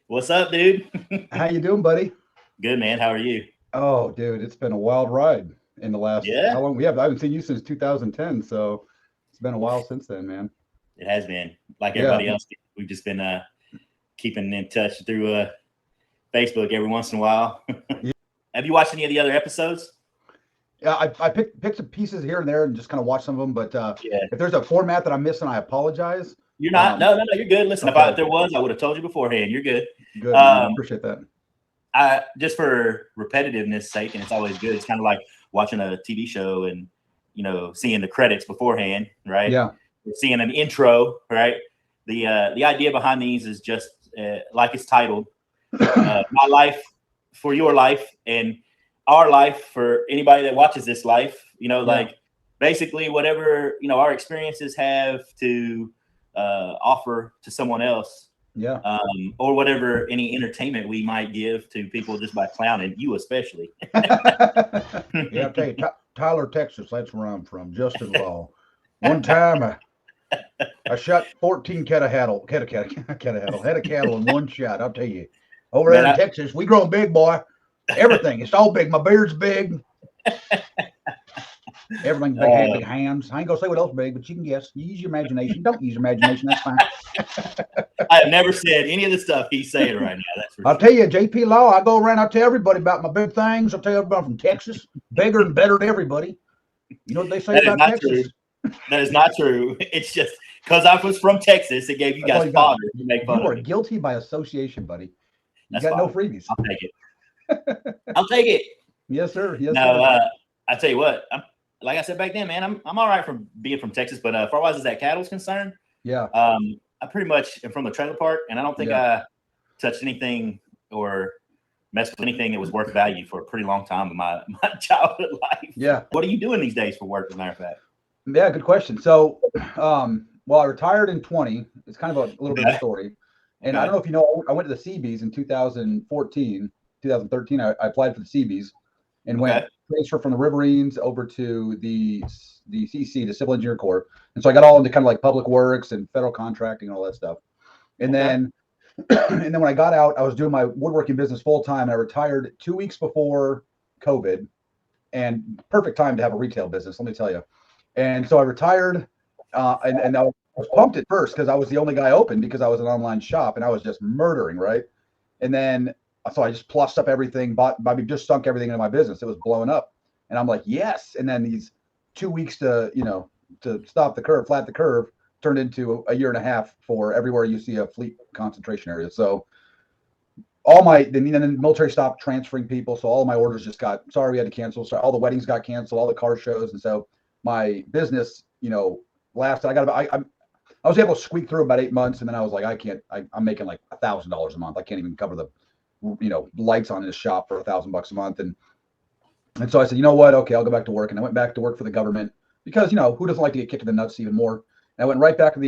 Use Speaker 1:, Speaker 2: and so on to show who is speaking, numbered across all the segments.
Speaker 1: What's up, dude?
Speaker 2: How you doing, buddy?
Speaker 1: Good, man. How are you?
Speaker 2: Oh, dude, it's been a wild ride in the last
Speaker 1: Yeah,
Speaker 2: how long I haven't seen you since 2010, so it's been a while since then, man.
Speaker 1: it has been. Like
Speaker 2: Yeah.
Speaker 1: everybody else, we've just been keeping in touch through Facebook every once in a while.
Speaker 2: Yeah,
Speaker 1: Have you watched any of the other episodes?
Speaker 2: yeah, I picked some pieces here and there and just kind of watched some of them, but
Speaker 1: Yeah,
Speaker 2: if there's a format that I'm missing, I apologize.
Speaker 1: you're not.
Speaker 2: Um,
Speaker 1: No, you're good. Listen, if
Speaker 2: okay,
Speaker 1: there was, I would have told you beforehand. You're good.
Speaker 2: good, man. I
Speaker 1: Um,
Speaker 2: appreciate that.
Speaker 1: I just for repetitiveness sake, and it's always good. It's kind of like watching a TV show and seeing the credits beforehand, right?
Speaker 2: Yeah.
Speaker 1: Seeing an intro, right? The idea behind these is just like it's titled, my life for your life and our life for anybody that watches this life.
Speaker 2: Yeah.
Speaker 1: Like basically whatever our experiences have to offer to someone else,
Speaker 2: Yeah.
Speaker 1: or whatever any entertainment we might give to people just by clowning you, especially.
Speaker 2: Yeah, I'll tell you, Tyler, Texas, that's where I'm from. Justin Law. One time I shot 14 head of cattle in one shot. I'll tell you, over
Speaker 1: Man,
Speaker 2: there in Texas, we grow big, boy. Everything. It's all big. My beard's big. Everything's big. Big hands. I ain't gonna say what else big, but you can guess. You use your imagination. Don't use your imagination. That's fine.
Speaker 1: I have never said any of the stuff he's saying right now. That's for
Speaker 2: I'll
Speaker 1: sure.
Speaker 2: tell you, JP Law. I go around. I tell everybody about my big things. I'll tell everybody from Texas, bigger and better than everybody. You know what they say
Speaker 1: That is
Speaker 2: about
Speaker 1: not
Speaker 2: Texas?
Speaker 1: true. That is not true. It's just because I was from Texas, it gave you
Speaker 2: That's all
Speaker 1: guys
Speaker 2: you got.
Speaker 1: fodder to make fun
Speaker 2: You
Speaker 1: of
Speaker 2: are
Speaker 1: me.
Speaker 2: guilty by association, buddy. You
Speaker 1: That's
Speaker 2: got no
Speaker 1: fine.
Speaker 2: freebies.
Speaker 1: I'll take it. I'll take it.
Speaker 2: Yes, sir. Yes,
Speaker 1: No,
Speaker 2: sir.
Speaker 1: I tell you what. Like I said back then, man, I'm all right from being from Texas, but as far as that cattle's concerned,
Speaker 2: Yeah.
Speaker 1: I pretty much am from the trailer park, and I don't think
Speaker 2: Yeah.
Speaker 1: I touched anything or messed with anything that was worth value for a pretty long time in my childhood life.
Speaker 2: Yeah.
Speaker 1: What are you doing these days for work, as a matter of fact?
Speaker 2: Yeah. Good question. So, well, I retired in 20. It's kind of a little bit of a
Speaker 1: Okay.
Speaker 2: story. And I don't
Speaker 1: Okay.
Speaker 2: know if you know, I went to the CBs in 2014, 2013. I applied for the CBs and went
Speaker 1: Okay.
Speaker 2: transfer from the Riverines over to the CC, the Civil Engineer Corps. And so I got all into kind of like public works and federal contracting and all that stuff. And
Speaker 1: Okay.
Speaker 2: then and then when I got out, I was doing my woodworking business full time. And I retired 2 weeks before COVID, and perfect time to have a retail business, let me tell you. And so I retired, and I was pumped at first because I was the only guy open because I was an online shop and I was just murdering, right? And then so I just plussed up everything, just sunk everything into my business. It was blowing up, and I'm like, yes. And then these 2 weeks to flat the curve, turned into a year and a half for everywhere you see a fleet concentration area. So then the military stopped transferring people, so all my orders just got sorry, we had to cancel. So all the weddings got canceled, all the car shows, and so my business, lasted. I was able to squeak through about 8 months, and then I was like, I can't. I'm making like $1,000 a month. I can't even cover the lights on this shop for $1,000 a month, and so I said, you know what? Okay, I'll go back to work, and I went back to work for the government because who doesn't like to get kicked in the nuts even more? And I went right back to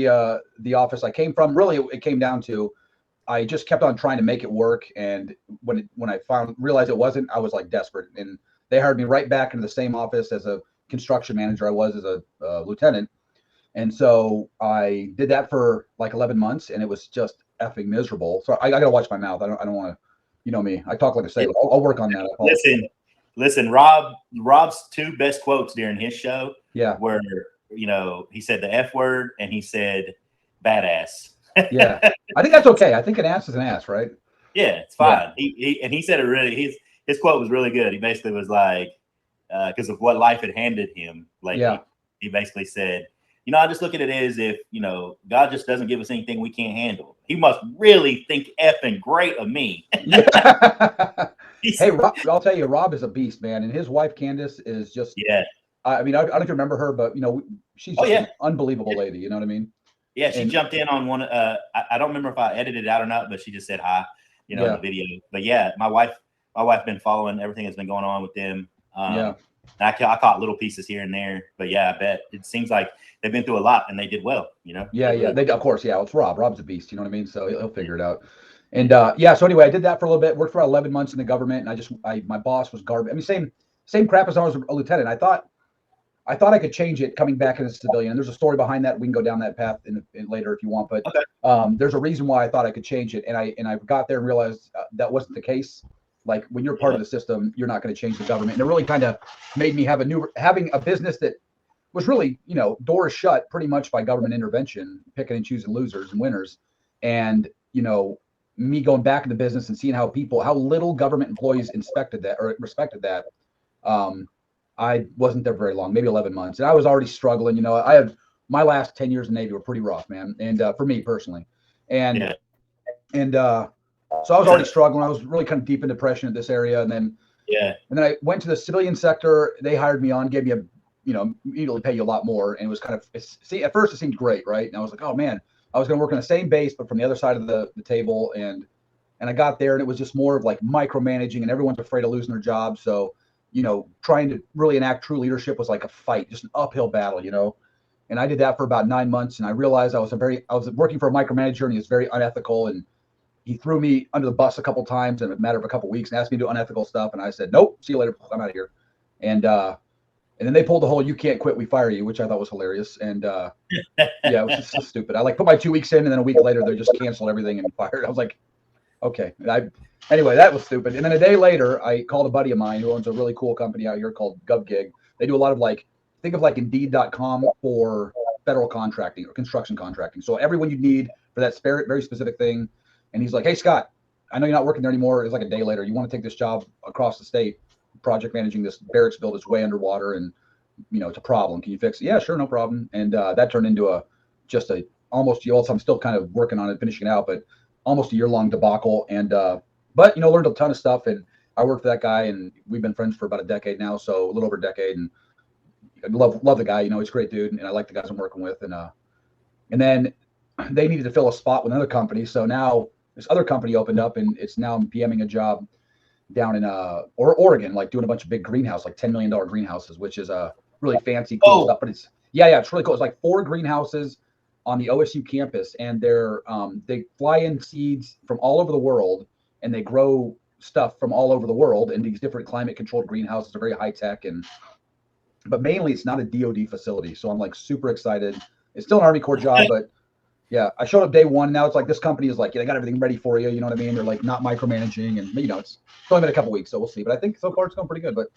Speaker 2: the office I came from. Really, it came down to I just kept on trying to make it work, and when I realized it wasn't, I was like desperate, and they hired me right back into the same office as a construction manager I was as a lieutenant, and so I did that for like 11 months, and it was just effing miserable. So I got to watch my mouth. I don't want to, you know me. I talk like a sailor. I'll work on that. I apologize.
Speaker 1: Listen. Rob's two best quotes during his show
Speaker 2: Yeah,
Speaker 1: were, he said the F word and he said badass.
Speaker 2: yeah. I think that's okay. I think an ass is an ass, right?
Speaker 1: Yeah, it's
Speaker 2: Yeah,
Speaker 1: fine. He said it really. His quote was really good. He basically was like, because of what life had handed him
Speaker 2: yeah.
Speaker 1: lately, he basically said, I just look at it as if God just doesn't give us anything we can't handle. He must really think effing great of me.
Speaker 2: Yeah. Hey, Rob, I'll tell you, Rob is a beast, man, and his wife Candace is just.
Speaker 1: Yeah.
Speaker 2: I mean, I don't know if you remember her, but she's
Speaker 1: Oh
Speaker 2: just
Speaker 1: yeah.
Speaker 2: an unbelievable lady. You know what I mean?
Speaker 1: Yeah, she
Speaker 2: And
Speaker 1: jumped in on one. I don't remember if I edited it out or not, but she just said hi, in
Speaker 2: yeah,
Speaker 1: the video. But yeah, my wife been following everything that's been going on with them.
Speaker 2: yeah,
Speaker 1: I caught little pieces here and there, but yeah, I bet it seems like they've been through a lot and they did well.
Speaker 2: yeah,
Speaker 1: Did
Speaker 2: yeah.
Speaker 1: really
Speaker 2: They, of course, yeah. It's Rob. Rob's a beast. You know what I mean? So he'll figure it out. And yeah. So anyway, I did that for a little bit. Worked for about 11 months in the government, and my boss was garbage. I mean, same crap as I was a lieutenant. I thought I could change it coming back as a civilian. And there's a story behind that. We can go down that path in later if you want. But
Speaker 1: Okay.
Speaker 2: there's a reason why I thought I could change it, and I got there and realized that wasn't the case. Like when you're part of the system, you're not going to change the government. And it really kind of made me having a business that was really, doors shut pretty much by government intervention, picking and choosing losers and winners. And, me going back in the business and seeing how little government employees inspected that or respected that. I wasn't there very long, maybe 11 months. And I was already struggling. I had my last 10 years in the Navy were pretty rough, man. And for me personally. And so I was already struggling. I was really kind of deep in depression at this area. And then I went to the civilian sector. They hired me on, gave me immediately pay you a lot more. And it was kind of, at first it seemed great, right? And I was like, oh man, I was going to work on the same base, but from the other side of the table. And I got there and it was just more of like micromanaging, and everyone's afraid of losing their job. So, trying to really enact true leadership was like a fight, just an uphill battle, And I did that for about 9 months. And I realized I was working for a micromanager, and he was very unethical. And he threw me under the bus a couple times in a matter of a couple weeks and asked me to do unethical stuff. And I said, nope, see you later. I'm out of here. And then they pulled the whole, you can't quit, we fire you, which I thought was hilarious. And it was just so stupid. I put my 2 weeks in, and then a week later, they just canceled everything and fired. I was like, okay. Anyway, that was stupid. And then a day later, I called a buddy of mine who owns a really cool company out here called GovGig. They do a lot of think of Indeed.com for federal contracting or construction contracting. So everyone you need for that very specific thing. And he's like, hey, Scott, I know you're not working there anymore. It's like a day later. You want to take this job across the state, project managing this barracks build that's way underwater, and it's a problem. Can you fix it? Yeah, sure, no problem. And that turned into almost, I'm still kind of working on it, finishing it out, but almost a year-long debacle. And but learned a ton of stuff. And I worked for that guy, and we've been friends for about a decade now, so a little over a decade. And I love the guy. He's a great dude, and I like the guys I'm working with. And then they needed to fill a spot with another company, so now this other company opened up, and it's now I'm PMing a job down in Oregon, doing a bunch of big greenhouse, $10 million greenhouses, which is really fancy, cool stuff. But it's really cool. It's 4 greenhouses on the OSU campus, and they fly in seeds from all over the world, and they grow stuff from all over the world in these different climate controlled greenhouses. They're very high tech, but mainly it's not a DoD facility. So I'm super excited. It's still an Army Corps job, but yeah, I showed up day one. Now it's this company is they got everything ready for you. You know what I mean? They're not micromanaging, and it's only been a couple weeks, so we'll see. But I think so far it's going pretty good. But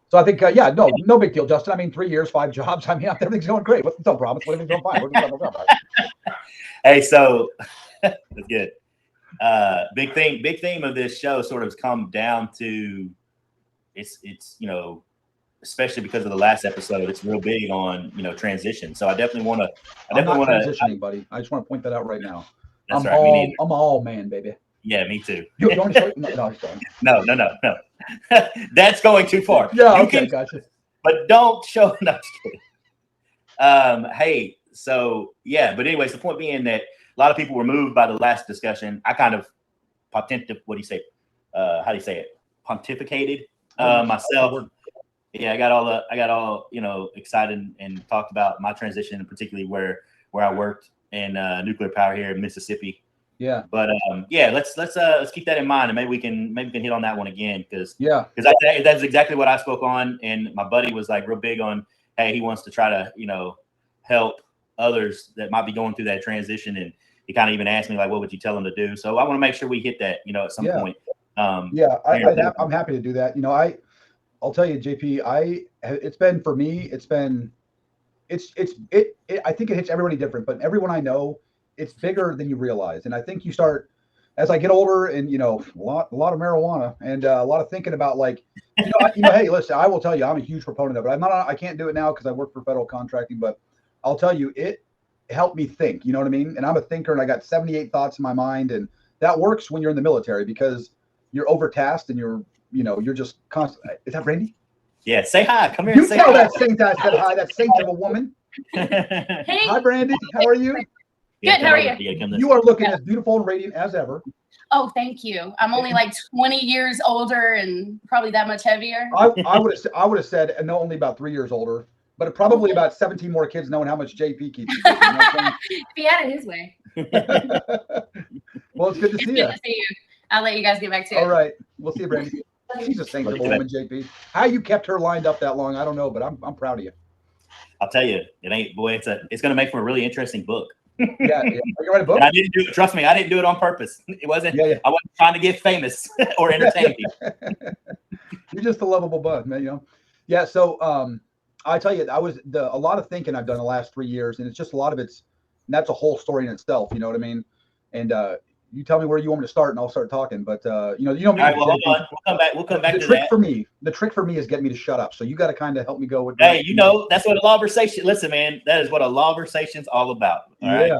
Speaker 2: so I think, no big deal, Justin. I mean, 3 years, 5 jobs. I mean, everything's going great. What's no problem? Everything's going fine.
Speaker 1: Hey, so that's good. Big theme of this show sort of has come down to it's especially because of the last episode, it's real big on transition. So I definitely want to.
Speaker 2: I'm not transitioning, buddy. I just want to point that out right now.
Speaker 1: That's right.
Speaker 2: I'm all man, baby.
Speaker 1: Yeah, me too.
Speaker 2: You want to show? No.
Speaker 1: That's going too far.
Speaker 2: Yeah, okay, gotcha.
Speaker 1: But don't show. No, just kidding. Hey, so yeah, but anyways, the point being that a lot of people were moved by the last discussion. I kind of what do you say? How do you say it? Pontificated myself. Yeah, I got all excited and talked about my transition, and particularly where I worked in nuclear power here in Mississippi.
Speaker 2: Yeah.
Speaker 1: But let's keep that in mind, and maybe we can hit on that one again because that's exactly what I spoke on, and my buddy was real big on, hey, he wants to try to help others that might be going through that transition, and he kind of even asked me what would you tell them to do? So I want to make sure we hit that at some point.
Speaker 2: I'm happy to do that. I'll tell you, JP, it's been for me, I think it hits everybody different, but everyone I know, it's bigger than you realize. And I think you start, as I get older and, a lot of marijuana and a lot of thinking about hey, listen, I will tell you, I'm a huge proponent of it. I can't do it now because I work for federal contracting, but I'll tell you, it helped me think, you know what I mean? And I'm a thinker, and I got 78 thoughts in my mind. And that works when you're in the military because you're overtasked and you're just constant. Is that Brandy?
Speaker 1: Yeah, say hi. Come here.
Speaker 2: You tell that saint I said hi. That saint of a woman.
Speaker 3: Hey.
Speaker 2: Hi, Brandy. How are you?
Speaker 3: Good. How are you?
Speaker 2: You are looking as beautiful and radiant as ever.
Speaker 3: Oh, thank you. I'm only 20 years older and probably that much heavier.
Speaker 2: I would have said no, only about 3 years older, but probably about 17 more kids knowing how much JP keeps.
Speaker 3: If he had it his way.
Speaker 2: Well, it's good to see you.
Speaker 3: Good to see you. I'll let you guys get back to it.
Speaker 2: All right. We'll see you, Brandy. She's a saint of a woman, JP. How you kept her lined up that long, I don't know, but I'm proud of you.
Speaker 1: I'll tell you, it ain't, boy, it's going to make for a really interesting book.
Speaker 2: Yeah. You write a book?
Speaker 1: And I didn't do it. Trust me, I didn't do it on purpose. It wasn't,
Speaker 2: Yeah.
Speaker 1: I wasn't trying to get famous or entertain people.
Speaker 2: You're just a lovable bud, man, you know? Yeah. So, I tell you, a lot of thinking I've done the last 3 years, and it's just a lot of and that's a whole story in itself. You know what I mean? And, you tell me where you want me to start and I'll start talking, but, you know me.
Speaker 1: All right, well, hold on. We'll come back to that.
Speaker 2: The trick for me is getting me to shut up. So you got to kind of help me go with.
Speaker 1: Hey, you know, that's what a conversation. Listen, man, that is what a conversation's all about. All right.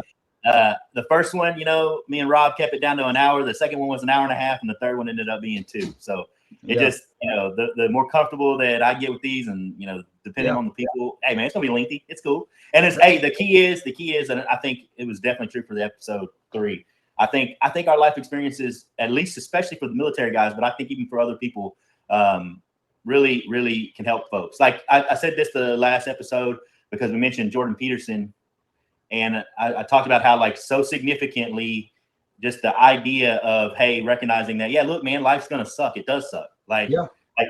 Speaker 1: The first one, you know, me and Rob kept it down to an hour. The second one was an hour and a half, and the third one ended up being 2. So it just, you know, the more comfortable that I get with these, and you know, depending on the people, hey man, it's gonna be lengthy. It's cool. And it's the key is, and I think it was definitely true for the episode 3. I think our life experiences, at least especially for the military guys, but I think even for other people, really, really can help folks. Like I said this the last episode because we mentioned Jordan Peterson, and I talked about how, like, so significantly, just the idea of, hey, recognizing that, yeah, look, man, life's gonna suck. It does suck. Like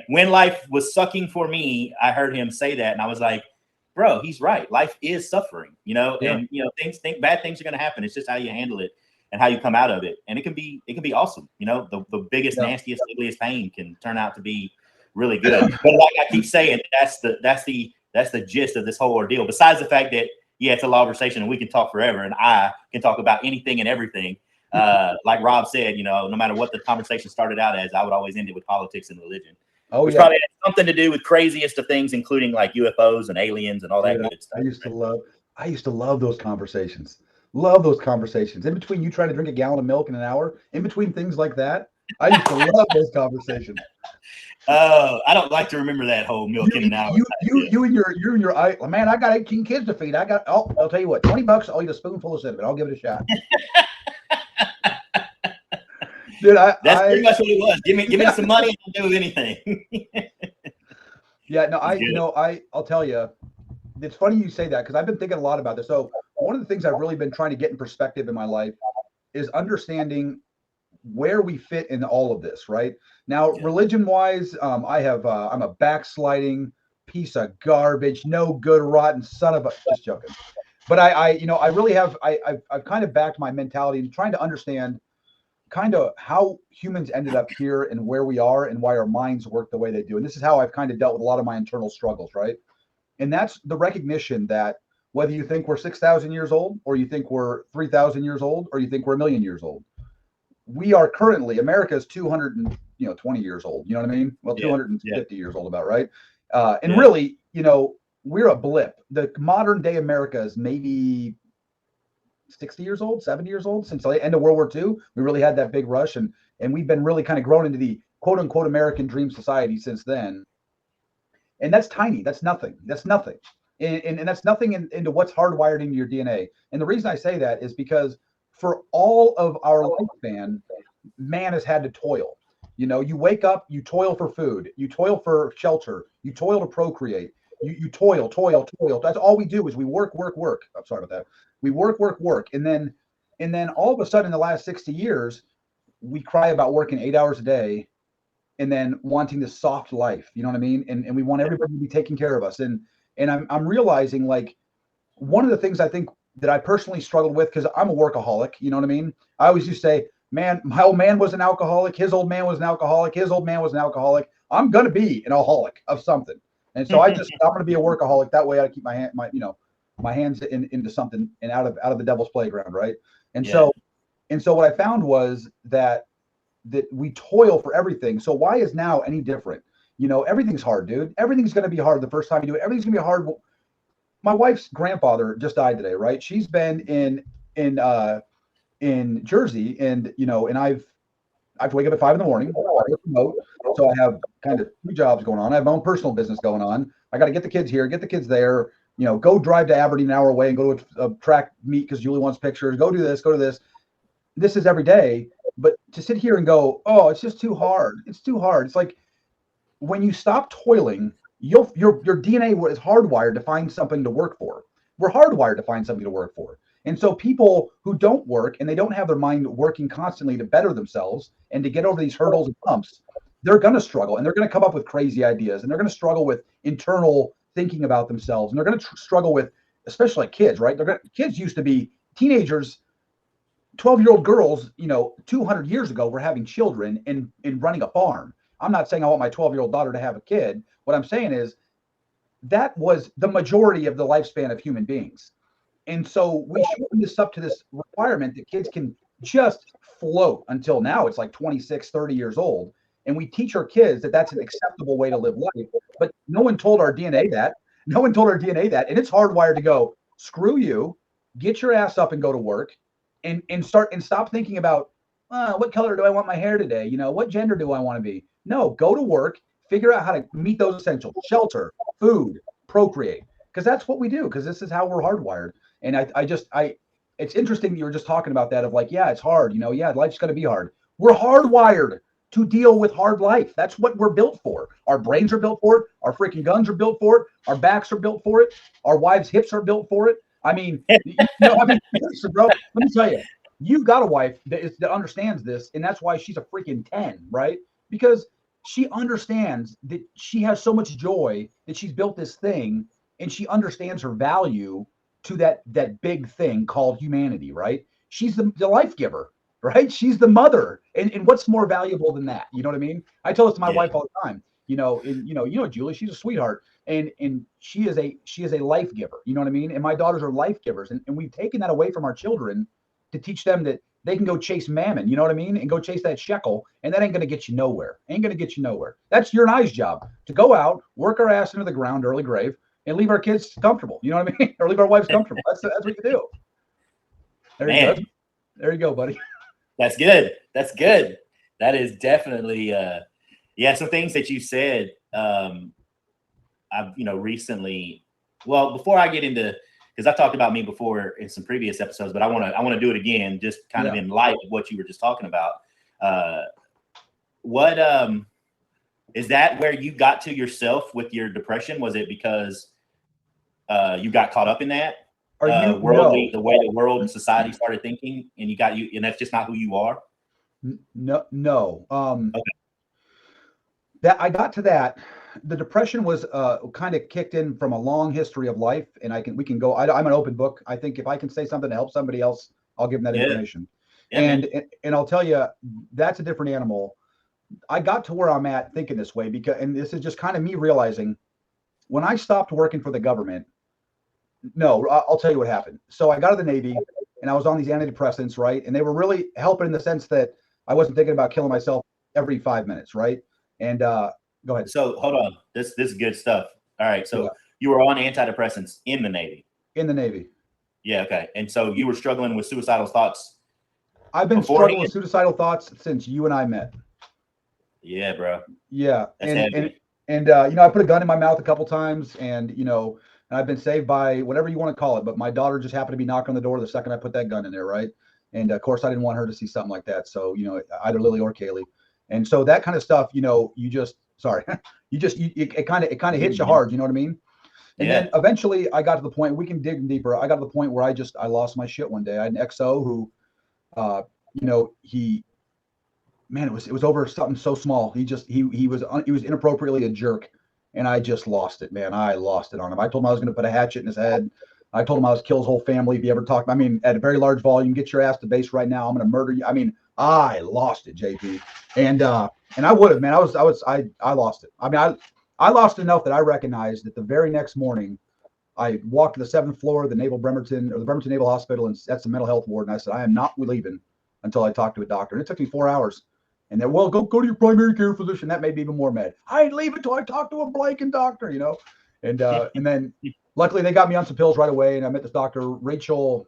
Speaker 1: when life was sucking for me, I heard him say that, and I was like, bro, he's right. Life is suffering, you know, and you know, bad things are gonna happen. It's just how you handle it and how you come out of it. And it can be awesome. You know, the biggest, nastiest, ugliest pain can turn out to be really good. But like I keep saying, that's the gist of this whole ordeal. Besides the fact that, yeah, it's a conversation and we can talk forever, and I can talk about anything and everything. Like Rob said, you know, no matter what the conversation started out as, I would always end it with politics and religion. Which probably has something to do with craziest of things, including like UFOs and aliens and all that good stuff.
Speaker 2: I used to love those conversations. Love those conversations. In between you trying to drink a gallon of milk in an hour, in between things like that, I used to love those conversations.
Speaker 1: I don't like to remember that whole milk in an hour.
Speaker 2: You and your man, I got 18 kids to feed. I'll tell you what, $20, I'll eat a spoonful of cinnamon. I'll give it a shot. Dude,
Speaker 1: that's pretty much what it was. Give me some money and I'll do anything.
Speaker 2: Yeah, no, I'll tell you, it's funny you say that because I've been thinking a lot about this. So one of the things I've really been trying to get in perspective in my life is understanding where we fit in all of this, right? Now, religion-wise, I'm a backsliding piece of garbage, no good, rotten son of a, just joking. But I really have, I've kind of backed my mentality and trying to understand kind of how humans ended up here and where we are and why our minds work the way they do. And this is how I've kind of dealt with a lot of my internal struggles, right? And that's the recognition that whether you think we're 6,000 years old, or you think we're 3,000 years old, or you think we're 1,000,000 years old, we are currently, America is 220 years old. You know what I mean? Well, 250 years old about, right? And really, you know, we're a blip. The modern day America is maybe 60 years old, 70 years old. Since the end of World War II, we really had that big rush, and we've been really kind of grown into the quote unquote American dream society since then. And that's tiny. That's nothing. That's nothing. And that's nothing into what's hardwired into your DNA. And the reason I say that is because for all of our lifespan, man has had to toil. You know, you wake up, you toil for food, you toil for shelter, you toil to procreate, you toil. That's all we do is we work. I'm sorry about that. We work. And then all of a sudden in the last 60 years, we cry about working 8 hours a day and then wanting this soft life, you know what I mean? And we want everybody to be taking care of us. And I'm realizing, like, one of the things I think that I personally struggled with, because I'm a workaholic, you know what I mean? I always used to say, man, my old man was an alcoholic. His old man was an alcoholic. His old man was an alcoholic. I'm going to be an alcoholic of something. And so I'm going to be a workaholic. That way I keep my hands into something and out of the devil's playground. Right. And so what I found was that we toil for everything. So why is now any different? You know, everything's hard, dude. Everything's going to be hard the first time you do it. Everything's going to be hard. My wife's grandfather just died today, right? She's been in Jersey, and you know, and I have to wake up at 5 a.m. So I have kind of 2 jobs going on. I have my own personal business going on. I got to get the kids here, get the kids there, you know, go drive to Aberdeen an hour away and go to a track meet because Julie wants pictures, go do this, go to this. This is every day. But to sit here and go, oh, it's just too hard. It's too hard. It's like when you stop toiling, your DNA is hardwired to find something to work for. We're hardwired to find something to work for. And so people who don't work and they don't have their mind working constantly to better themselves and to get over these hurdles and bumps, they're going to struggle, and they're going to come up with crazy ideas, and they're going to struggle with internal thinking about themselves, and they're going to struggle with, especially like kids, right? Kids used to be teenagers. 12-year-old girls, 200 years ago were having children and running a farm. I'm not saying I want my 12-year-old daughter to have a kid. What I'm saying is that was the majority of the lifespan of human beings. And so we shorten this up to this requirement that kids can just float until now. It's like 26, 30 years old. And we teach our kids that that's an acceptable way to live life. But no one told our DNA that. No one told our DNA that. And it's hardwired to go, screw you, get your ass up and go to work and stop thinking about what color do I want my hair today? What gender do I want to be? No, go to work, figure out how to meet those essentials, shelter, food, procreate, because that's what we do, because this is how we're hardwired. And it's interesting that you were just talking about that of like, yeah, it's hard, yeah, life's going to be hard. We're hardwired to deal with hard life. That's what we're built for. Our brains are built for it. Our freaking guns are built for it. Our backs are built for it. Our wives' hips are built for it. I mean, listen, bro, let me tell you, you've got a wife that understands this, and that's why she's a freaking 10, right? Because she understands that she has so much joy that she's built this thing, and she understands her value to that big thing called humanity, right? She's the life giver, right? She's the mother, and what's more valuable than that? You know what I mean? I tell this to my wife all the time. Julie, she's a sweetheart, and she is a life giver. You know what I mean? And my daughters are life givers, and we've taken that away from our children to teach them that they can go chase mammon. You know what I mean? And go chase that shekel, and that ain't going to get you nowhere. Ain't going to get you nowhere. That's your and I's job, to go out, work our ass into the ground, early grave, and leave our kids comfortable. You know what I mean? Or leave our wives comfortable. That's what you do. There you go, buddy.
Speaker 1: That's good. That's good. That is definitely some things that you said. I've recently. Well, before I get into, because I talked about me before in some previous episodes, but I want to do it again, just kind of in light of what you were just talking about. What is that where you got to yourself with your depression? Was it because you got caught up in that? The way the world and society started thinking, and and that's just not who you are?
Speaker 2: No.
Speaker 1: Okay.
Speaker 2: That I got to that. The depression was kind of kicked in from a long history of life, and we can go. I'm an open book. I think if I can say something to help somebody else, I'll give them that information. Yeah, and I'll tell you, that's a different animal. I got to where I'm at thinking this way and this is just kind of me realizing when I stopped working for the government. No, I'll tell you what happened. So I got out of the Navy and I was on these antidepressants, right? And they were really helping in the sense that I wasn't thinking about killing myself every 5 minutes, right? And go ahead.
Speaker 1: So hold on. This is good stuff. All right. So you were on antidepressants in the Navy.
Speaker 2: In the Navy.
Speaker 1: Yeah. Okay. And so you were struggling with suicidal thoughts.
Speaker 2: I've been struggling with suicidal thoughts since you and I met.
Speaker 1: Yeah, bro.
Speaker 2: Yeah. And I put a gun in my mouth a couple times, and I've been saved by whatever you want to call it. But my daughter just happened to be knocking on the door the second I put that gun in there, right? And of course, I didn't want her to see something like that. So, either Lily or Kaylee. And so that kind of stuff, it kind of hits you hard. You know what I mean? And then eventually I got to the point, we can dig deeper. I got to the point where I lost my shit one day. I had an XO who, it was over something so small. He was inappropriately a jerk. And I just lost it, man. I lost it on him. I told him I was going to put a hatchet in his head. I told him I was kill his whole family. If you ever talk, at a very large volume, get your ass to base right now. I'm going to murder you. I lost it, JP. And I would have, man. I lost it. I lost enough that I recognized that the very next morning, I walked to the 7th floor of the Bremerton Naval Hospital, and that's the mental health ward. And I said, I am not leaving until I talk to a doctor. And it took me 4 hours. And then, go to your primary care physician. That made me even more mad. I ain't leaving until I talk to a blanking doctor, And then luckily they got me on some pills right away. And I met this doctor, Rachel,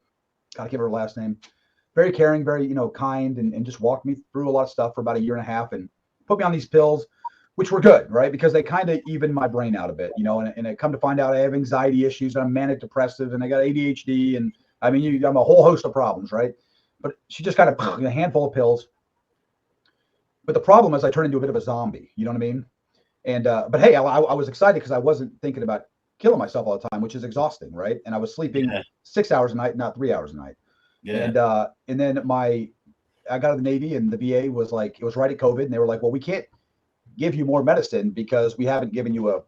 Speaker 2: gotta give her her last name. Very caring, very, kind, and just walked me through a lot of stuff for about a year and a half and put me on these pills, which were good, right? Because they kind of evened my brain out a bit, and I come to find out I have anxiety issues, and I'm manic depressive, and I got ADHD, and I'm a whole host of problems, right? But she just got a handful of pills. But the problem is I turned into a bit of a zombie. You know what I mean? And but hey, I was excited because I wasn't thinking about killing myself all the time, which is exhausting, right? And I was sleeping 6 hours a night, not 3 hours a night. Yeah. And then I got out of the Navy, and the VA was like, it was right at COVID, and they were like, well, we can't give you more medicine because we haven't given you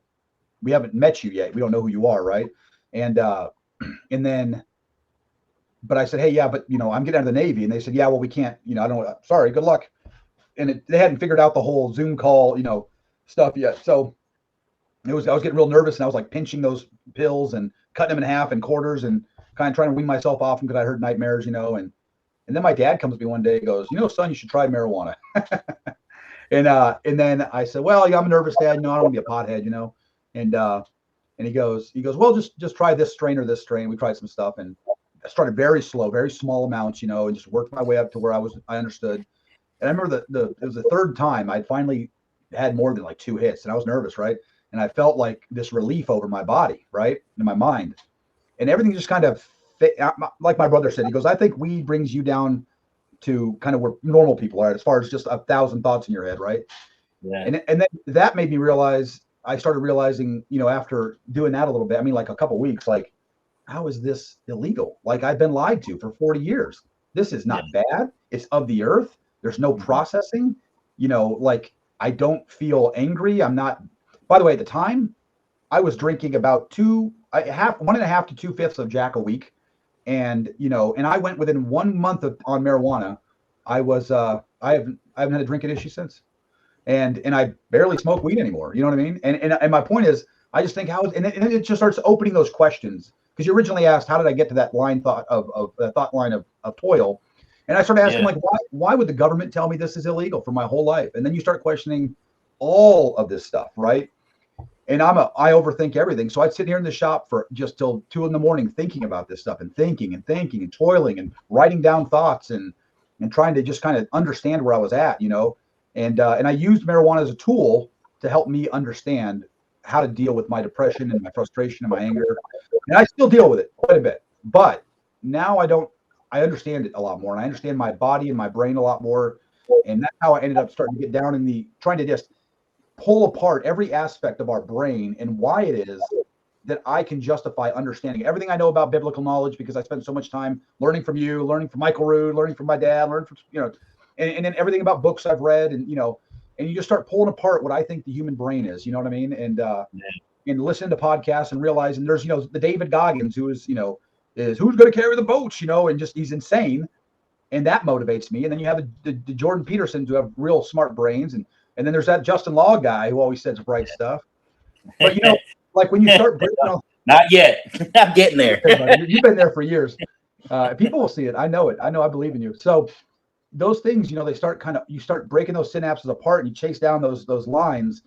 Speaker 2: we haven't met you yet. We don't know who you are, right? And then, but I said, hey, yeah, but I'm getting out of the Navy, and they said, yeah, well, we can't, I don't. Sorry, good luck. And they hadn't figured out the whole Zoom call, stuff yet. So I was getting real nervous, and I was like pinching those pills and cutting them in half and quarters and kind of trying to wean myself off them because I heard nightmares, and then my dad comes to me one day and goes, son, you should try marijuana. And then I said, well, yeah, I'm a nervous dad. I don't want to be a pothead, and he goes, well, just try this strain or this strain. We tried some stuff, and I started very slow, very small amounts, and just worked my way up to where I understood. And I remember it was the third time I'd finally had more than like 2 hits, and I was nervous, right? And I felt like this relief over my body, right, in my mind, and everything just kind of like my brother said. He goes, I think weed brings you down to kind of where normal people are, as far as just 1,000 thoughts in your head, right?
Speaker 1: Yeah.
Speaker 2: And then that made me realize. I started realizing, after doing that a little bit, I mean, like a couple of weeks, like, how is this illegal? Like, I've been lied to for 40 years. This is not bad. It's of the earth. There's no processing. Like, I don't feel angry. I'm not. By the way, at the time, I was drinking about 1.5 to 2/5 of Jack a week, and and I went within 1 month on marijuana. I haven't had a drinking issue since. And I barely smoke weed anymore. You know what I mean? And my point is, I just think and it just starts opening those questions, because you originally asked, how did I get to that thought line of toil? And I started asking, like, why would the government tell me this is illegal for my whole life? And then you start questioning all of this stuff, right? And I overthink everything. So I'd sit here in the shop for just till 2 a.m. thinking about this stuff and thinking and toiling and writing down thoughts and trying to just kind of understand where I was at, And I used marijuana as a tool to help me understand how to deal with my depression and my frustration and my anger. And I still deal with it quite a bit. But now I understand it a lot more. And I understand my body and my brain a lot more. And that's how I ended up starting to get down in trying to just pull apart every aspect of our brain and why it is that I can justify understanding everything I know about biblical knowledge, because I spent so much time learning from you, learning from Michael Rood, learning from my dad, learning from, and then everything about books I've read, and and you just start pulling apart what I think the human brain is, you know what I mean? And listening to podcasts and realizing there's the David Goggins who is is who's going to carry the boats, and just he's insane, and that motivates me. And then you have the Jordan Petersons who have real smart brains, and then there's that Justin Law guy who always says bright stuff. But like when you start breaking all,
Speaker 1: not yet, I'm getting there.
Speaker 2: You've been there for years. People will see it. I know it. I believe in you. So those things, they start you start breaking those synapses apart, and you chase down those lines.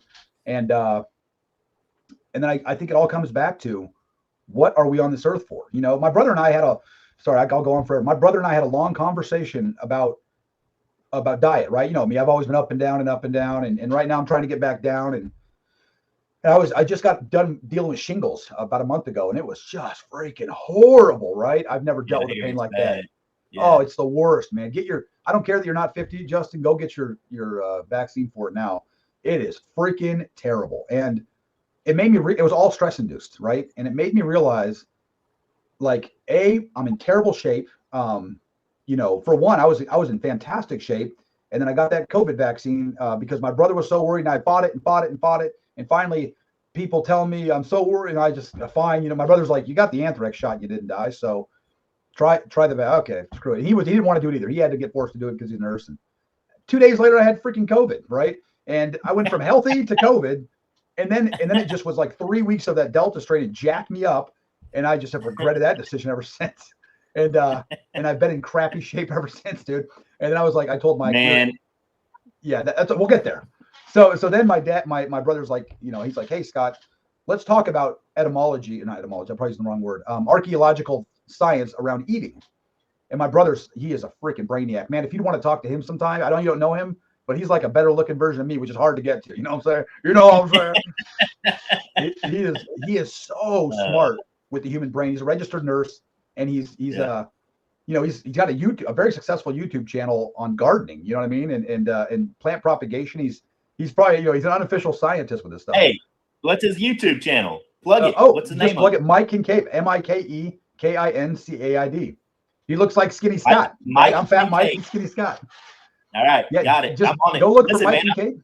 Speaker 2: And then I think it all comes back to, what are we on this earth for? My brother and I had I'll go on forever. My brother and I had a long conversation about diet, right? Me, I've always been up and down and up and down. And right now I'm trying to get back down. And I just got done dealing with shingles about a month ago, and it was just freaking horrible, right? I've never dealt with a pain like that. Yeah. Oh, it's the worst, man. I don't care that you're not 50, Justin, go get your vaccine for it now. It is freaking terrible. And it made me, it was all stress induced, right? And it made me realize, like, I'm in terrible shape. For one, I was in fantastic shape. And then I got that COVID vaccine because my brother was so worried, and I fought it. And finally, people tell me I'm so worried, and I just, fine. My brother's like, you got the anthrax shot, you didn't die. So try the okay, screw it. He didn't want to do it either. He had to get forced to do it because he's a nurse. And 2 days later, I had freaking COVID, right? And I went from healthy to COVID, and then it just was like 3 weeks of that Delta strain. It jacked me up, and I just have regretted that decision ever since. And I've been in crappy shape ever since, dude. And then I was like, I told my
Speaker 1: man,
Speaker 2: yeah, we'll get there. So then my dad, my brother's like, he's like, hey, Scott, let's talk about etymology. Not etymology, I'm probably using the wrong word. Archaeological science around eating. And my brother's, he is a freaking brainiac, man. If you'd want to talk to him sometime, you don't know him, but he's like a better looking version of me, which is hard to get to. You know what I'm saying? He is so smart with the human brain. He's a registered nurse, and he's got a very successful YouTube channel on gardening. You know what I mean? And plant propagation. He's probably, he's an unofficial scientist with this stuff.
Speaker 1: Hey, what's his YouTube channel? Plug it. What's the name?
Speaker 2: Plug it. Mike Kincaid. MikeKincaid. He looks like Skinny Scott. I'm Fat Mike and Skinny Scott.
Speaker 1: All right, got it.
Speaker 2: Just
Speaker 1: I'm on it.
Speaker 2: go look for Mike Kincaid.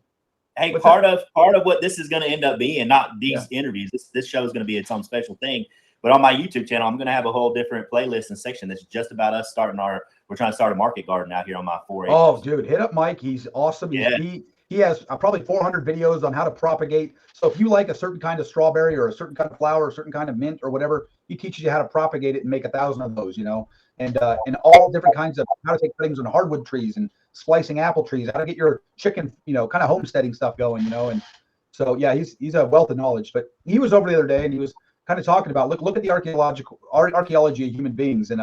Speaker 1: Hey,
Speaker 2: What's
Speaker 1: part of what this is going to end up being, not these
Speaker 2: Yeah.
Speaker 1: interviews. This show is going to be its own special thing. But on my YouTube channel, I'm going to have a whole different playlist and section that's just about us starting we're trying to start a market garden out here on my 4 acres.
Speaker 2: Oh, dude, hit up Mike. He's awesome.
Speaker 1: Yeah.
Speaker 2: He has probably 400 videos on how to propagate. So if you like a certain kind of strawberry or a certain kind of flower or a certain kind of mint or whatever, he teaches you how to propagate it and make 1,000 of those, and all different kinds of how to take cuttings on hardwood trees and splicing apple trees, how to get your chicken, kind of homesteading stuff going, and so, yeah, he's a wealth of knowledge. But he was over the other day and he was kind of talking about, look at the archaeology of human beings and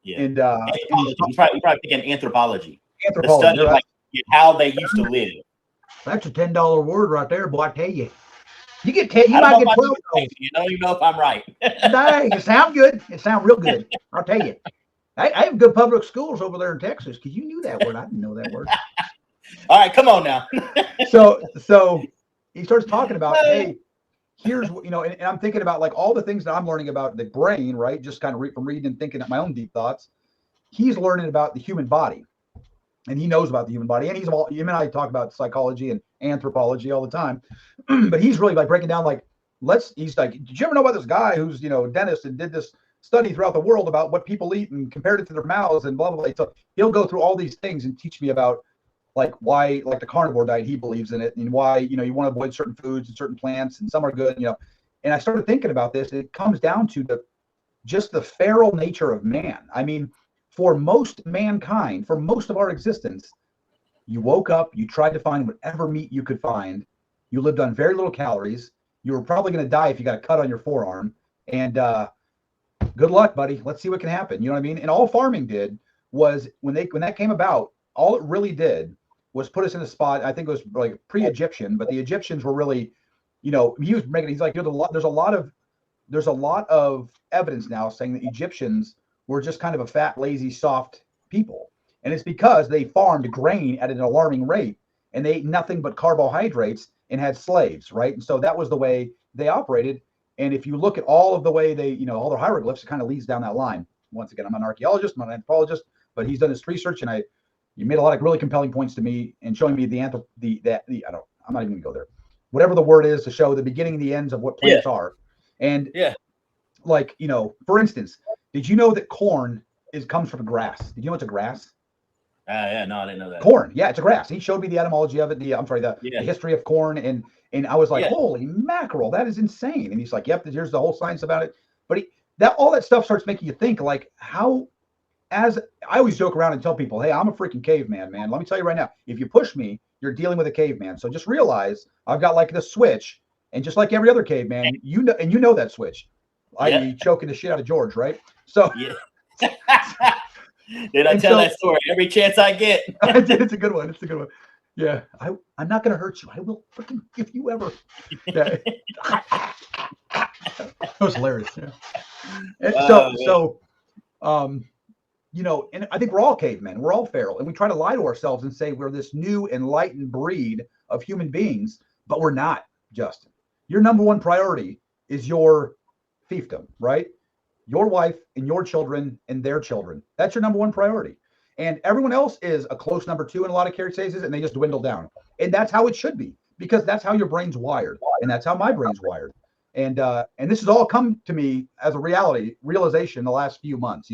Speaker 1: he's probably thinking anthropology.
Speaker 2: anthropology.
Speaker 1: The study of, like, how they used to live.
Speaker 2: That's a $10 word right there, boy. I tell you, you get 10. You might get 12.
Speaker 1: I don't even know if I'm right.
Speaker 2: Dang, it sounds good. It sounds real good. I'll tell you. I have good public schools over there in Texas because you knew that word. I didn't know that word.
Speaker 1: All right, come on now.
Speaker 2: So he starts talking about, hey, here's what, and I'm thinking about like all the things that I'm learning about the brain, right? Just kind of from reading and thinking my own deep thoughts. He's learning about the human body. And he knows about the human body. And him and I talk about psychology and anthropology all the time. But he's really like breaking down, like, he's like, did you ever know about this guy who's, a dentist and did this study throughout the world about what people eat and compared it to their mouths and blah, blah, blah. So he'll go through all these things and teach me about like why, like the carnivore diet, he believes in it and why, you want to avoid certain foods and certain plants and some are good, And I started thinking about this. It comes down to just the feral nature of man. I mean, for most mankind, for most of our existence, you woke up, you tried to find whatever meat you could find. You lived on very little calories. You were probably going to die if you got a cut on your forearm. And good luck, buddy. Let's see what can happen. You know what I mean? And all farming did was when that came about, all it really did was put us in a spot. I think it was like pre-Egyptian, but the Egyptians were really, he's like, there's a lot of evidence now saying that Egyptians were just kind of a fat, lazy, soft people. And it's because they farmed grain at an alarming rate and they ate nothing but carbohydrates and had slaves, right? And so that was the way they operated. And if you look at all of the way they, all their hieroglyphs, it kind of leads down that line. Once again, I'm an archaeologist, I'm an anthropologist, but he's done his research and you made a lot of really compelling points to me and showing me I'm not even gonna go there. Whatever the word is to show the beginning and the ends of what plants are. And like, for instance, did you know that corn comes from grass? Did you know it's a grass?
Speaker 1: No, I didn't know that.
Speaker 2: Corn, yeah, it's a grass. He showed me the etymology of it. The history of corn, and I was like, holy mackerel, that is insane. And he's like, yep, here's the whole science about it. But all that stuff starts making you think, like, as I always joke around and tell people, hey, I'm a freaking caveman, man. Let me tell you right now, if you push me, you're dealing with a caveman. So just realize I've got like the switch, and just like every other caveman, you know that switch. I.e. choking the shit out of George, right? So
Speaker 1: did I tell that story every chance I get?
Speaker 2: I did. It's a good one. Yeah, I'm not gonna hurt you. I will freaking if you ever. Yeah. That was hilarious. Yeah. And and I think we're all cavemen. We're all feral, and we try to lie to ourselves and say we're this new enlightened breed of human beings, but we're not. Justin, your number one priority is your fiefdom, right? Your wife and your children and their children. That's your number one priority. And everyone else is a close number two in a lot of cases, and they just dwindle down. And that's how it should be, because that's how your brain's wired. And that's how my brain's wired. And this has all come to me as a realization the last few months,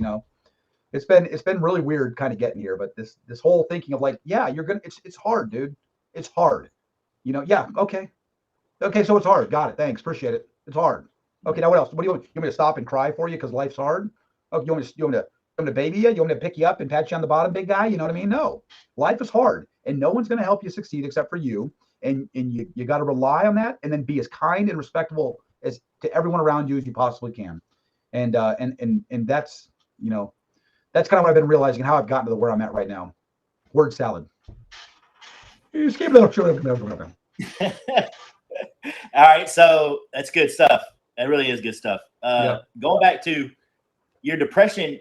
Speaker 2: It's been really weird kind of getting here, but this whole thinking of like, yeah, it's hard, dude. It's hard. Okay. Okay, so it's hard. Got it. Thanks. Appreciate it. It's hard. Okay, now what else? What do you want? You want me to stop and cry for you because life's hard? Oh, you want me to baby you? You want me to pick you up and pat you on the bottom, big guy? You know what I mean? No, life is hard, and no one's going to help you succeed except for you. And you got to rely on that, and then be as kind and respectful as to everyone around you as you possibly can. And that's that's kind of what I've been realizing and how I've gotten to where I'm at right now. Word salad.
Speaker 1: All right, so that's good stuff. That really is good stuff. Going back to your depression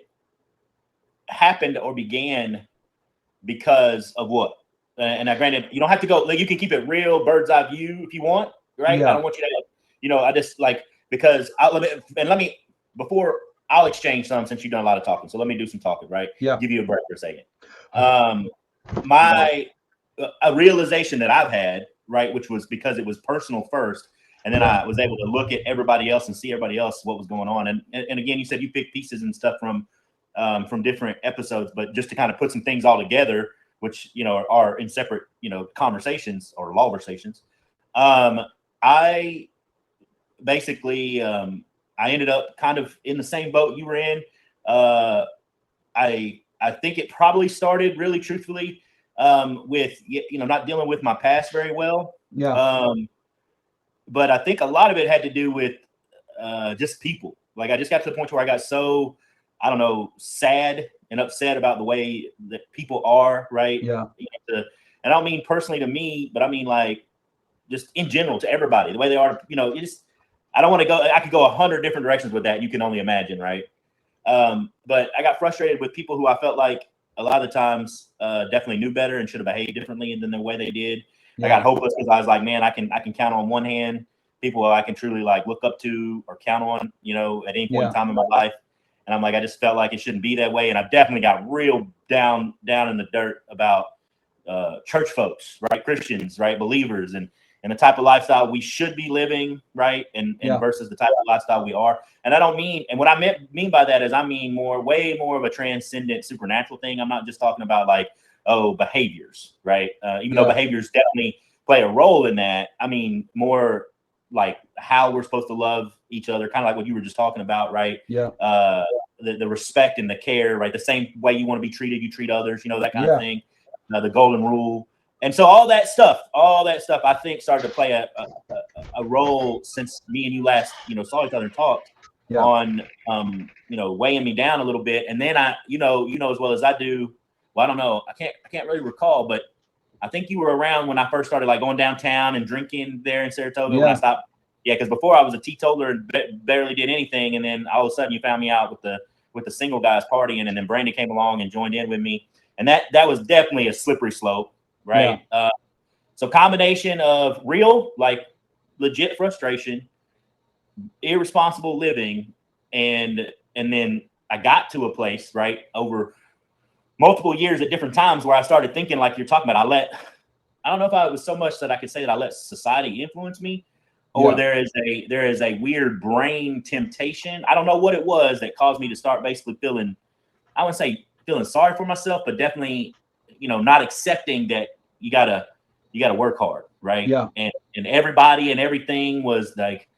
Speaker 1: happened or began because of what? And I granted, you don't have to go, like, you can keep it real bird's eye view if you want, right?
Speaker 2: Yeah.
Speaker 1: I don't want you to, I just like, because before I'll exchange some since you've done a lot of talking. So let me do some talking, right?
Speaker 2: Yeah.
Speaker 1: Give you a break for a second. A realization that I've had right? Which was because it was personal first. And then I was able to look at everybody else and see everybody else, what was going on. And again, you said you picked pieces and stuff from different episodes, but just to kind of put some things all together, which, you know, are in separate, you know, conversations or conversations. I basically, I ended up kind of in the same boat you were in. I think it probably started really truthfully with, you know, not dealing with my past very well.
Speaker 2: Yeah.
Speaker 1: But I think a lot of it had to do with just people. Like I just got to the point where I got so, I don't know, sad and upset about the way that people are, right?
Speaker 2: Yeah.
Speaker 1: And I don't mean personally to me, but I mean like just in general to everybody, the way they are, you know, I don't want to go, I could go 100 different directions with that. You can only imagine, right? But I got frustrated with people who I felt like a lot of the times definitely knew better and should have behaved differently than the way they did. Yeah. I got hopeless because I was like, man, I can count on one hand people I can truly like look up to or count on, you know, at any point in time in my life. And I'm like, I just felt like it shouldn't be that way. And I definitely got real down in the dirt about church folks, right? Christians, right? Believers and the type of lifestyle we should be living, right? And versus the type of lifestyle we are. And I don't mean, and what I mean by that is I mean way more of a transcendent supernatural thing. I'm not just talking about like, behaviors, right? Even though behaviors definitely play a role in that. I mean, more like how we're supposed to love each other, kind of like what you were just talking about, right?
Speaker 2: Yeah.
Speaker 1: The respect and the care, right? The same way you want to be treated, you treat others, you know, that kind of thing. The golden rule. And so all that stuff, I think started to play a role since me and you last, you know, saw each other and talked on, you know, weighing me down a little bit. And then I, you know, as well as I do, well, I don't know, I can't really recall, but I think you were around when I first started like going downtown and drinking there in Saratoga when I stopped. Yeah, because before I was a teetotaler and barely did anything, and then all of a sudden you found me out with the single guys partying, and then Brandon came along and joined in with me, and that was definitely a slippery slope, right? Yeah. So combination of real, like legit frustration, irresponsible living, and then I got to a place, right, over multiple years at different times where I started thinking like you're talking about. I don't know if it was so much that I could say that I let society influence me, or there is a weird brain temptation. I don't know what it was that caused me to start basically feeling, I wouldn't say feeling sorry for myself, but definitely, you know, not accepting that you gotta work hard, right?
Speaker 2: Yeah.
Speaker 1: And everybody and everything was like,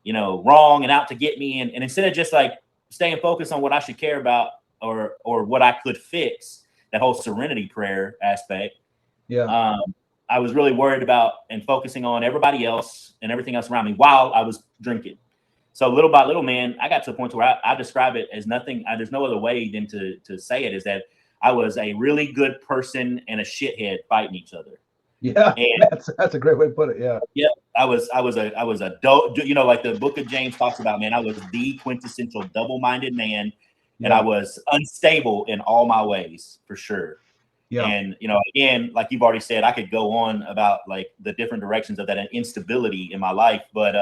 Speaker 1: you know, wrong and out to get me. And instead of just like staying focused on what I should care about or what I could fix, that whole serenity prayer aspect.
Speaker 2: Yeah.
Speaker 1: I was really worried about and focusing on everybody else and everything else around me while I was drinking. So little by little, man, I got to the point where I describe it as nothing. There's no other way than to say it, is that I was a really good person and a shithead fighting each other.
Speaker 2: Yeah, and that's a great way to put it. Yeah.
Speaker 1: Yeah. I was a you know, like the book of James talks about, man, I was the quintessential double-minded man, and I was unstable in all my ways, for sure. Yeah. And, you know, again, like you've already said, I could go on about like the different directions of that instability in my life. But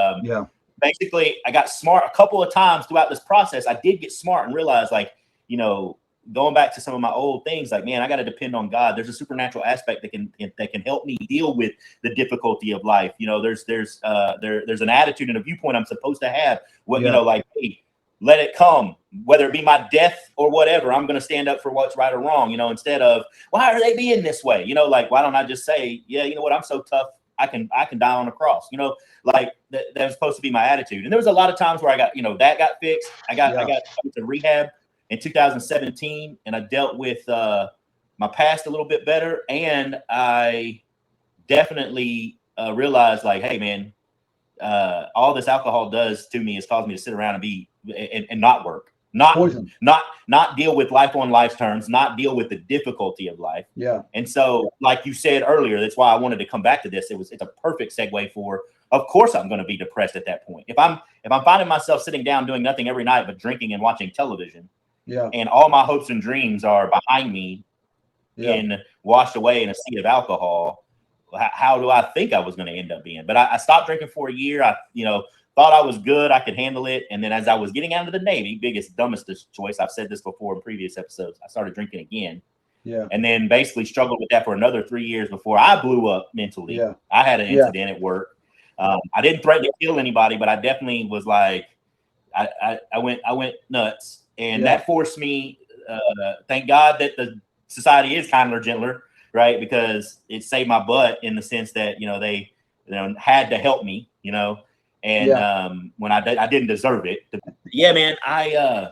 Speaker 1: basically, I got smart a couple of times throughout this process. I did get smart and realize, like, you know, going back to some of my old things, like, man, I got to depend on God. There's a supernatural aspect that can help me deal with the difficulty of life. You know, there's an attitude and a viewpoint I'm supposed to have. You know, like, hey, let it come, whether it be my death or whatever. I'm going to stand up for what's right or wrong, you know, instead of, why are they being this way? You know, like, why don't I just say, yeah, you know what? I'm so tough. I can die on a cross, you know, like that was supposed to be my attitude. And there was a lot of times where I got, you know, that got fixed. I went to rehab in 2017, and I dealt with my past a little bit better. And I definitely realized, like, hey, man, all this alcohol does to me is cause me to sit around and be and not work, not deal with life on life's terms, not deal with the difficulty of life.
Speaker 2: Yeah.
Speaker 1: And so, like you said earlier, that's why I wanted to come back to this. It's a perfect segue for, of course, I'm going to be depressed at that point. If I'm finding myself sitting down doing nothing every night but drinking and watching television, and all my hopes and dreams are behind me and washed away in a sea of alcohol, how do I think I was going to end up being? But I stopped drinking for a year. I, you know, thought I was good. I could handle it. And then as I was getting out of the Navy, biggest, dumbest choice, I've said this before in previous episodes, I started drinking again.
Speaker 2: Yeah.
Speaker 1: And then basically struggled with that for another 3 years before I blew up mentally.
Speaker 2: Yeah.
Speaker 1: I had an incident at work. I didn't threaten to kill anybody, but I definitely was like, I went nuts, and that forced me. Thank God that the society is kinder, gentler, right? Because it saved my butt in the sense that they had to help me, and when I didn't deserve it. Yeah, man, I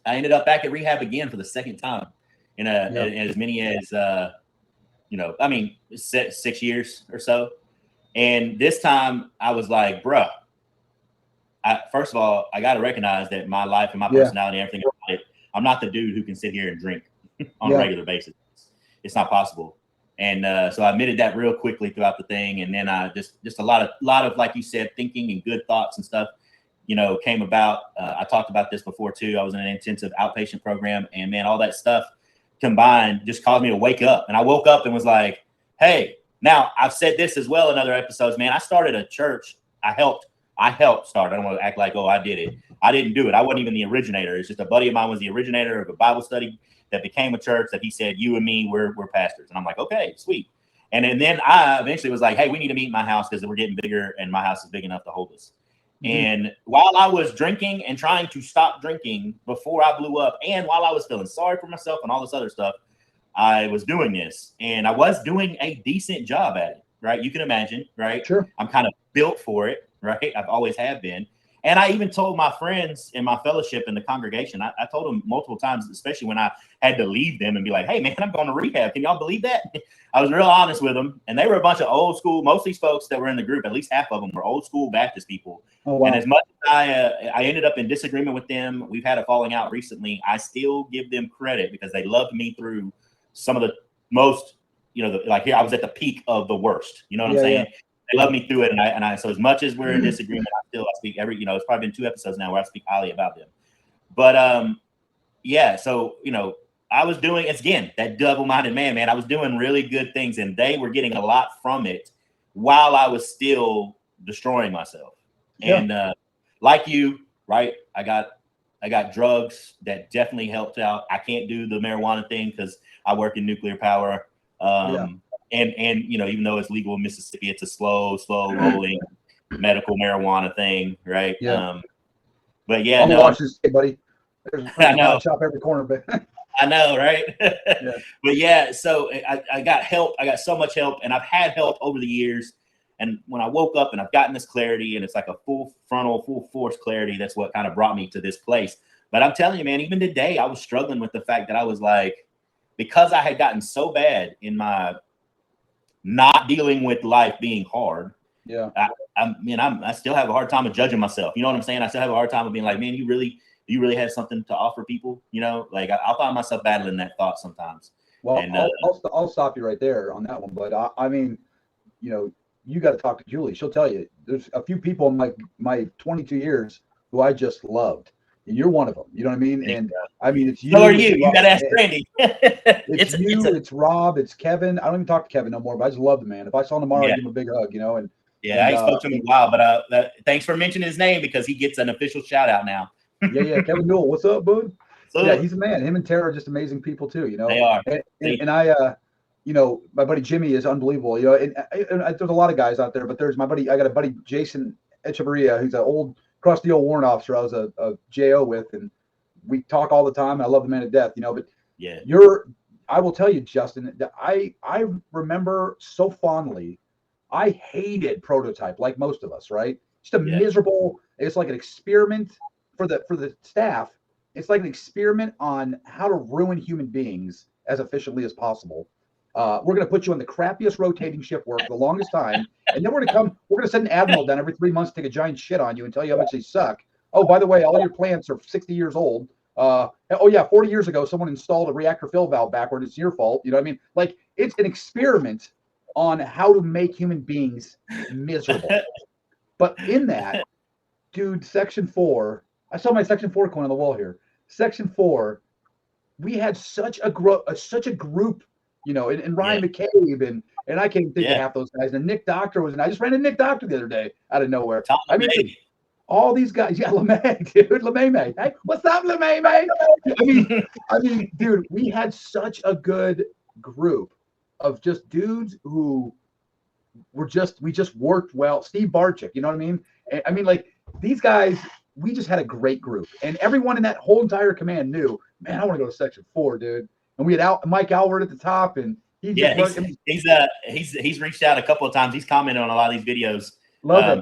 Speaker 1: ended up back at rehab again for the second time in as many as I mean 6 years or so. And this time I was like, bruh, first of all, I got to recognize that my life and my personality and everything about it, I'm not the dude who can sit here and drink on a regular basis. It's not possible. And so I admitted that real quickly throughout the thing. And then I just a lot of, like you said, thinking and good thoughts and stuff, came about. I talked about this before too. I was in an intensive outpatient program, and man, all that stuff combined just caused me to wake up. And I woke up and was like, hey, now I've said this as well in other episodes, man. I started a church. I helped start. I don't want to act like, oh, I did it. I didn't do it. I wasn't even the originator. It's just a buddy of mine was the originator of a Bible study that became a church that he said, you and me, we're pastors. And I'm like, okay, sweet. And then I eventually was like, hey, we need to meet in my house because we're getting bigger and my house is big enough to hold us. Mm-hmm. And while I was drinking and trying to stop drinking before I blew up, and while I was feeling sorry for myself and all this other stuff, I was doing this, and I was doing a decent job at it, right? You can imagine, right?
Speaker 2: Sure.
Speaker 1: I'm kind of built for it, right? I've always have been. And I even told my friends in my fellowship in the congregation, I told them multiple times, especially when I had to leave them and be like, hey, man, I'm going to rehab. Can y'all believe that? I was real honest with them. And they were a bunch of old school. Most of these folks that were in the group, at least half of them, were old school Baptist people. Oh, wow. And as much as I ended up in disagreement with them, we've had a falling out recently, I still give them credit because they loved me through some of the most, like here, I was at the peak of the worst. You know what I'm saying? Yeah. They love me through it, and I. So as much as we're in disagreement, I speak every. It's probably been 2 episodes now where I speak highly about them. But yeah. So I was doing, it's again that double-minded man. I was doing really good things, and they were getting a lot from it, while I was still destroying myself. Yeah. And like you, right? I got drugs that definitely helped out. I can't do the marijuana thing because I work in nuclear power. And even though it's legal in Mississippi, it's a slow rolling medical marijuana thing, right?
Speaker 2: Yeah.
Speaker 1: But yeah,
Speaker 2: I'm gonna watch this, buddy. There's
Speaker 1: I know.
Speaker 2: Chop every corner, but
Speaker 1: I know, right?
Speaker 2: Yeah.
Speaker 1: But yeah, so I got help. I got so much help, and I've had help over the years. And when I woke up and I've gotten this clarity, and it's like a full force clarity, that's what kind of brought me to this place. But I'm telling you, man, even today, I was struggling with the fact that I was like, because I had gotten so bad in my not dealing with life being hard.
Speaker 2: Yeah.
Speaker 1: I still have a hard time of judging myself. You know what I'm saying? I still have a hard time of being like, man, you really have something to offer people, like I'll find myself battling that thought sometimes.
Speaker 2: Well, and, I'll stop you right there on that one. But I mean, you got to talk to Julie. She'll tell you there's a few people in my 22 years who I just loved. And you're one of them. You know what I mean? And I mean, it's you.
Speaker 1: So are you. You got to ask Randy.
Speaker 2: It's Rob. It's Kevin. I don't even talk to Kevin no more, but I just love the man. If I saw him tomorrow, I'd give him a big hug, And
Speaker 1: I ain't spoke to him in a while, but thanks for mentioning his name because he gets an official shout out now.
Speaker 2: Yeah. Kevin Newell. What's up, bud? So, yeah, he's a man. Him and Tara are just amazing people too,
Speaker 1: They are.
Speaker 2: And I, my buddy Jimmy is unbelievable. And there's a lot of guys out there, but I got a buddy, Jason Echeverria, who's an old crusty old warrant officer I was a JO with, and we talk all the time. And I love the man to death, but
Speaker 1: yeah,
Speaker 2: I will tell you, Justin, that I remember so fondly. I hated Prototype, like most of us, right? Just a miserable. It's like an experiment for the staff. It's like an experiment on how to ruin human beings as efficiently as possible. We're going to put you on the crappiest rotating shift work the longest time. And then we're going to send an admiral down every 3 months to take a giant shit on you and tell you how much they suck. Oh, by the way, all your plants are 60 years old. 40 years ago, someone installed a reactor fill valve backward. It's your fault. You know what I mean? Like, it's an experiment on how to make human beings miserable. But in that, dude, Section 4, I saw my Section 4 coin on the wall here. Section 4, we had such a group, and Ryan McCabe, and I can't think of half those guys. And Nick Doctor I just ran into Nick Doctor the other day out of nowhere. all these guys. Yeah, LeMay, dude, LeMay. Hey, what's up, LeMay? I mean, dude, we had such a good group of just dudes who we just worked well. Steve Barczyk, you know what I mean? I mean, like these guys, we just had a great group, and everyone in that whole entire command knew, man, I want to go to Section 4, dude. And we had Mike Alward at the top, and
Speaker 1: he's reached out a couple of times. He's commented on a lot of these videos.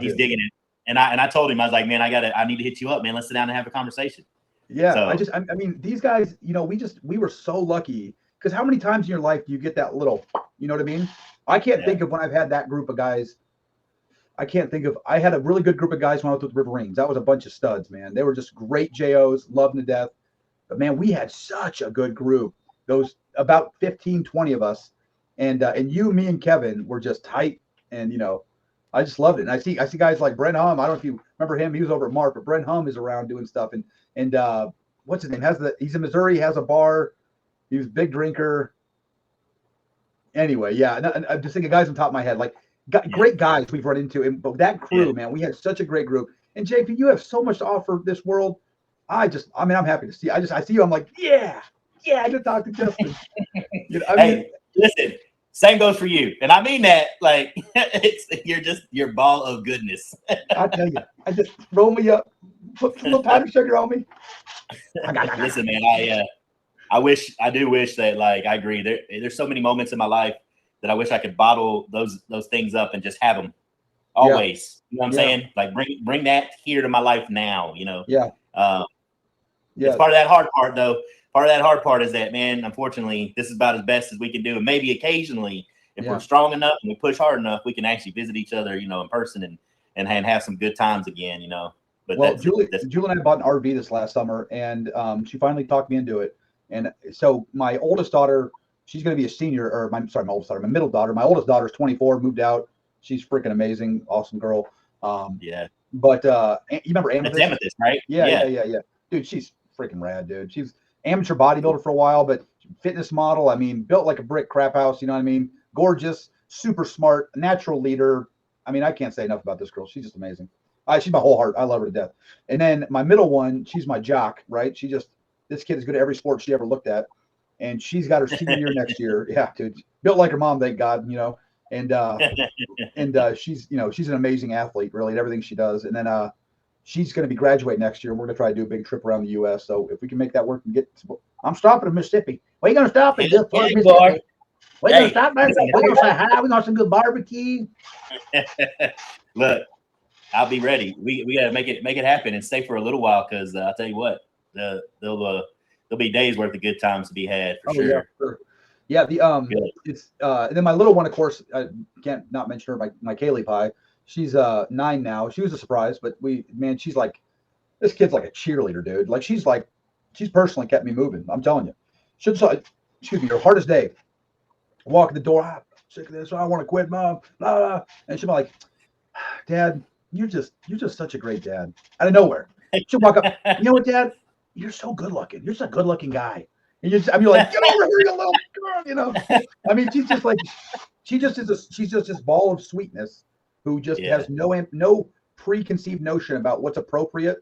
Speaker 1: He's digging it, and I told him, I was like, man, I need to hit you up, man. Let's sit down and have a conversation.
Speaker 2: Yeah, so, I mean, these guys, you know, we were so lucky because how many times in your life do you get that little, you know what I mean? I can't think of when I've had that group of guys. I had a really good group of guys when I was with Riverines. That was a bunch of studs, man. They were just great JOs, loved them to death. But man, we had such a good group. Those about 15, 20 of us. And you, me, and Kevin were just tight. And, you know, I just loved it. And I see guys like Brent Hum. I don't know if you remember him. He was over at Mark, but Brent Hum is around doing stuff. And what's his name? He's in Missouri, has a bar. He was a big drinker. Anyway, yeah. And I'm just thinking guys on top of my head, like great guys we've run into. But that crew, man, we had such a great group. And JP, you have so much to offer this world. I'm happy to see. I see you. I'm like, yeah, I can talk to Justin. You know,
Speaker 1: listen, same goes for you, and I mean that like you're just your ball of goodness.
Speaker 2: I tell you, I just roll me up, put some little powdered sugar on me.
Speaker 1: Listen, man, I do wish that, like, I agree. There's so many moments in my life that I wish I could bottle those things up and just have them always. Yeah. You know what I'm saying? Like bring that here to my life now. You know.
Speaker 2: Yeah.
Speaker 1: It's part of that hard part, though. Part of that hard part is that, man, unfortunately, this is about as best as we can do. And maybe occasionally, if we're strong enough and we push hard enough, we can actually visit each other, you know, in person and have some good times again, you know. But
Speaker 2: Julie and I bought an RV this last summer, and she finally talked me into it. And so my oldest daughter, she's going to be a senior, or my oldest daughter, my middle daughter. My oldest daughter is 24, moved out. She's freaking amazing, awesome girl. But you remember Amethyst?
Speaker 1: That's Amethyst, right?
Speaker 2: Yeah. Dude, she's freaking rad, dude. She's amateur bodybuilder for a while, but fitness model. I mean, built like a brick crap house. You know what I mean? Gorgeous, super smart, natural leader. I mean, I can't say enough about this girl. She's just amazing. She's my whole heart. I love her to death. And then my middle one, she's my jock, right? This kid is good at every sport she ever looked at. And she's got her senior year next year. Yeah, dude. Built like her mom, thank God, you know. And she's an amazing athlete, really, at everything she does. And then she's going to be graduating next year. We're going to try to do a big trip around the U.S. So if we can make that work and I'm stopping in Mississippi. Where you going to stop in? Just Mississippi. Where you going to stop, man? We're going to say hi. We're going to have some good barbecue.
Speaker 1: Look, I'll be ready. We got to make it happen and stay for a little while, because I'll tell you what, there'll be days worth of good times to be had for sure.
Speaker 2: Yeah, sure. Yeah, it's and then my little one, of course, I can't not mention her, my Kaylee Pie. She's 9 now. She was a surprise, but she's like, this kid's like a cheerleader, dude. Like she's personally kept me moving. I'm telling you. Excuse me, her hardest day. Walk in the door, I'm sick of this. I want to quit, Mom. Blah, blah. And she'll be like, Dad, you're just such a great dad. Out of nowhere. She'll walk up, you know what, Dad? You're so good looking. You're such a good looking guy. And you're like, get over here, you little girl, you know. I mean, she's just this ball of sweetness who just has no preconceived notion about what's appropriate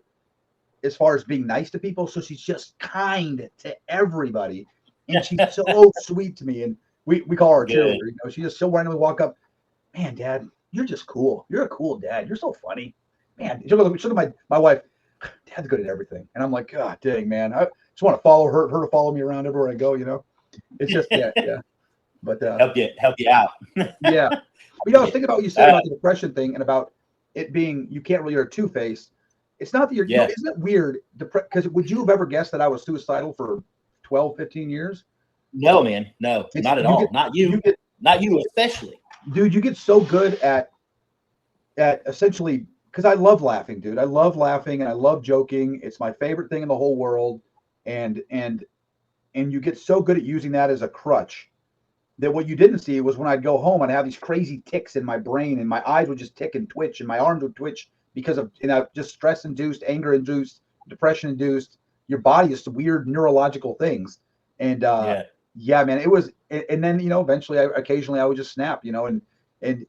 Speaker 2: as far as being nice to people. So she's just kind to everybody. And she's so sweet to me. And we call her a cheerleader. You know, she'll randomly walk up, man, Dad, you're just cool. You're a cool dad. You're so funny. Man, she'll look at my wife. Dad's good at everything. And I'm like, God dang, man. I just want to follow her to follow me around everywhere I go, you know. It's just yeah. But
Speaker 1: help you out.
Speaker 2: Yeah. You know, I was thinking about what you said about the depression thing and about it being you can't really, you're two-faced. It's not that you're, you know, isn't it weird? Because would you have ever guessed that I was suicidal for 12, 15 years?
Speaker 1: No, man. No, not at all. Not you. Not you especially.
Speaker 2: Dude, you get so good at essentially, because I love laughing, dude. I love laughing and I love joking. It's my favorite thing in the whole world. And you get so good at using that as a crutch that what you didn't see was when I'd go home, I'd have these crazy tics in my brain and my eyes would just tick and twitch and my arms would twitch because of just stress induced, anger induced, depression induced. Your body is weird neurological things. And yeah, man, it was, and then, you know, eventually occasionally I would just snap, you know, and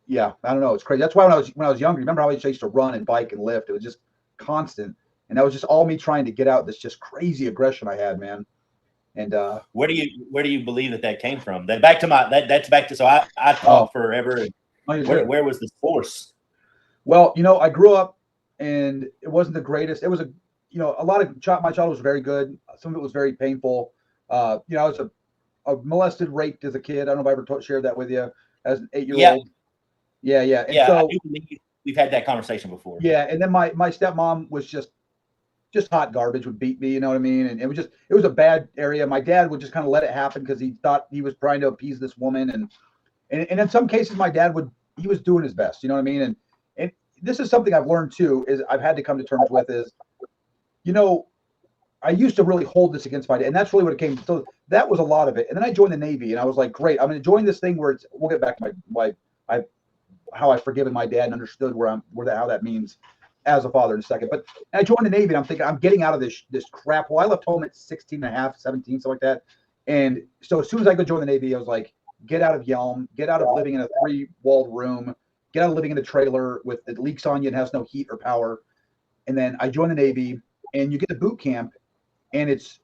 Speaker 2: yeah, I don't know. It's crazy. That's why when I was younger, remember how I used to run and bike and lift? It was just constant. And that was just all me trying to get out this just crazy aggression I had, man. And
Speaker 1: Where do you believe that came from? That back to that's back to, so I
Speaker 2: oh,
Speaker 1: talk forever.
Speaker 2: oh, you're good.
Speaker 1: Where was the source?
Speaker 2: Well, I grew up and it wasn't the greatest. It was a lot of my childhood was very good. Some of it was very painful. I was a molested, raped as a kid. I don't know if I ever shared that with you as an 8-year-old. Yeah, yeah. And
Speaker 1: Yeah,
Speaker 2: so
Speaker 1: I do believe we've had that conversation before.
Speaker 2: yeah, and then my stepmom was just hot garbage, would beat me, you know what I mean? And it was a bad area. My dad would just kind of let it happen because he thought he was trying to appease this woman, and in some cases my dad he was doing his best, you know what I mean? And this is something I've learned too, is I've had to come to terms with is, I used to really hold this against my dad, and that's really what it came. So that was a lot of it. And then I joined the Navy, and I was like, great, I'm going to join this thing where we'll get back to how I've forgiven my dad and understood how that means as a father in a second. But I joined the Navy, and I'm thinking I'm getting out of this crap. Well, I left home at 16 and a half, 17, something like that. And so as soon as I go join the Navy, I was like, get out of Yelm, get out of living in a 3-walled room, get out of living in a trailer with it leaks on you and has no heat or power. And then I joined the Navy, and you get to boot camp, and it's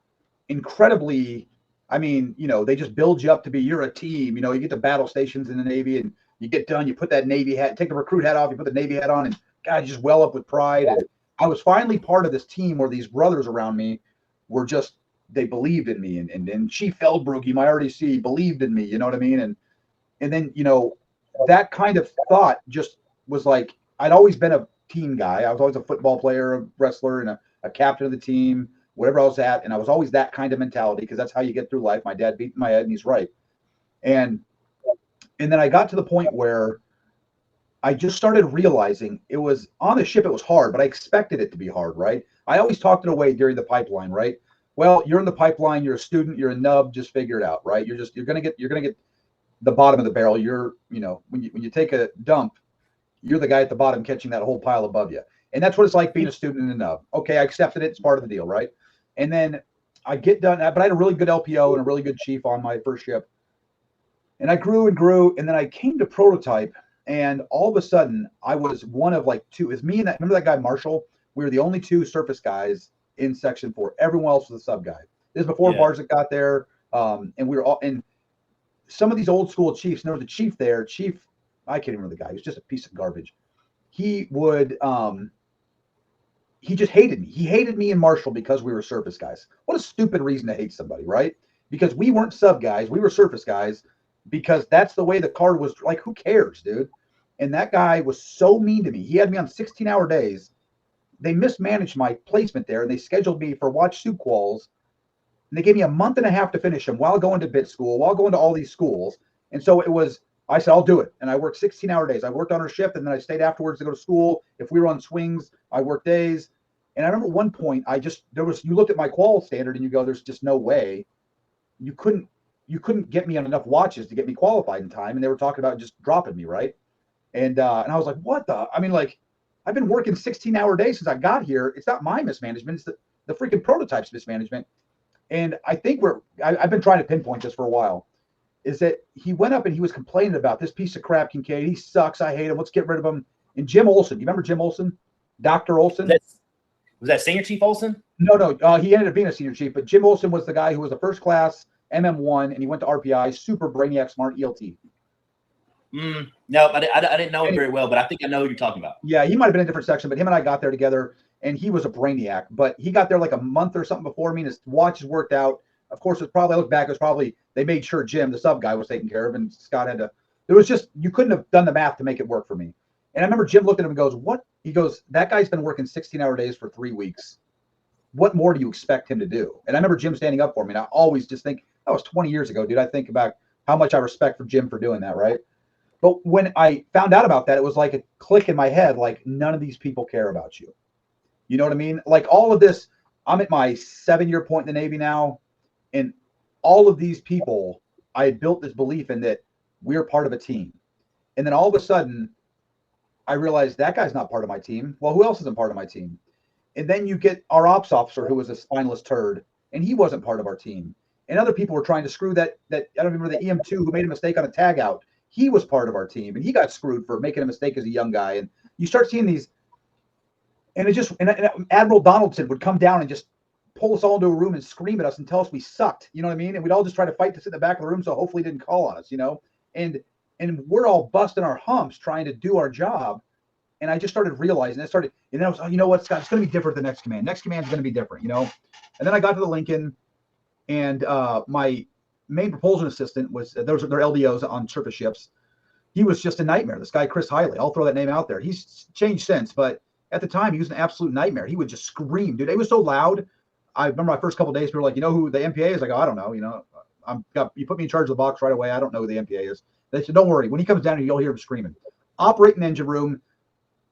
Speaker 2: incredibly, I mean, they just build you up to be, you're a team, you get to battle stations in the Navy, and you get done, you put that Navy hat, take the recruit hat off, you put the Navy hat on, and God, you just well up with pride. And I was finally part of this team where these brothers around me were just, they believed in me. And Chief Feldbrugge, you might already see, believed in me, you know what I mean? And then, that kind of thought just was like, I'd always been a team guy. I was always a football player, a wrestler, and a captain of the team, whatever I was at. And I was always that kind of mentality because that's how you get through life. My dad beat my head, and he's right. And then I got to the point where I just started realizing it was on the ship. It was hard, but I expected it to be hard, right? I always talked it away during the pipeline, right? Well, you're in the pipeline, you're a student, you're a nub, just figure it out, right? You're going to get the bottom of the barrel. When you take a dump, you're the guy at the bottom catching that whole pile above you. And that's what it's like being a student in a nub. Okay, I accepted it. It's part of the deal, right? And then I get done, but I had a really good LPO and a really good chief on my first ship. And I grew and grew, and then I came to prototype, and all of a sudden I was one of like two. It's me and remember that guy Marshall? We were the only 2 surface guys in Section 4. Everyone else was a sub guy. This is before Barzak got there, and we were all. And some of these old school chiefs. There was a chief there. Chief, I can't even remember the guy. He was just a piece of garbage. He would. He just hated me. He hated me and Marshall because we were surface guys. What a stupid reason to hate somebody, right? Because we weren't sub guys. We were surface guys. Because that's the way the card was. Like, who cares, dude? And that guy was so mean to me. He had me on 16-hour days. They mismanaged my placement there, and they scheduled me for watch soup quals. And they gave me a month and a half to finish them while going to bit school, while going to all these schools. And so I said, I'll do it. And I worked 16-hour days. I worked on our shift, and then I stayed afterwards to go to school. If we were on swings, I worked days. And I remember at one point, you looked at my qual standard and you go, there's just no way. You couldn't get me on enough watches to get me qualified in time. And they were talking about just dropping me, right? And I was like, what the? I mean, like, I've been working 16-hour days since I got here. It's not my mismanagement. It's the freaking prototype's mismanagement. And I think I've been trying to pinpoint this for a while, is that he went up and he was complaining about this piece of crap, Kincaid. He sucks. I hate him. Let's get rid of him. And Jim Olson, you remember Jim Olson? Dr. Olson?
Speaker 1: Was that Senior Chief Olson?
Speaker 2: No. He ended up being a senior chief, but Jim Olson was the guy who was a first class MM1, and he went to RPI, super brainiac, smart ELT.
Speaker 1: No, I didn't know him very well, but I think I know who you're talking about.
Speaker 2: Yeah, he might have been in a different section, but him and I got there together, and he was a brainiac. But he got there like a month or something before me, and his watches worked out. Of course, I look back, it was probably they made sure Jim, the sub guy, was taken care of, and Scott had to. There was just, you couldn't have done the math to make it work for me. And I remember Jim looked at him and goes, "What?" He goes, "That guy's been working 16-hour days for 3 weeks. What more do you expect him to do?" And I remember Jim standing up for me, and I always just think, that was 20 years ago, dude. I think about how much I respect for Jim for doing that, right? But when I found out about that, it was like a click in my head, like, none of these people care about you. You know what I mean? Like, all of this, I'm at my 7-year point in the Navy now, and all of these people, I had built this belief in that we're part of a team. And then all of a sudden, I realized that guy's not part of my team. Well, who else isn't part of my team? And then you get our ops officer, who was a spineless turd, and he wasn't part of our team. And other people were trying to screw that I don't remember, the EM2 who made a mistake on a tag out. he was part of our team, and he got screwed for making a mistake as a young guy. And you start seeing these, and and Admiral Donaldson would come down and just pull us all into a room and scream at us and tell us we sucked. You know what I mean? And we'd all just try to fight to sit in the back of the room so hopefully he didn't call on us, And we're all busting our humps trying to do our job. And I just started realizing, and then I was, oh, you know what, Scott, it's going to be different the next command. Next command is going to be different, And then I got to the Lincoln, and my main propulsion assistant was, those are their LDOs on surface ships. He was just a nightmare. This guy, Chris Hiley, I'll throw that name out there. He's changed since, but at the time, he was an absolute nightmare. He would just scream, dude. It was so loud. I remember my first couple of days, people were like, you know who the MPA is? I go, I don't know. You put me in charge of the box right away. I don't know who the MPA is. They said, don't worry. When he comes down here, you'll hear him screaming. Operate an engine room.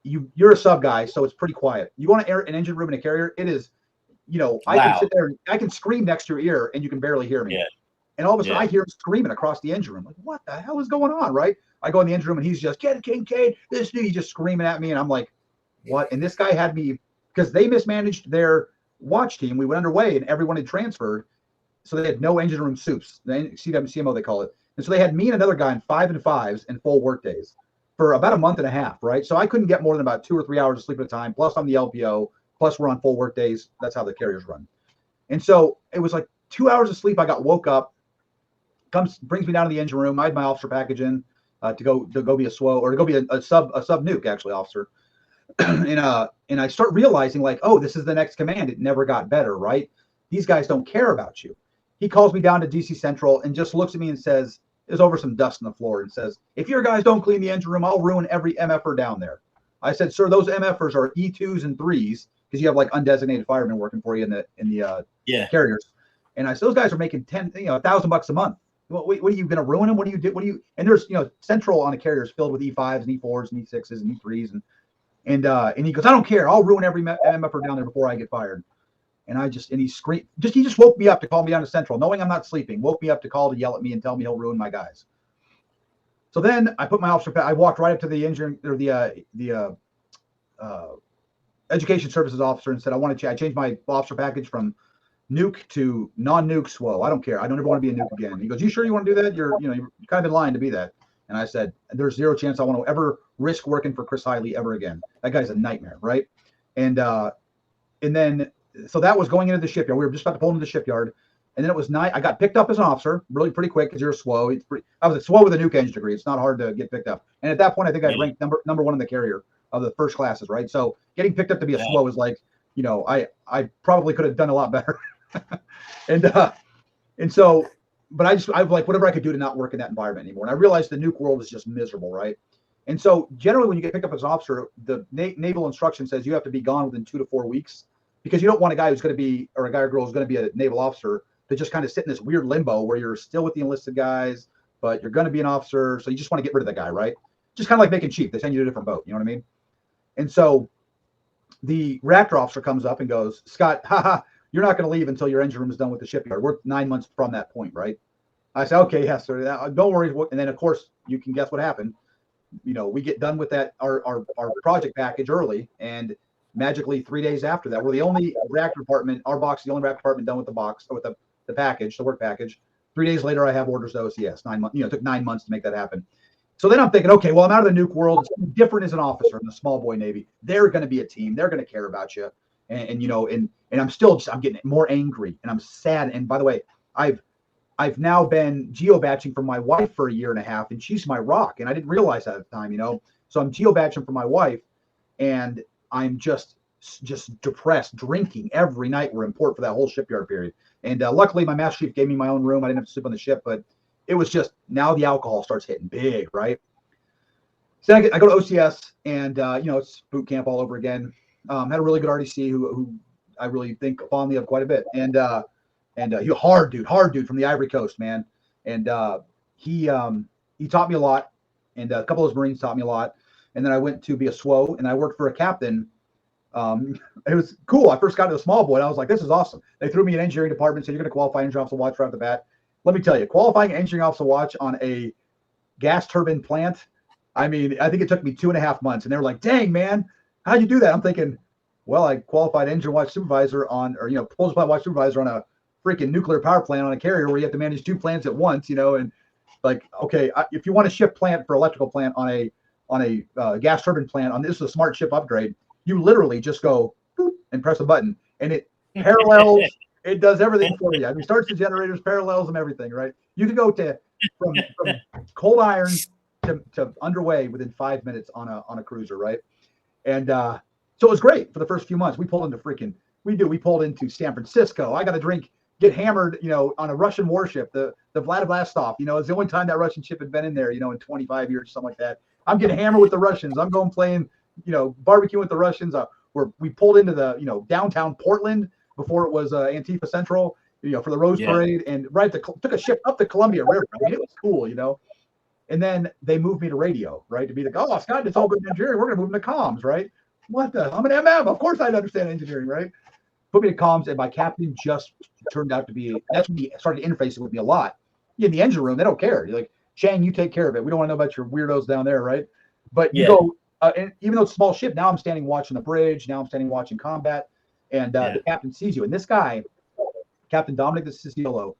Speaker 2: You're a sub guy, so it's pretty quiet. You want to air an engine room in a carrier? It is, I can sit there, I can scream next to your ear, and you can barely hear me.
Speaker 1: Yeah.
Speaker 2: And all of a sudden, I hear him screaming across the engine room. Like, what the hell is going on, right? I go in the engine room, and he's just, get Kincaid, this dude, he's just screaming at me, and I'm like, what? And this guy had me, because they mismanaged their watch team. We went underway, and everyone had transferred, so they had no engine room soups. CMO, they call it. And so they had me and another guy in 5 and 5s and full work days for about a month and a half, right? So I couldn't get more than about 2 or 3 hours of sleep at a time. Plus I'm the LPO. Plus we're on full work days. That's how the carriers run. And so it was like 2 hours of sleep. I got woke up, brings me down to the engine room. I had my officer package in to go be a SWO, or to go be a sub nuke, actually, officer. And I start realizing, like, oh, this is the next command. It never got better, right? These guys don't care about you. He calls me down to DC Central and just looks at me and says, there's over some dust on the floor, and says, if your guys don't clean the engine room, I'll ruin every MFR down there. I said, sir, those MFRs are E2s and 3s, because you have like undesignated firemen working for you in the carriers. And I said, those guys are making $1,000 a month. What are you going to ruin them? What do you do? And there's, Central on a carrier is filled with E5s and E4s and E6s and E3s. And he goes, I don't care. I'll ruin every MFR down there before I get fired. And he screamed, he just woke me up to call me down to Central, knowing I'm not sleeping, woke me up to call to yell at me and tell me he'll ruin my guys. So then I put my officer, I walked right up to the engineering, or the education services officer, and said, I changed my officer package from nuke to non-nuke SWO. I don't care. I don't ever want to be a nuke again. He goes, you sure you want to do that? You're kind of in line to be that. And I said, there's zero chance I want to ever risk working for Chris Hiley ever again. That guy's a nightmare, right? And then, so that was going into the shipyard. We were just about to pull into the shipyard. And then it was night. I got picked up as an officer really pretty quick, because you're a SWO. I was a SWO with a nuke engine degree. It's not hard to get picked up. And at that point, I think I ranked number one in the carrier of the first classes, right? So getting picked up to be a SWO is like, I probably could have done a lot better. and so, but I was like, whatever I could do to not work in that environment anymore. And I realized the nuke world is just miserable, right? And so generally when you get picked up as an officer, the naval instruction says you have to be gone within 2 to 4 weeks, because you don't want a guy who's going to be, or a guy or girl who's going to be a naval officer to just kind of sit in this weird limbo where you're still with the enlisted guys, but you're going to be an officer. So you just want to get rid of that guy, right? Just kind of like making chief. They send you to a different boat. You know what I mean? And so the reactor officer comes up and goes, Scott, you're not going to leave until your engine room is done with the shipyard. We're 9 months from that point, right? I said, okay, yes, sir. Don't worry. And then, of course, you can guess what happened. We get done with that, our project package early, and magically 3 days after that, we're the only reactor department, our box, the only reactor department done with the box, or with the package, the work package. 3 days later, I have orders to OCS. 9 months, it took 9 months to make that happen. So then I'm thinking, okay, well, I'm out of the nuke world. It's different as an officer in the small boy Navy. They're going to be a team. They're going to care about you. And I'm getting more angry, and I'm sad. And by the way, I've now been geo-batching for my wife for 1.5 years, and she's my rock. And I didn't realize that at the time, So I'm geo-batching for my wife, and I'm just depressed, drinking every night. We're in port for that whole shipyard period. And luckily, my master chief gave me my own room. I didn't have to sleep on the ship, but it was just, now the alcohol starts hitting big, right? So I go to OCS, and it's boot camp all over again. Had a really good RDC who I really think fondly of quite a bit, and he hard dude from the Ivory Coast, man. And he taught me a lot, and a couple of those Marines taught me a lot. And then I went to be a SWO, and I worked for a captain. It was cool. I first got to the small boy, and I was like, this is awesome. They threw me in engineering department, said you're going to qualify engineering officer watch right off the bat. Let me tell you, qualifying engineering officer watch on a gas turbine plant, I mean, I think it took me 2.5 months. And they were like, dang, man, how'd you do that? I'm thinking, well, I qualified engineering watch supervisor on, or, propulsion plant watch supervisor on a freaking nuclear power plant on a carrier where you have to manage 2 plants at once, and Like, okay, if you want to shift plant for electrical plant on a gas turbine plant, on this is a smart ship upgrade, you literally just go boop, and press a button, and it parallels. It does everything for you. I mean, starts the generators, parallels them, everything, right? You can go from cold iron to underway within 5 minutes on a cruiser, right? And so it was great for the first few months. We pulled into San Francisco. I got to get hammered, on a Russian warship, the Vladivostok. It's the only time that Russian ship had been in there, in 25 years, something like that. I'm getting hammered with the Russians. I'm going playing, barbecue with the Russians. We pulled into the, downtown Portland before it was Antifa Central, for the Rose Parade, and took a ship up the Columbia River. I mean, it was cool, And then they moved me to radio, right? To be like, oh, Scott, it's all good engineering. We're going to move into comms, right? I'm an MM. Of course I'd understand engineering, right? Put me to comms, and my captain just turned out to be, that's when he started interfacing with me a lot. In the engine room, they don't care. You're like, Shane, you take care of it. We don't want to know about your weirdos down there, right? But you go, and even though it's a small ship, now I'm standing watching the bridge. Now I'm standing watching combat, and the captain sees you. And this guy, Captain Dominic the Siciliano,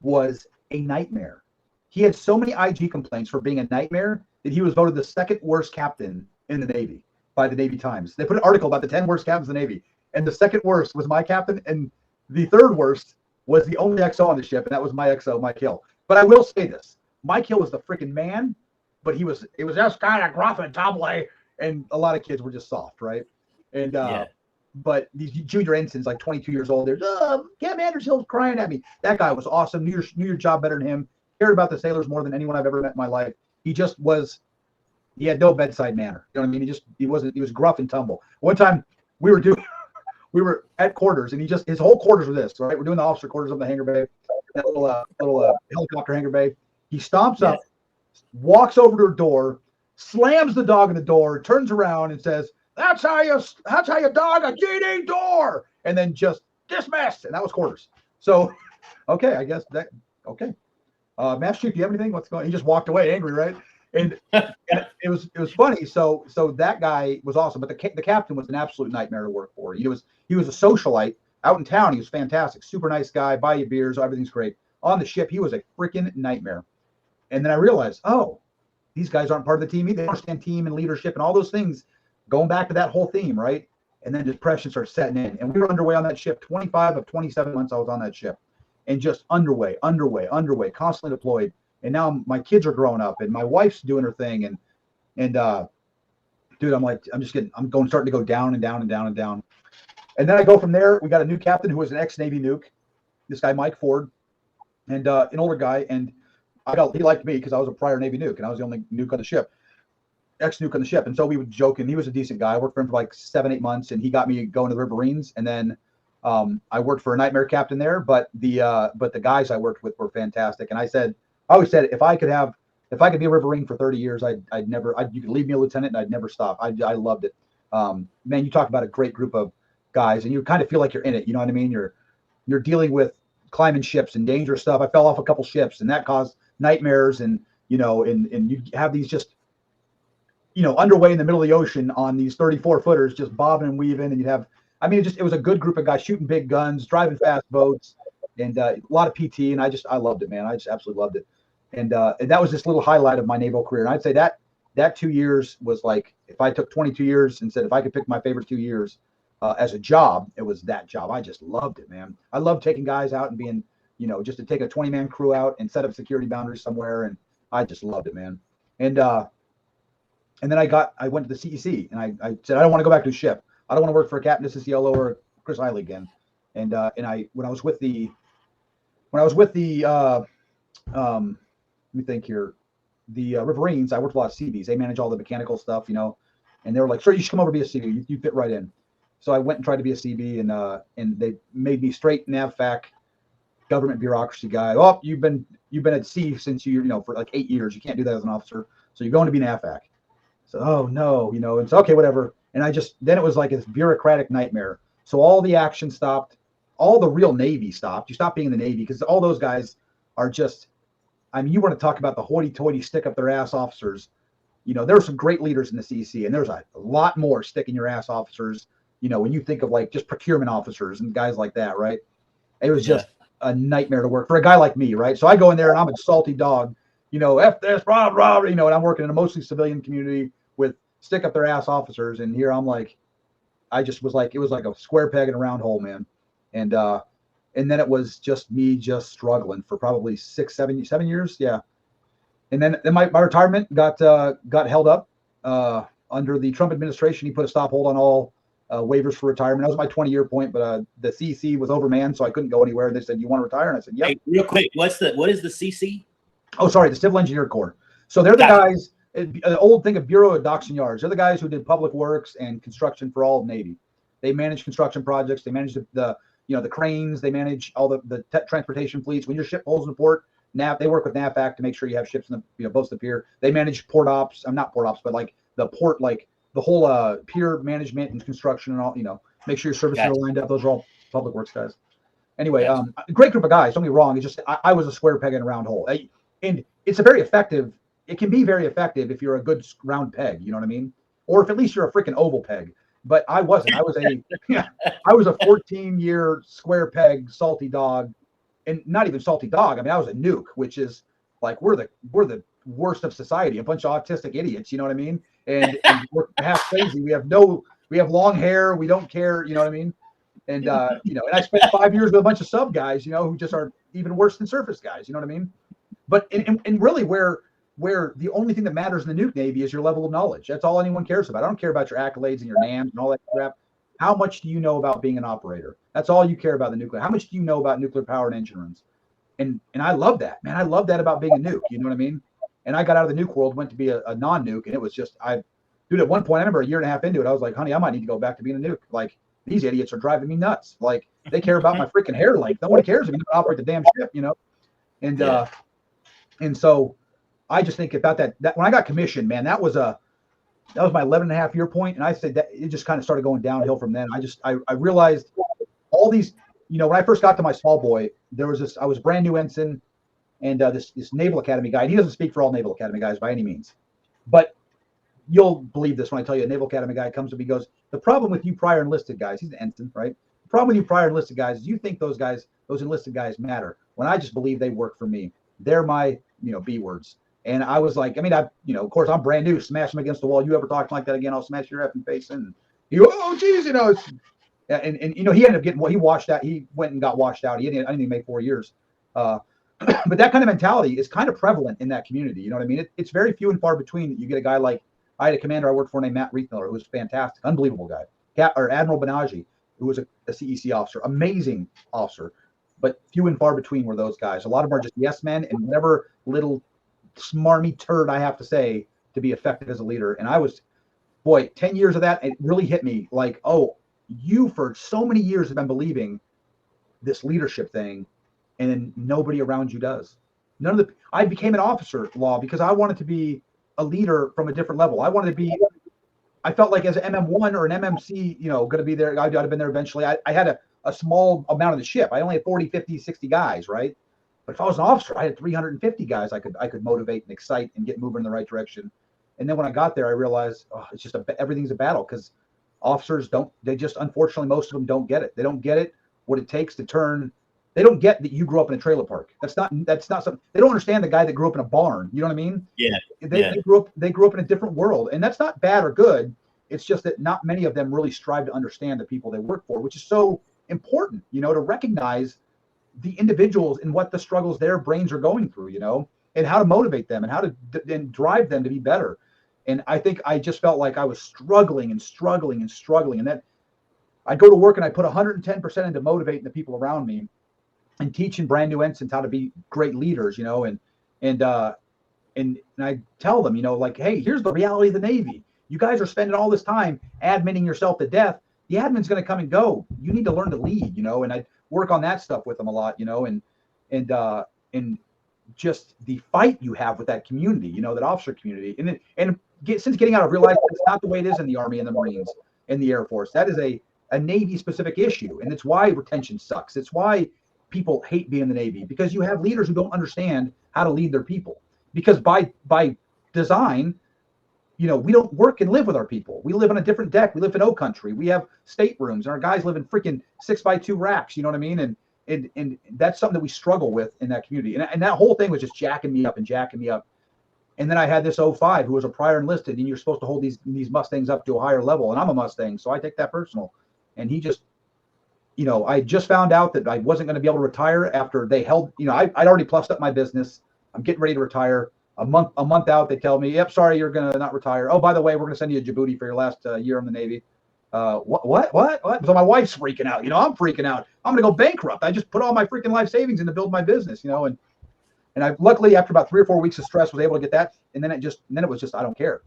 Speaker 2: was a nightmare. He had so many IG complaints for being a nightmare that he was voted the second worst captain in the Navy by the Navy Times. They put an article about the 10 worst captains in the Navy, and the second worst was my captain, and the third worst was the only XO on the ship, and that was my XO, Mike Hill. But I will say this: Mike Hill was the freaking man, but it was just kind of gruff and tumbly, and a lot of kids were just soft, right? And but these junior ensigns, like 22 years old, they're Captain Anderson's crying at me. That guy was awesome. Knew your job better than him. Cared about the sailors more than anyone I've ever met in my life. He had no bedside manner. You know what I mean? He was gruff and tumble. One time we were at quarters, and his whole quarters were this, right? We're doing the officer quarters up in the hangar bay, that little helicopter hangar bay. He stomps up, walks over to her door, slams the dog in the door, turns around and says, that's how you dog a GD door, and then just dismiss. And that was quarters. So, okay, I guess okay. Master Chief, do you have anything? What's going on? He just walked away angry, right? And it was funny. So that guy was awesome, but the captain was an absolute nightmare to work for. He was a socialite out in town. He was fantastic, super nice guy, buy you beers, everything's great. On the ship, he was a freaking nightmare. And then I realized, these guys aren't part of the team. They understand team and leadership and all those things, going back to that whole theme, right? And then depression starts setting in. And we were underway on that ship. 25 of 27 months I was on that ship. And just underway, constantly deployed. And now my kids are growing up, and my wife's doing her thing. And dude, I'm starting to go down and down and down and down. And then I go from there. We got a new captain who was an ex-Navy nuke, this guy Mike Ford, and an older guy. And he liked me because I was a prior Navy nuke, and I was the only nuke on the ship, ex-nuke on the ship. And so we would joke, and he was a decent guy. I worked for him for like 7-8 months, and he got me going to the Riverines. And then I worked for a nightmare captain there, but the guys I worked with were fantastic. And I always said, if I could be a Riverine for 30 years, you could leave me a lieutenant and I'd never stop. I loved it. Man, you talk about a great group of guys, and you kind of feel like you're in it. You know what I mean? You're dealing with climbing ships and dangerous stuff. I fell off a couple ships, and that caused nightmares. And you have these just, underway in the middle of the ocean on these 34 footers, just bobbing and weaving. And it was a good group of guys shooting big guns, driving fast boats, and a lot of PT. And I loved it, man. I just absolutely loved it. And that was this little highlight of my naval career. And I'd say that 2 years was like, if I took 22 years and said, if I could pick my favorite 2 years as a job, it was that job. I just loved it, man. I loved taking guys out and being, just to take a 20-man crew out and set up security boundaries somewhere. And I just loved it, man. And then I went to the CEC, and I said, I don't want to go back to a ship. I don't want to work for a Captain Siciliano or Chris Hiley again. And when I was with the let me think here, the Riverines, I worked with a lot of CBs. They manage all the mechanical stuff, and they were like, sir, you should come over to be a CB. You fit right in. So I went and tried to be a CB, and they made me straight NAVFAC, government bureaucracy guy. Oh, you've been at sea since for like 8 years. You can't do that as an officer. So you're going to be NAVFAC. So, oh no, and so, okay, whatever. And then it was like this bureaucratic nightmare. So all the action stopped. All the real Navy stopped. You stopped being in the Navy because all those guys are just, you want to talk about the hoity-toity, stick up their ass officers. There are some great leaders in the CC, and there's a lot more sticking your ass officers, when you think of like just procurement officers and guys like that, right? It was just a nightmare to work for a guy like me, right? So I go in there and I'm a salty dog, F this, blah, blah, and I'm working in a mostly civilian community with stick up their ass officers. And here I'm like, I just was like, it was like a square peg in a round hole, man. And then it was just me just struggling for probably 7 years. Yeah. And then my retirement got held up under the Trump administration. He put a stop hold on all waivers for retirement. That was my 20-year point, but the CC was overmanned, so I couldn't go anywhere. They said, "You want to retire?" And I said, "Yep."
Speaker 1: Hey, real quick, what is the CC?
Speaker 2: Oh, sorry, the Civil Engineer Corps. So they're the guys. An old thing of Bureau of Docks and Yards. They're the guys who did public works and construction for all of Navy. They manage construction projects. They manage the cranes. They manage all the transportation fleets. When your ship pulls in the port, they work with NAVFAC to make sure you have ships in the boats the pier. They manage port ops. I'm not port ops, but like the port, like the whole pier management and construction and all. Make sure your services are lined up. Those are all public works guys. Anyway, great group of guys. Don't get me wrong. It's just I was a square peg in a round hole, and it's a very effective. It can be very effective if you're a good round peg. You know what I mean? Or if at least you're a freaking oval peg. But I wasn't. I was a 14-year square peg, salty dog. And not even salty dog. I mean, I was a nuke, which is like we're the worst of society, a bunch of autistic idiots. You know what I mean? And we're half crazy. We have long hair. We don't care. You know what I mean? And and I spent 5 years with a bunch of sub guys, who just are even worse than surface guys. You know what I mean? But and really, where the only thing that matters in the nuke Navy is your level of knowledge. That's all anyone cares about. I don't care about your accolades and your NAMs and all that crap. How much do you know about being an operator? That's all you care about the nuclear. How much do you know about nuclear power and engine runs? And I love that, man. I love that about being a nuke. You know what I mean? And I got out of the nuke world, went to be a non-nuke, and it was just dude. At one point, I remember a year and a half into it, I was like, honey, I might need to go back to being a nuke. Like these idiots are driving me nuts. Like they care about my freaking hair length. Nobody cares if you don't operate the damn ship, And and so I just think about that when I got commissioned, man, that was my 11.5-year point. And I said that it just kind of started going downhill from then. I realized all these, when I first got to my small boy, there was I was brand new ensign and this Naval Academy guy, and he doesn't speak for all Naval Academy guys by any means, but you'll believe this when I tell you a Naval Academy guy comes to me, goes, the problem with you prior enlisted guys, he's an ensign, right? The problem with you prior enlisted guys is you think those enlisted guys matter when I just believe they work for me. They're my, B words. And I was like, I mean, of course, I'm brand new. Smash them against the wall. You ever talk like that again? I'll smash your effing face in. Oh, geez, and he ended up getting he washed out. He went and got washed out. I didn't even make 4 years. But that kind of mentality is kind of prevalent in that community. You know what I mean? It's very few and far between that you get a guy like I had a commander I worked for named Matt Reithmiller, who was fantastic, unbelievable guy. Or Admiral Benaji, who was a CEC officer, amazing officer. But few and far between were those guys. A lot of them are just yes men and whatever little smarmy turd I have to say to be effective as a leader. And I was, 10 years of that, it really hit me like, oh, you for so many years have been believing this leadership thing, and then nobody around you does. I became an officer law because I wanted to be a leader from a different level. I felt like as an MM1 or an MMC, going to be there. I'd have been there eventually. I had a small amount of the ship. I only had 40, 50, 60 guys, right? But if I was an officer, I had 350 guys I could motivate and excite and get moving in the right direction. And then when I got there, I realized it's just everything's a battle because officers unfortunately, most of them don't get it. They don't get it, what it takes to turn. They don't get that you grew up in a trailer park. That's not something. They don't understand the guy that grew up in a barn. You know what I mean?
Speaker 1: Yeah.
Speaker 2: They grew up in a different world, and that's not bad or good. It's just that not many of them really strive to understand the people they work for, which is so important, to recognize the individuals and what the struggles their brains are going through, and how to motivate them and how to and drive them to be better. And I think I just felt like I was struggling. And that I'd go to work and I put 110% into motivating the people around me and teaching brand new ensigns how to be great leaders, and I tell them, like, hey, here's the reality of the Navy. You guys are spending all this time adminning yourself to death. The admin's going to come and go. You need to learn to lead, and I work on that stuff with them a lot, and just the fight you have with that community, that officer community. Since getting out, I've realized it's not the way it is in the Army and the Marines and the Air Force. That is a Navy specific issue. And it's why retention sucks. It's why people hate being in the Navy, because you have leaders who don't understand how to lead their people. Because by design, we don't work and live with our people. We live on a different deck. We live in O country. We have staterooms, and our guys live in freaking 6x2 racks. You know what I mean? and that's something that we struggle with in that community. And that whole thing was just jacking me up. And then I had this 05 who was a prior enlisted, and you're supposed to hold these Mustangs up to a higher level. And I'm a Mustang, so I take that personal. And he just, I just found out that I wasn't going to be able to retire after they held, I'd already plussed up my business. I'm getting ready to retire. A month out, they tell me, yep, sorry, you're going to not retire. Oh, by the way, we're going to send you to Djibouti for your last year in the Navy. What? So my wife's freaking out. I'm freaking out. I'm going to go bankrupt. I just put all my freaking life savings in to build my business, and I luckily after about 3 or 4 weeks of stress was able to get that. And then it was just, I don't care.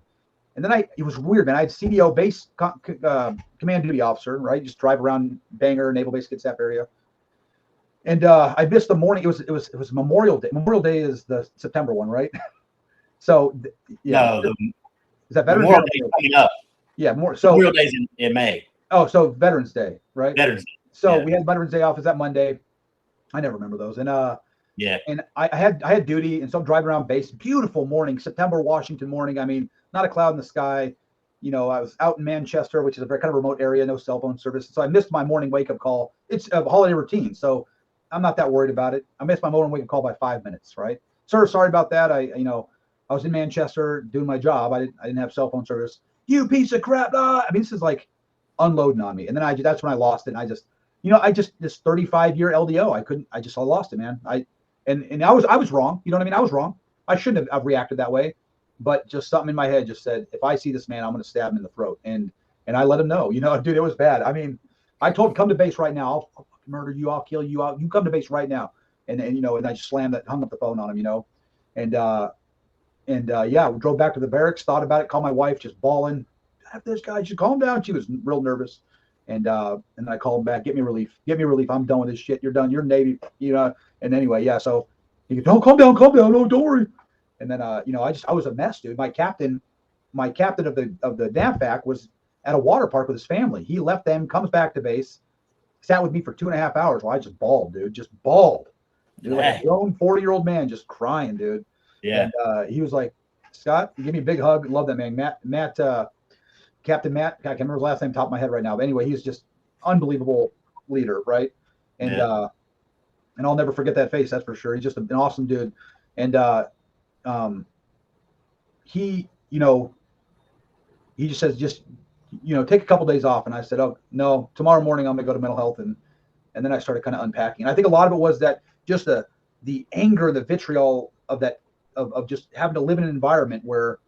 Speaker 2: And then it was weird, man. I had CDO base command duty officer, right? Just drive around Bangor, Naval Base Kitsap area. And I missed the morning. It was Memorial Day. Memorial Day is the September one, right? So yeah.
Speaker 1: No,
Speaker 2: is that Veterans
Speaker 1: Memorial Day coming up.
Speaker 2: Yeah, so
Speaker 1: Memorial Day's in May.
Speaker 2: Oh, so Veterans Day, right?
Speaker 1: Veterans Day.
Speaker 2: So we had Veterans Day off. Is that Monday? I never remember those. And and I had duty, and so I'm driving around base. Beautiful morning, September Washington morning. I mean, not a cloud in the sky. I was out in Manchester, which is a very kind of remote area, no cell phone service. So I missed my morning wake up call. It's a holiday routine, so I'm not that worried about it. I missed my morning wake up call by 5 minutes, right? Sir, sorry about that. I was in Manchester doing my job. I didn't have cell phone service. You piece of crap. I mean, this is like unloading on me. And then that's when I lost it. And I just, this 35-year LDO, I lost it, man. And I was wrong. You know what I mean? I was wrong. I shouldn't have reacted that way, but just something in my head just said, if I see this man, I'm going to stab him in the throat. And I let him know, dude, it was bad. I mean, I told him, come to base right now. I'll murder you. I'll kill you. You come to base right now. And I just hung up the phone on him, and we drove back to the barracks, thought about it, called my wife, just bawling. This guy should calm down. She was real nervous. And I called him back, get me relief. I'm done with this shit. You're done. You're Navy, And anyway, so he goes, don't calm down. No, don't worry. And then, I was a mess, dude. My captain of the NAVFAC was at a water park with his family. He left them, comes back to base, sat with me for 2.5 hours while I just bawled, dude. Just bawled. Dude, like a grown 40-year-old man just crying, dude.
Speaker 1: Yeah.
Speaker 2: And he was like, Scott, give me a big hug. Love that man. Captain Matt, I can't remember his last name top of my head right now. But anyway, he's just unbelievable leader, right? And and I'll never forget that face, that's for sure. He's just an awesome dude. And he just says, take a couple days off. And I said, oh no, tomorrow morning I'm gonna go to mental health. And then I started kind of unpacking. And I think a lot of it was that just the anger, the vitriol of that of just having to live in an environment where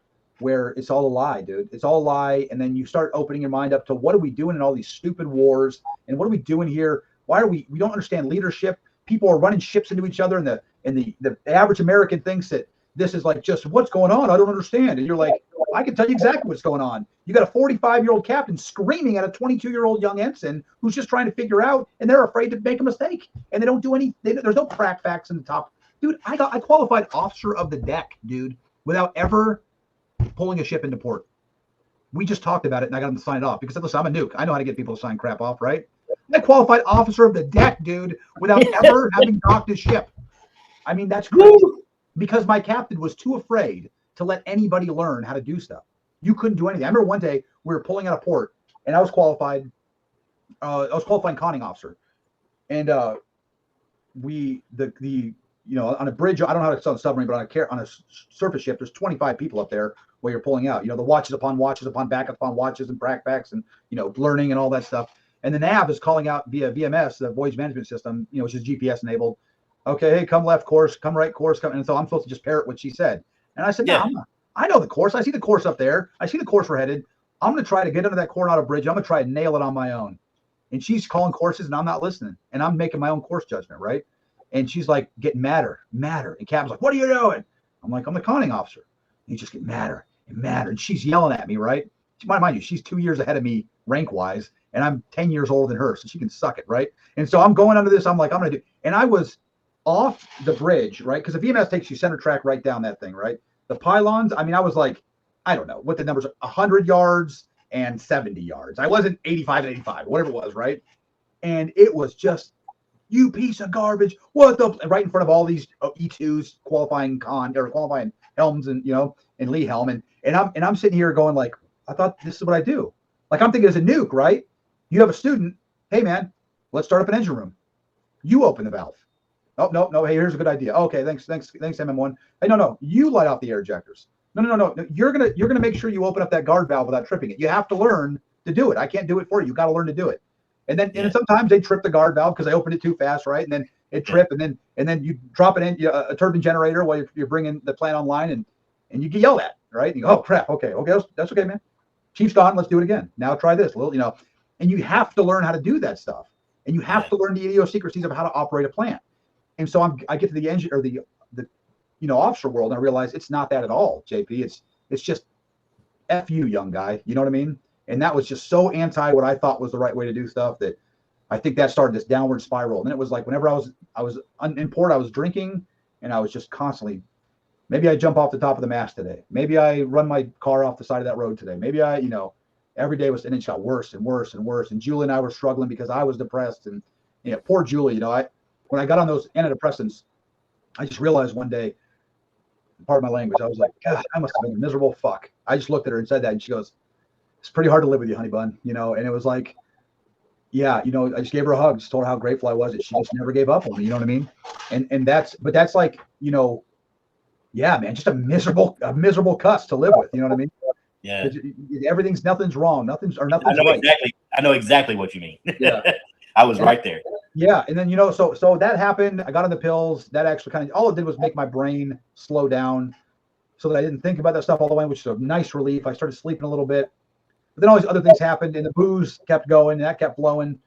Speaker 2: it's all a lie, dude. It's all a lie. And then you start opening your mind up to what are we doing in all these stupid wars? And what are we doing here? Why are we don't understand leadership. People are running ships into each other, and the average American thinks that this is like just what's going on. I don't understand. And you're like, I can tell you exactly what's going on. You got a 45-year-old captain screaming at a 22-year-old young ensign who's just trying to figure out, and they're afraid to make a mistake. And they don't do there's no crack facts in the top. Dude, I qualified officer of the deck, dude, without ever pulling a ship into port. We just talked about it, and I got them to sign it off because listen, I'm a nuke. I know how to get people to sign crap off, right? I qualified officer of the deck, dude, without ever having docked a ship. I mean, that's crazy. Because my captain was too afraid to let anybody learn how to do stuff. You couldn't do anything. I remember one day we were pulling out of port, and I was qualified. I was qualifying conning officer, and on a bridge. I don't know how to sell a submarine, but on a surface ship, there's 25 people up there while you're pulling out. The watches upon watches upon backup upon watches and prac packs and learning and all that stuff. And the nav is calling out via VMS, the voyage management system, which is GPS enabled. Okay, hey, come left course, come right course, and so I'm supposed to just parrot what she said. And I said, no, I'm not. I know the course. I see the course up there. I see the course we're headed. I'm going to try to get under that Coronado Bridge. I'm going to try to nail it on my own. And she's calling courses, and I'm not listening. And I'm making my own course judgment, right? And she's like getting madder. And Captain's like, what are you doing? I'm like, I'm the conning officer. And he's just getting madder. And she's yelling at me, right? Mind you, she's 2 years ahead of me rank-wise, and I'm 10 years older than her, so she can suck it, right? And so I'm going under this. I'm like, I'm going to do. And I was off the bridge, right? Because the VMS takes you center track right down that thing, right? The pylons, I mean, I was like, I don't know what the numbers are, 100 yards and 70 yards. I wasn't 85 and 85, whatever it was, right? And it was just, you piece of garbage. What the, right in front of all these E2s qualifying helms and, and Lee helm. And I'm sitting here going like, I thought this is what I do. Like I'm thinking as a nuke, right? You have a student, hey man, let's start up an engine room. You open the valve. Oh, no. Hey, here's a good idea. Okay, thanks, MM1. Hey, no. You light off the air ejectors. No. You're gonna make sure you open up that guard valve without tripping it. You have to learn to do it. I can't do it for you. You got to learn to do it. And then sometimes they trip the guard valve because they opened it too fast, right? And then it trip, and then you drop it in a turbine generator while you're bringing the plant online, and you get yelled at, right? And you go, oh crap, okay, that's okay, man. Chief's gone. Let's do it again. Now try this, and you have to learn how to do that stuff, and you have to learn the idiosyncrasies of how to operate a plant. And so I get to the engine or the offshore world, and I realize it's not that at all, JP. It's just F you, young guy. You know what I mean? And that was just so anti what I thought was the right way to do stuff that I think that started this downward spiral. And then it was like whenever I was in port, I was drinking, and I was just constantly, maybe I jump off the top of the mast today. Maybe I run my car off the side of that road today. Maybe I, every day and it got worse and worse and worse. And Julie and I were struggling because I was depressed. And poor Julie, when I got on those antidepressants, I just realized one day, pardon my language, I was like, God, I must have been a miserable fuck. I just looked at her and said that, and she goes, it's pretty hard to live with you, honey bun, and it was like, I just gave her a hug, just told her how grateful I was that she just never gave up on me, you know what I mean? And that's like, man, just a miserable cuss to live with, you know what I mean?
Speaker 1: Yeah.
Speaker 2: Nothing's wrong. Nothing's right.
Speaker 1: I know exactly what you mean.
Speaker 2: Yeah.
Speaker 1: I was right there.
Speaker 2: Yeah. And then, so that happened. I got on the pills. That actually kind of, all it did was make my brain slow down so that I didn't think about that stuff all the way, which is a nice relief. I started sleeping a little bit. But then all these other things happened, and the booze kept going, and that kept flowing.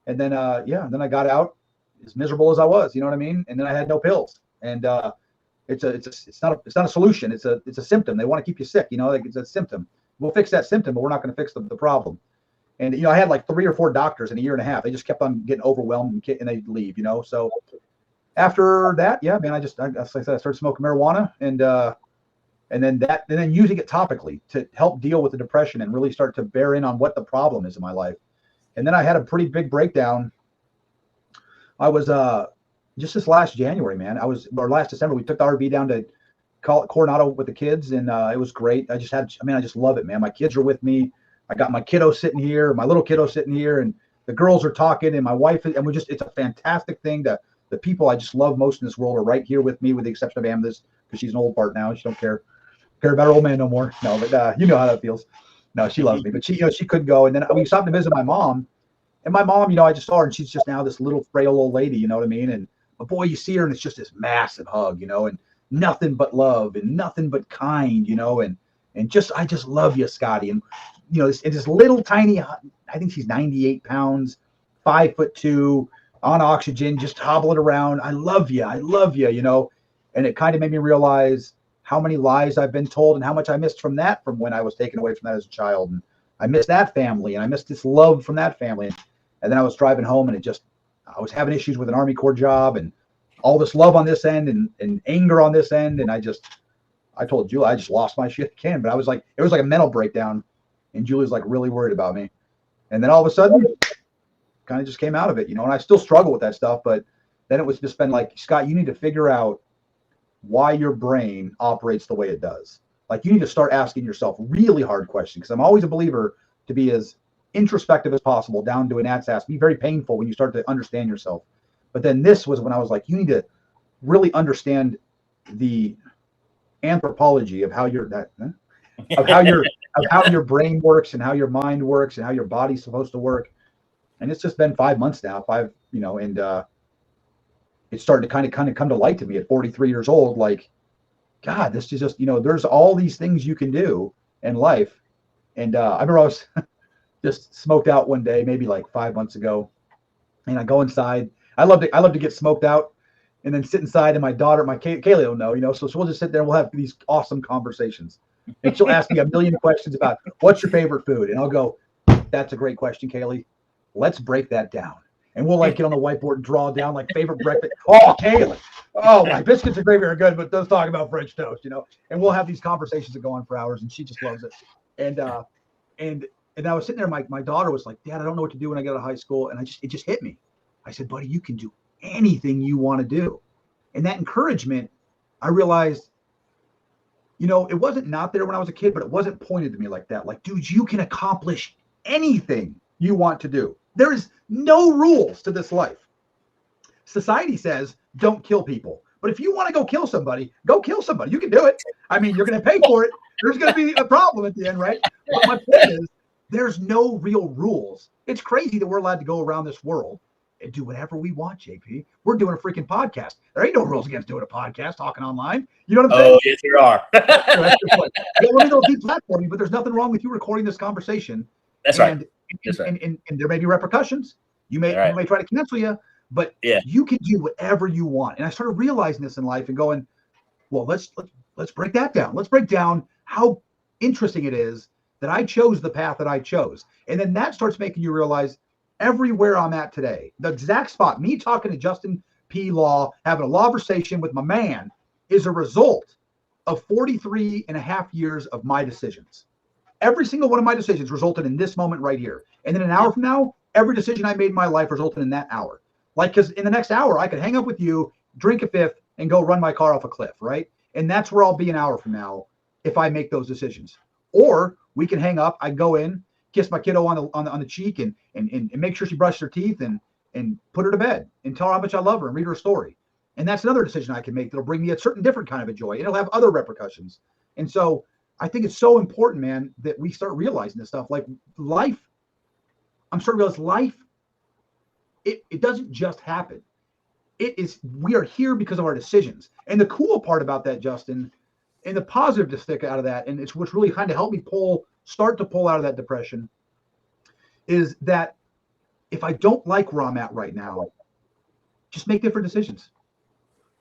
Speaker 2: And then, then I got out as miserable as I was, you know what I mean? And then I had no pills. And it's not a solution. It's a symptom. They want to keep you sick, it's a symptom. We'll fix that symptom, but we're not going to fix the problem. And, I had like 3 or 4 doctors in a year and a half. They just kept on getting overwhelmed and they'd leave, So after that, man, as I said, I started smoking marijuana and then using it topically to help deal with the depression and really start to bear in on what the problem is in my life. And then I had a pretty big breakdown. I was, just this last January, man, last December, we took the RV down to Coronado with the kids, and it was great. I just love it, man. My kids are with me. I got my kiddo sitting here, my little kiddo sitting here, and the girls are talking, and my wife, and it's a fantastic thing. The people I just love most in this world are right here with me, with the exception of Amethyst, because she's an old part now. She don't care about her old man no more. No, but you know how that feels. No, she loves me, but she couldn't go. And then we stopped to visit my mom, and my mom, I just saw her, and she's just now this little frail old lady, you know what I mean? But boy, you see her, and it's just this massive hug, and nothing but love and nothing but kind, and just, I just love you, Scotty. And, this little tiny, I think she's 98 pounds, 5'2", on oxygen, just hobbling around. I love you, and it kind of made me realize how many lies I've been told and how much I missed from when I was taken away from that as a child. And I missed that family, and I missed this love from that family. And then I was driving home, and I was having issues with an Army Corps job and all this love on this end and anger on this end. And I told Julie, I just lost my shit again. But it was like a mental breakdown. And Julie's like really worried about me. And then all of a sudden, kind of just came out of it, and I still struggle with that stuff. But then it was just been like, Scott, you need to figure out why your brain operates the way it does. Like, you need to start asking yourself really hard questions, because I'm always a believer to be as introspective as possible, down to an ass. Be very painful when you start to understand yourself. But then this was when I was like, you need to really understand the anthropology of how your brain works and how your mind works and how your body's supposed to work. And it's just been 5 months now, and it started to kind of come to light to me at 43 years old. Like, God, this is just, there's all these things you can do in life. And I remember I was just smoked out one day, maybe like 5 months ago. And I go inside. I love to get smoked out and then sit inside. And my daughter, Kaylee will know, so we'll just sit there and we'll have these awesome conversations. And she'll ask me a million questions about what's your favorite food. And I'll go, that's a great question, Kaylee. Let's break that down. And we'll get on the whiteboard and draw down favorite breakfast. Oh, Kaylee. Oh, my biscuits and gravy are good, but let's talk about French toast, And we'll have these conversations that go on for hours, and she just loves it. And I was sitting there, my daughter was like, Dad, I don't know what to do when I get out of high school. And it just hit me. I said, buddy, you can do anything you want to do. And that encouragement, I realized, it wasn't not there when I was a kid, but it wasn't pointed to me like that. Like, dude, you can accomplish anything you want to do. There is no rules to this life. Society says don't kill people. But if you want to go kill somebody, go kill somebody. You can do it. I mean, you're going to pay for it. There's going to be a problem at the end, right? But my point is, there's no real rules. It's crazy that we're allowed to go around this world and do whatever we want, JP. We're doing a freaking podcast. There ain't no rules against doing a podcast, talking online. You know what I'm saying?
Speaker 1: Oh, yes, there are.
Speaker 2: That's your point. Yeah, let me know deplatforming, but there's nothing wrong with you recording this conversation.
Speaker 1: That's
Speaker 2: and,
Speaker 1: right.
Speaker 2: That's right. And there may be repercussions. You may try to cancel you, but you can do whatever you want. And I started realizing this in life and going, well, let's break that down. Let's break down how interesting it is that I chose the path that I chose. And then that starts making you realize everywhere I'm at today, the exact spot, me talking to Justin P. Law, having a conversation with my man, is a result of 43 and a half years of my decisions. Every single one of my decisions resulted in this moment right here. And then an hour from now, every decision I made in my life resulted in that hour. Like, because in the next hour, I could hang up with you, drink a fifth, and go run my car off a cliff, right? And that's where I'll be an hour from now if I make those decisions. Or we can hang up, I go in, kiss my kiddo on the cheek and make sure she brushes her teeth and put her to bed and tell her how much I love her and read her a story. And that's another decision I can make that'll bring me a certain different kind of a joy. And it'll have other repercussions. And so I think it's so important, man, that we start realizing this stuff. Like life, I'm starting to realize life, it doesn't just happen. We are here because of our decisions. And the cool part about that, Justin, and the positive to stick out of that, and it's what's really kind of helped me start to pull out of that depression, is that if I don't like where I'm at right now, just make different decisions.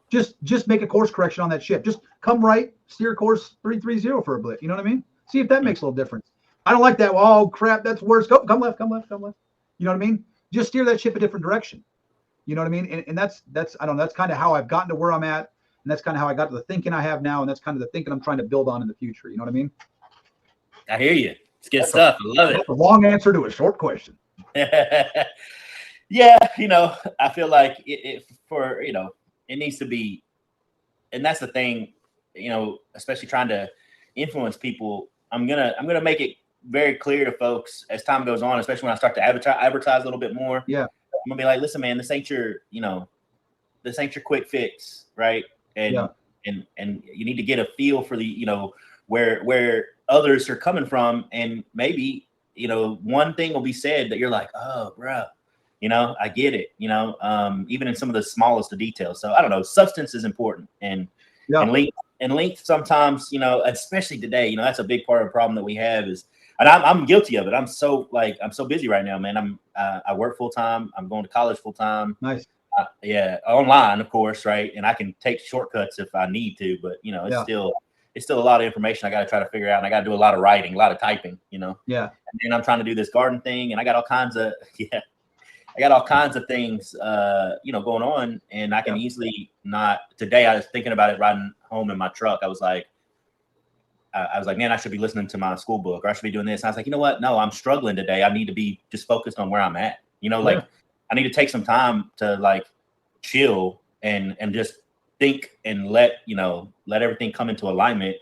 Speaker 2: Just make a course correction on that ship. Just come right, steer course 330 for a bit. You know what I mean? See if that makes a little difference. I don't like that. Oh crap, that's worse. Come left. You know what I mean? Just steer that ship a different direction. You know what I mean? And that's I don't know, that's kind of how I've gotten to where I'm at. And that's kind of how I got to the thinking I have now. And that's kind of the thinking I'm trying to build on in the future. You know what I mean?
Speaker 1: I hear you. It's good stuff. I love it.
Speaker 2: That's a long answer to a short question.
Speaker 1: Yeah, I feel like it needs to be, and that's the thing, especially trying to influence people. I'm gonna make it very clear to folks as time goes on, especially when I start to advertise a little bit more.
Speaker 2: Yeah,
Speaker 1: I'm gonna be like, listen, man, this ain't your quick fix, right? And you need to get a feel for the where others are coming from, and maybe one thing will be said that you're like, oh, bro, I get it, even in some of the smallest of details. So I don't know, substance is important, and length sometimes, especially today, that's a big part of the problem that we have is, and I'm guilty of it. I'm so busy right now, man. I work full time. I'm going to college full time.
Speaker 2: Nice.
Speaker 1: Online, of course, right? And I can take shortcuts if I need to, but it's still a lot of information I got to try to figure out, and I got to do a lot of writing, a lot of typing, Yeah. And then I'm trying to do this garden thing, and I got all kinds of things, going on, and I can easily not. Today, I was thinking about it riding home in my truck. I was like, man, I should be listening to my school book, or I should be doing this. And I was like, you know what? No, I'm struggling today. I need to be just focused on where I'm at. I need to take some time to chill and just think and let everything come into alignment.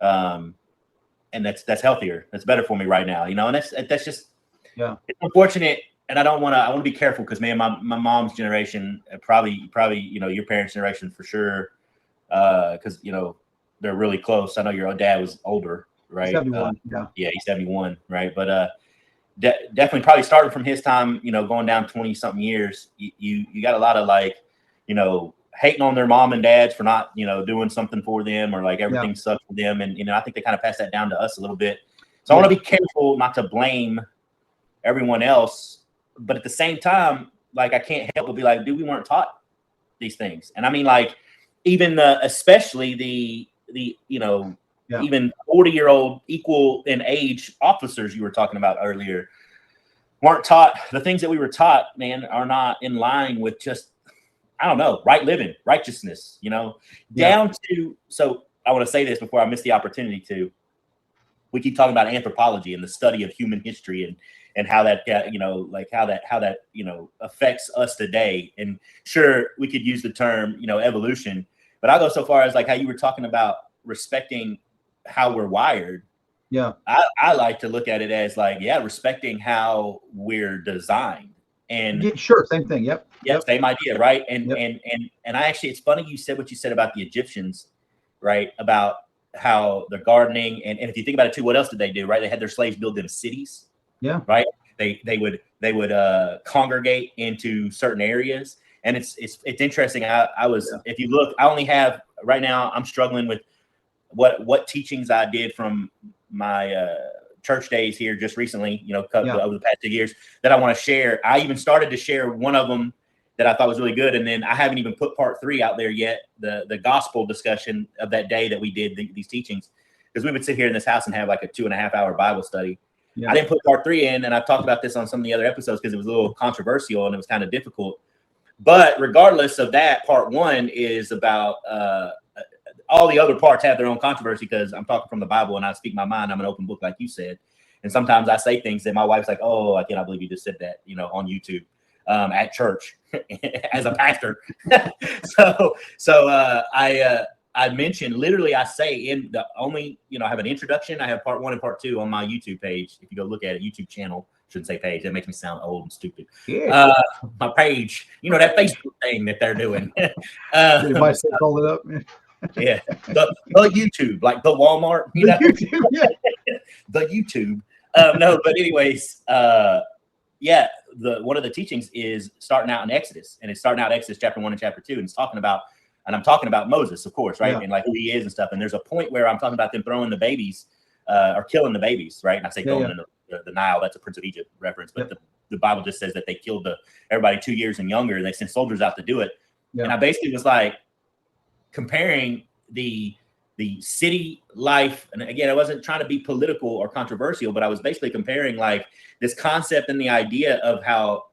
Speaker 1: And that's healthier. That's better for me right now. And that's just, it's unfortunate. And I want to be careful because, man, my mom's generation, probably, your parents' generation for sure. Cause they're really close. I know your dad was older, right?
Speaker 2: 71.
Speaker 1: He's 71. Right. But, definitely probably starting from his time, going down 20 something years, you got a lot of hating on their mom and dads for not, doing something for them, or everything sucks for them. And, I think they kind of pass that down to us a little bit. So I want to be careful not to blame everyone else, but at the same time, I can't help but be like, dude, we weren't taught these things. And I mean, even especially the even 40-year-old equal in age officers you were talking about earlier weren't taught. The things that we were taught, man, are not in line with just, I don't know, right living, righteousness, down to, so I want to say this before I miss the opportunity to, we keep talking about anthropology and the study of human history and how that, how that affects us today. And sure, we could use the term, evolution, but I'll go so far as how you were talking about respecting how we're wired. I like to look at it as respecting how we're designed. And
Speaker 2: Yeah, sure, same thing. Yep.
Speaker 1: Same idea, right? And
Speaker 2: Yep.
Speaker 1: and I actually, it's funny you said what you said about the Egyptians, right? About how they're gardening, and if you think about it too, what else did they do? Right? They had their slaves build them cities.
Speaker 2: Yeah.
Speaker 1: Right. They would congregate into certain areas, and it's interesting. I was, if you look, I only have right now, I'm struggling with what teachings I did from my church days here just recently, over the past 2 years that I want to share. I even started to share one of them that I thought was really good, and then I haven't even put part 3 out there yet, the gospel discussion of that day that we did these teachings, because we would sit here in this house and have like a 2.5 hour Bible study. Yeah. I didn't put part 3 in, and I've talked about this on some of the other episodes because it was a little controversial and it was kind of difficult. But regardless of that, part 1 is about all the other parts have their own controversy because I'm talking from the Bible and I speak my mind. I'm an open book, like you said. And sometimes I say things that my wife's like, "Oh, I cannot believe you just said that," on YouTube at church as a pastor. I mentioned, literally, I say in the only, I have an introduction. I have part 1 and part 2 on my YouTube page. If you go look at it, YouTube channel, shouldn't say page. That makes me sound old and stupid. Yeah. My page, that Facebook thing that they're doing.
Speaker 2: You might call it up.
Speaker 1: Yeah. The YouTube, like the Walmart,
Speaker 2: The YouTube, yeah.
Speaker 1: The YouTube. No, but anyways, one of the teachings is starting out in Exodus, and it's starting out Exodus chapter 1 and chapter 2, and it's talking about, and I'm talking about Moses, of course, right? Yeah. And like who he is and stuff. And there's a point where I'm talking about them throwing the babies or killing the babies, right? And I say throwing in the Nile. That's a Prince of Egypt reference, but the Bible just says that they killed everybody 2 years and younger, and they sent soldiers out to do it. Yeah. And I basically was like comparing the city life, and again, I wasn't trying to be political or controversial, but I was basically comparing like this concept and the idea of how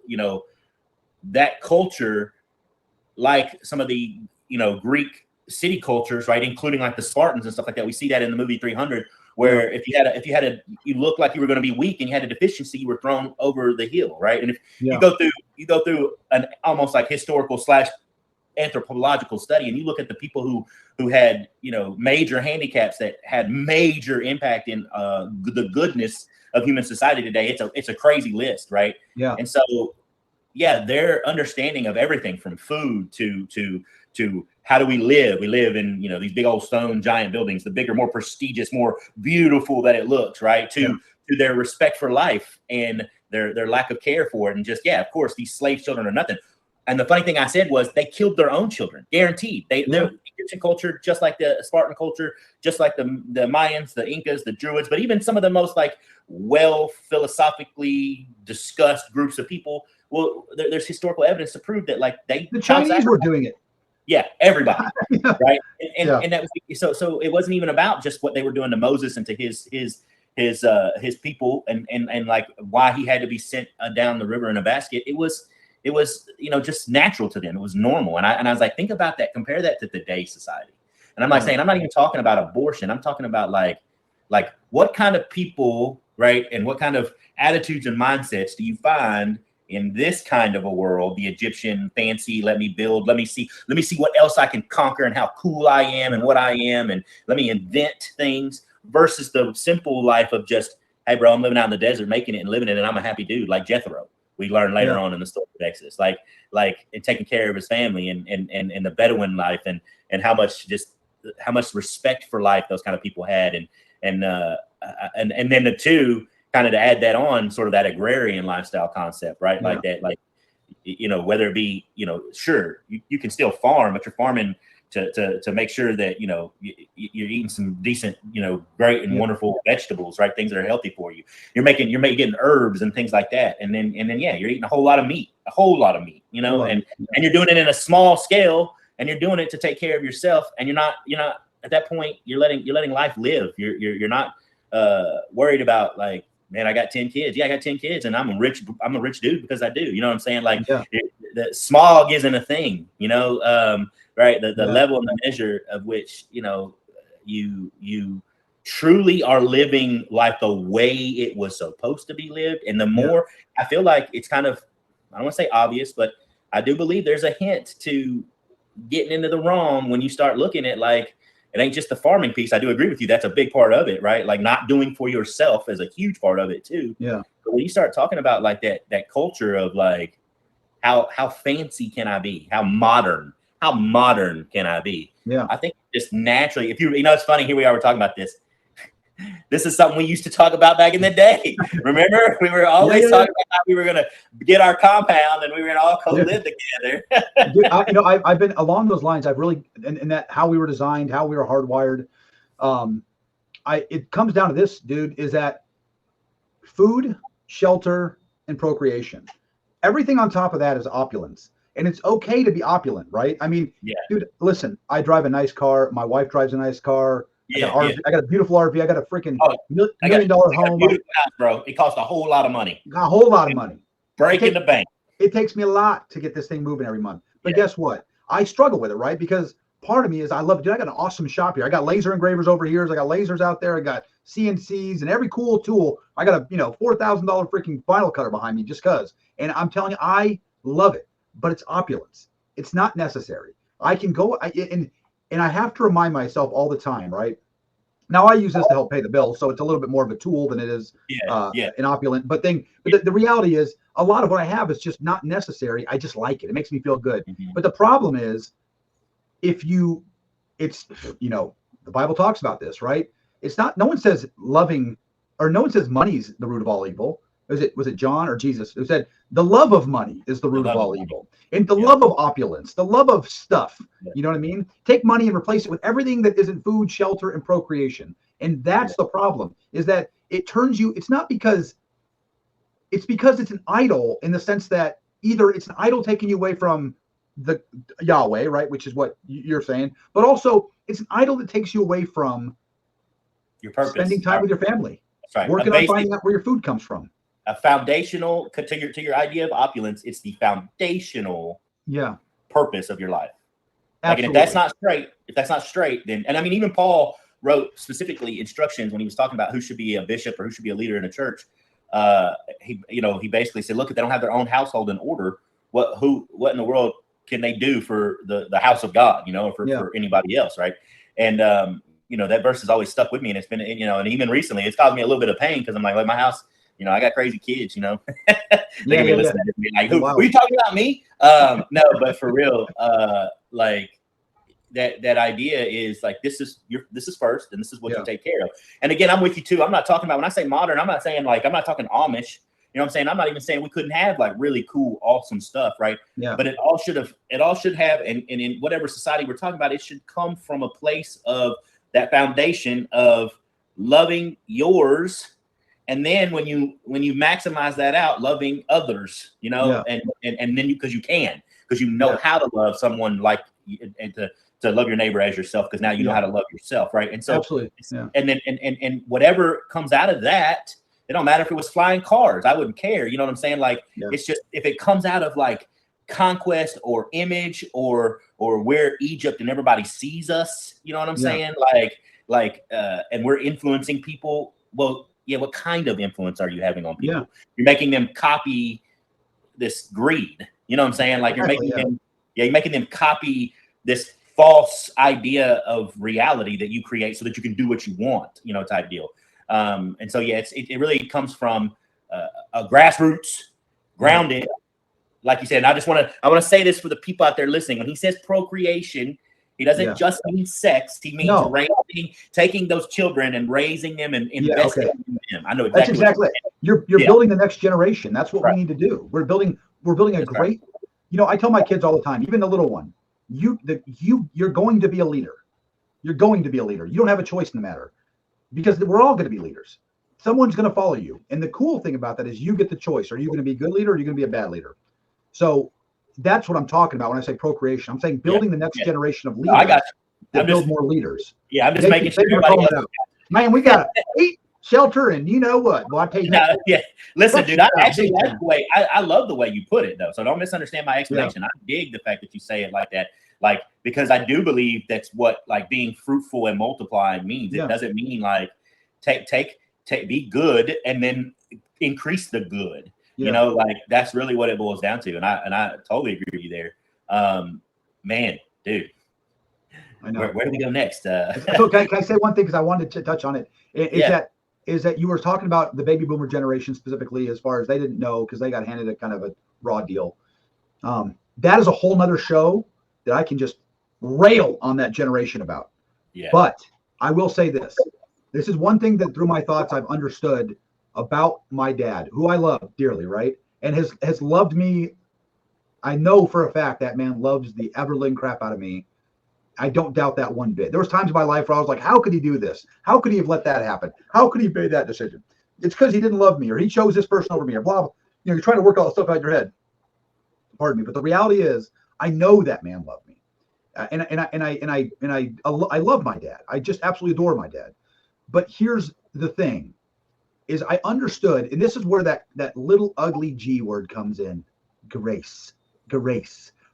Speaker 1: that culture, like some of the Greek city cultures, right, including like the Spartans and stuff like that. We see that in the movie 300, where if you looked like you were going to be weak and you had a deficiency, you were thrown over the hill, right? And if you go through an almost like historical / anthropological study, and you look at the people who had major handicaps that had major impact in the goodness of human society today, it's a crazy list, right? Yeah. And so their understanding of everything from food to how do we live? We live in these big old stone giant buildings, the bigger, more prestigious, more beautiful that it looks, right? To their respect for life and their lack of care for it, and just of course these slave children are nothing. And the funny thing I said was they killed their own children, guaranteed. Their Egyptian culture, just like the Spartan culture, just like the Mayans, the Incas, the Druids, but even some of the most like philosophically discussed groups of people. Well, there's historical evidence to prove that like the
Speaker 2: Chinese were doing it.
Speaker 1: Yeah, everybody, right? And that was so it wasn't even about just what they were doing to Moses and to his people and like why he had to be sent down the river in a basket. It was just natural to them. It was normal. And I was like, think about that, compare that to today's society. And I'm like saying, I'm not even talking about abortion. I'm talking about like what kind of people, right? And what kind of attitudes and mindsets do you find in this kind of a world, the Egyptian fancy, let me build, let me see what else I can conquer and how cool I am and what I am. And let me invent things versus the simple life of just, hey bro, I'm living out in the desert, making it and living it. And I'm a happy dude like Jethro. We learn later on in the story of Exodus, like and taking care of his family and the Bedouin life and how much respect for life those kind of people had. And then the two kind of to add that on, sort of that agrarian lifestyle concept, right? Like that, like, whether it be, sure, you can still farm, but you're farming to make sure that, you're eating some decent, great and wonderful vegetables, right? Things that are healthy for you. You're getting herbs and things like that. And then, you're eating a whole lot of meat, and you're doing it in a small scale, and you're doing it to take care of yourself. And you're not at that point, you're letting life live. You're not worried about like, man, I got 10 kids. Yeah, I got 10 kids and I'm a rich dude because I do. You know what I'm saying? Like the smog isn't a thing, right? The level and the measure of which, you truly are living life the way it was supposed to be lived. And the more I feel like it's kind of, I don't want to say obvious, but I do believe there's a hint to getting into the wrong when you start looking at like, it ain't just the farming piece. I do agree with you. That's a big part of it, right? Like not doing for yourself is a huge part of it too. Yeah. But when you start talking about like that culture of like, how fancy can I be? How modern can I be?
Speaker 2: Yeah.
Speaker 1: I think just naturally, if it's funny, here we are, we're talking about this. This is something we used to talk about back in the day. Remember, we were always talking about how we were going to get our compound and we were going to all live together.
Speaker 2: Dude, I've been along those lines. I've really, and that how we were designed, how we were hardwired. It comes down to this, dude, is that food, shelter, and procreation. Everything on top of that is opulence. And it's okay to be opulent, right? I mean, dude, listen, I drive a nice car. My wife drives a nice car. I got a beautiful RV. I got a freaking $1 million home.
Speaker 1: House, bro. It costs a whole lot of money.
Speaker 2: A whole lot of money.
Speaker 1: Breaking the bank.
Speaker 2: It takes me a lot to get this thing moving every month. But guess what? I struggle with it, right? Because part of me is I got an awesome shop here. I got laser engravers over here. I got lasers out there. I got CNCs and every cool tool. I got a $4,000 freaking vinyl cutter behind me just because. And I'm telling you, I love it. But it's opulence. It's not necessary. I can go and I have to remind myself all the time, right? Now I use this to help pay the bills, so it's a little bit more of a tool than it is an opulent. But the reality is, a lot of what I have is just not necessary. I just like it. It makes me feel good. Mm-hmm. But the problem is, the Bible talks about this, right? It's not. No one says loving, or no one says money's the root of all evil. Was it John or Jesus who said the love of money is the root of all evil, and the love of opulence, the love of stuff. You know what I mean? Take money and replace it with everything that isn't food, shelter, and procreation. And that's the problem, is that it turns you. It's because it's an idol, in the sense that either it's an idol taking you away from the Yahweh, right, which is what you're saying, but also it's an idol that takes you away from
Speaker 1: your purpose,
Speaker 2: spending time with your family,
Speaker 1: right.
Speaker 2: Working on finding out where your food comes from.
Speaker 1: A foundational, to your idea of opulence, it's the foundational purpose of your life. Like, and if that's not straight, then, and I mean, even Paul wrote specifically instructions when he was talking about who should be a bishop or who should be a leader in a church. He basically said, look, if they don't have their own household in order, what in the world can they do for the house of God, for anybody else, right? And that verse has always stuck with me, and it's been, and even recently it's caused me a little bit of pain, because I'm like my house, I got crazy kids, They're gonna be listening to me like, who are you talking about, me? No, but for real, like that idea is like, this is first, and this is what you take care of. And again, I'm with you too. I'm not talking about, when I say modern, I'm not saying like, I'm not talking Amish. You know what I'm saying? I'm not even saying we couldn't have like really cool, awesome stuff, right? Yeah. But it all should have, and in whatever society we're talking about, it should come from a place of that foundation of loving yours. And then when you maximize that out, loving others, and then because you know how to love someone like, and to love your neighbor as yourself, because now you know how to love yourself, right? And so, absolutely, and then and whatever comes out of that, it don't matter if it was flying cars, I wouldn't care. You know what I'm saying? Like, it's just, if it comes out of like conquest or image or where Egypt and everybody sees us, you know what I'm saying? Like, and we're influencing people. Well, what kind of influence are you having on people? You're making them copy this greed. You know what I'm saying? Like, you're making them, you're making them copy this false idea of reality that you create so that you can do what you want, type deal. And so, it really comes from a grassroots, grounded, like you said. And I want to say this for the people out there listening. When he says procreation, he doesn't just mean sex. He means taking those children and raising them and investing in them. I know exactly.
Speaker 2: That's exactly it. You're building the next generation. That's what we need to do. We're building a great. I tell my kids all the time, even the little one, you're going to be a leader. You're going to be a leader. You don't have a choice in the matter, because we're all going to be leaders. Someone's going to follow you. And the cool thing about that is you get the choice. Are you going to be a good leader, or are you going to be a bad leader? So that's what I'm talking about when I say procreation. I'm saying building the next generation of leaders.
Speaker 1: I got you.
Speaker 2: Build more leaders.
Speaker 1: Yeah, I'm just making sure everybody else.
Speaker 2: Man, we got to eat, shelter, and you know what? Well, I tell you.
Speaker 1: Listen, dude, I actually like the way I love the way you put it, though. So don't misunderstand my explanation. I dig the fact that you say it like that. Like, because I do believe that's what like being fruitful and multiplying means. It doesn't mean like take be good and then increase the good. Like that's really what it boils down to. And I totally agree with you there. Man, dude. I know. Where do we go next?
Speaker 2: So can I say one thing, because I wanted to touch on it? Is that you were talking about the baby boomer generation specifically, as far as they didn't know, because they got handed a kind of a raw deal. That is a whole nother show that I can just rail on that generation about.
Speaker 1: Yeah.
Speaker 2: But I will say this. This is one thing that through my thoughts I've understood about my dad, who I love dearly, right? And has loved me. I know for a fact that man loves the ever-living crap out of me. I don't doubt that one bit. There was times in my life where I was like, how could he do this? How could he have let that happen? How could he have made that decision? It's because he didn't love me, or he chose this person over me, or blah, blah. You know, you're trying to work all the stuff out in your head. Pardon me. But the reality is, I know that man loved me. I love my dad. I just absolutely adore my dad. But here's the thing, is I understood, and this is where that little ugly G word comes in, grace,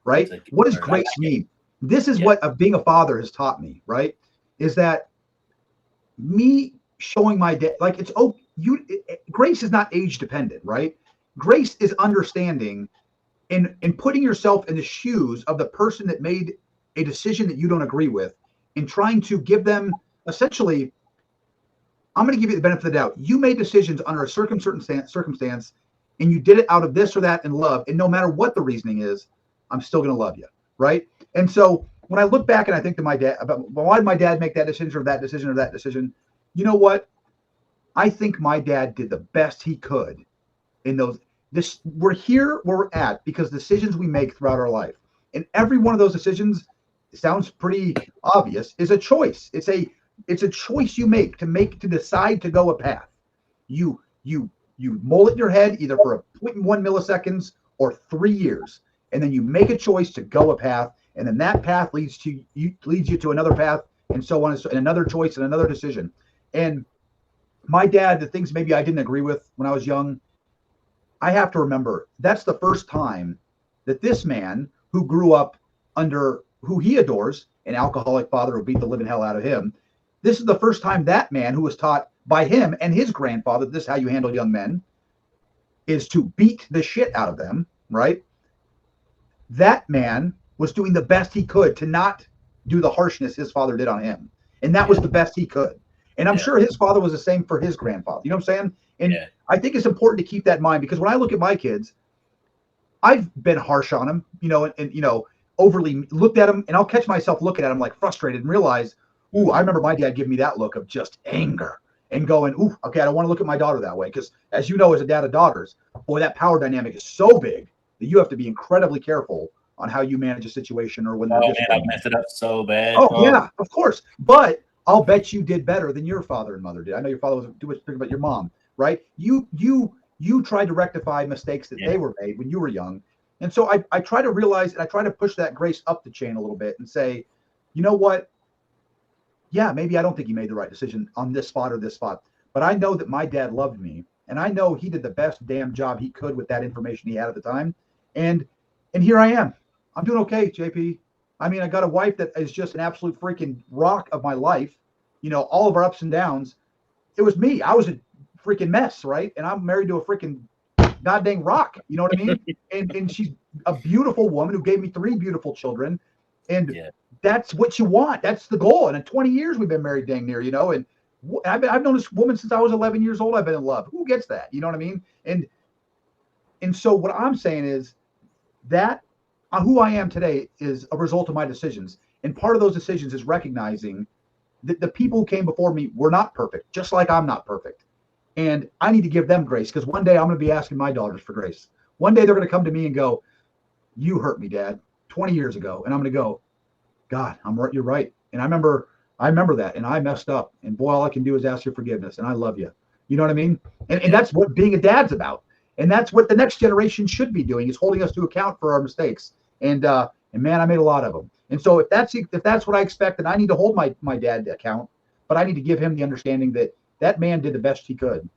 Speaker 2: right? What does grace mean? This is what being a father has taught me, right? Is that me showing my dad, like grace is not age dependent, right? Grace is understanding and putting yourself in the shoes of the person that made a decision that you don't agree with, and trying to give them essentially, I'm going to give you the benefit of the doubt. You made decisions under a circumstance, and you did it out of this or that in love. And no matter what the reasoning is, I'm still going to love you, right? And so when I look back and I think to my dad about why did my dad make that decision or that decision or that decision, you know what? I think my dad did the best he could in those. We're here where we're at because decisions we make throughout our life, and every one of those decisions, it sounds pretty obvious, is a choice. It's a choice you make to decide to go a path. You mull it in your head either for 0.1 milliseconds or 3 years, and then you make a choice to go a path, and then that path leads you to another path, and so on, and another choice and another decision. And my dad, the things maybe I didn't agree with when I was young, I have to remember that's the first time that this man who grew up under who he adores, an alcoholic father who beat the living hell out of him, this is the first time that man who was taught by him and his grandfather, this is how you handle young men, is to beat the shit out of them, right? That man was doing the best he could to not do the harshness his father did on him. And that was the best he could. And I'm sure his father was the same for his grandfather. You know what I'm saying? And I think it's important to keep that in mind, because when I look at my kids, I've been harsh on them, and overly looked at them, and I'll catch myself looking at them like frustrated and realize, ooh, I remember my dad giving me that look of just anger and going, ooh, okay, I don't want to look at my daughter that way. Because as you know, as a dad of daughters, boy, that power dynamic is so big that you have to be incredibly careful on how you manage a situation or when they're
Speaker 1: I messed it up so bad.
Speaker 2: Oh, yeah, of course. But I'll bet you did better than your father and mother did. I know your father was doing about your mom, right? You tried to rectify mistakes that they were made when you were young. And so I try to realize, and I try to push that grace up the chain a little bit and say, you know what? Yeah, maybe I don't think he made the right decision on this spot or this spot, but I know that my dad loved me, and I know he did the best damn job he could with that information he had at the time. And here I am. I'm doing okay, JP. I mean, I got a wife that is just an absolute freaking rock of my life. All of our ups and downs. It was me. I was a freaking mess, right? And I'm married to a freaking goddamn rock. You know what I mean? and she's a beautiful woman who gave me 3 beautiful children. And that's what you want. That's the goal. And in 20 years, we've been married dang near, and I've known this woman since I was 11 years old. I've been in love. Who gets that? You know what I mean? And so what I'm saying is that who I am today is a result of my decisions. And part of those decisions is recognizing that the people who came before me were not perfect, just like I'm not perfect. And I need to give them grace, because one day I'm going to be asking my daughters for grace. One day they're going to come to me and go, you hurt me, Dad, 20 years ago. And I'm going to go, God, I'm right. You're right. And I remember that, and I messed up, and boy, all I can do is ask your forgiveness, and I love you. You know what I mean? And that's what being a dad's about. And that's what the next generation should be doing, is holding us to account for our mistakes. And man, I made a lot of them. And so if that's what I expect, then I need to hold my dad to account, but I need to give him the understanding that man did the best he could.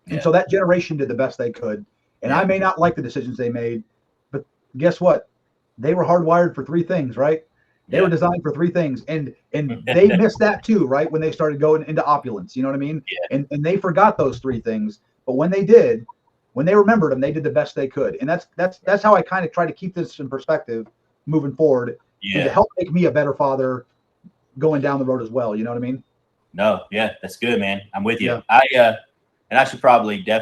Speaker 2: And so that generation did the best they could. And I may not like the decisions they made, but guess what? They were hardwired for 3 things, right? They were designed for 3 things, and they missed that too, right? When they started going into opulence, you know what I mean? And they forgot those 3 things. But when they remembered them, they did the best they could. And that's how I kind of try to keep this in perspective moving forward, and to help make me a better father going down the road as well. You know what I mean?
Speaker 1: No, that's good, man. I'm with you. And I should probably I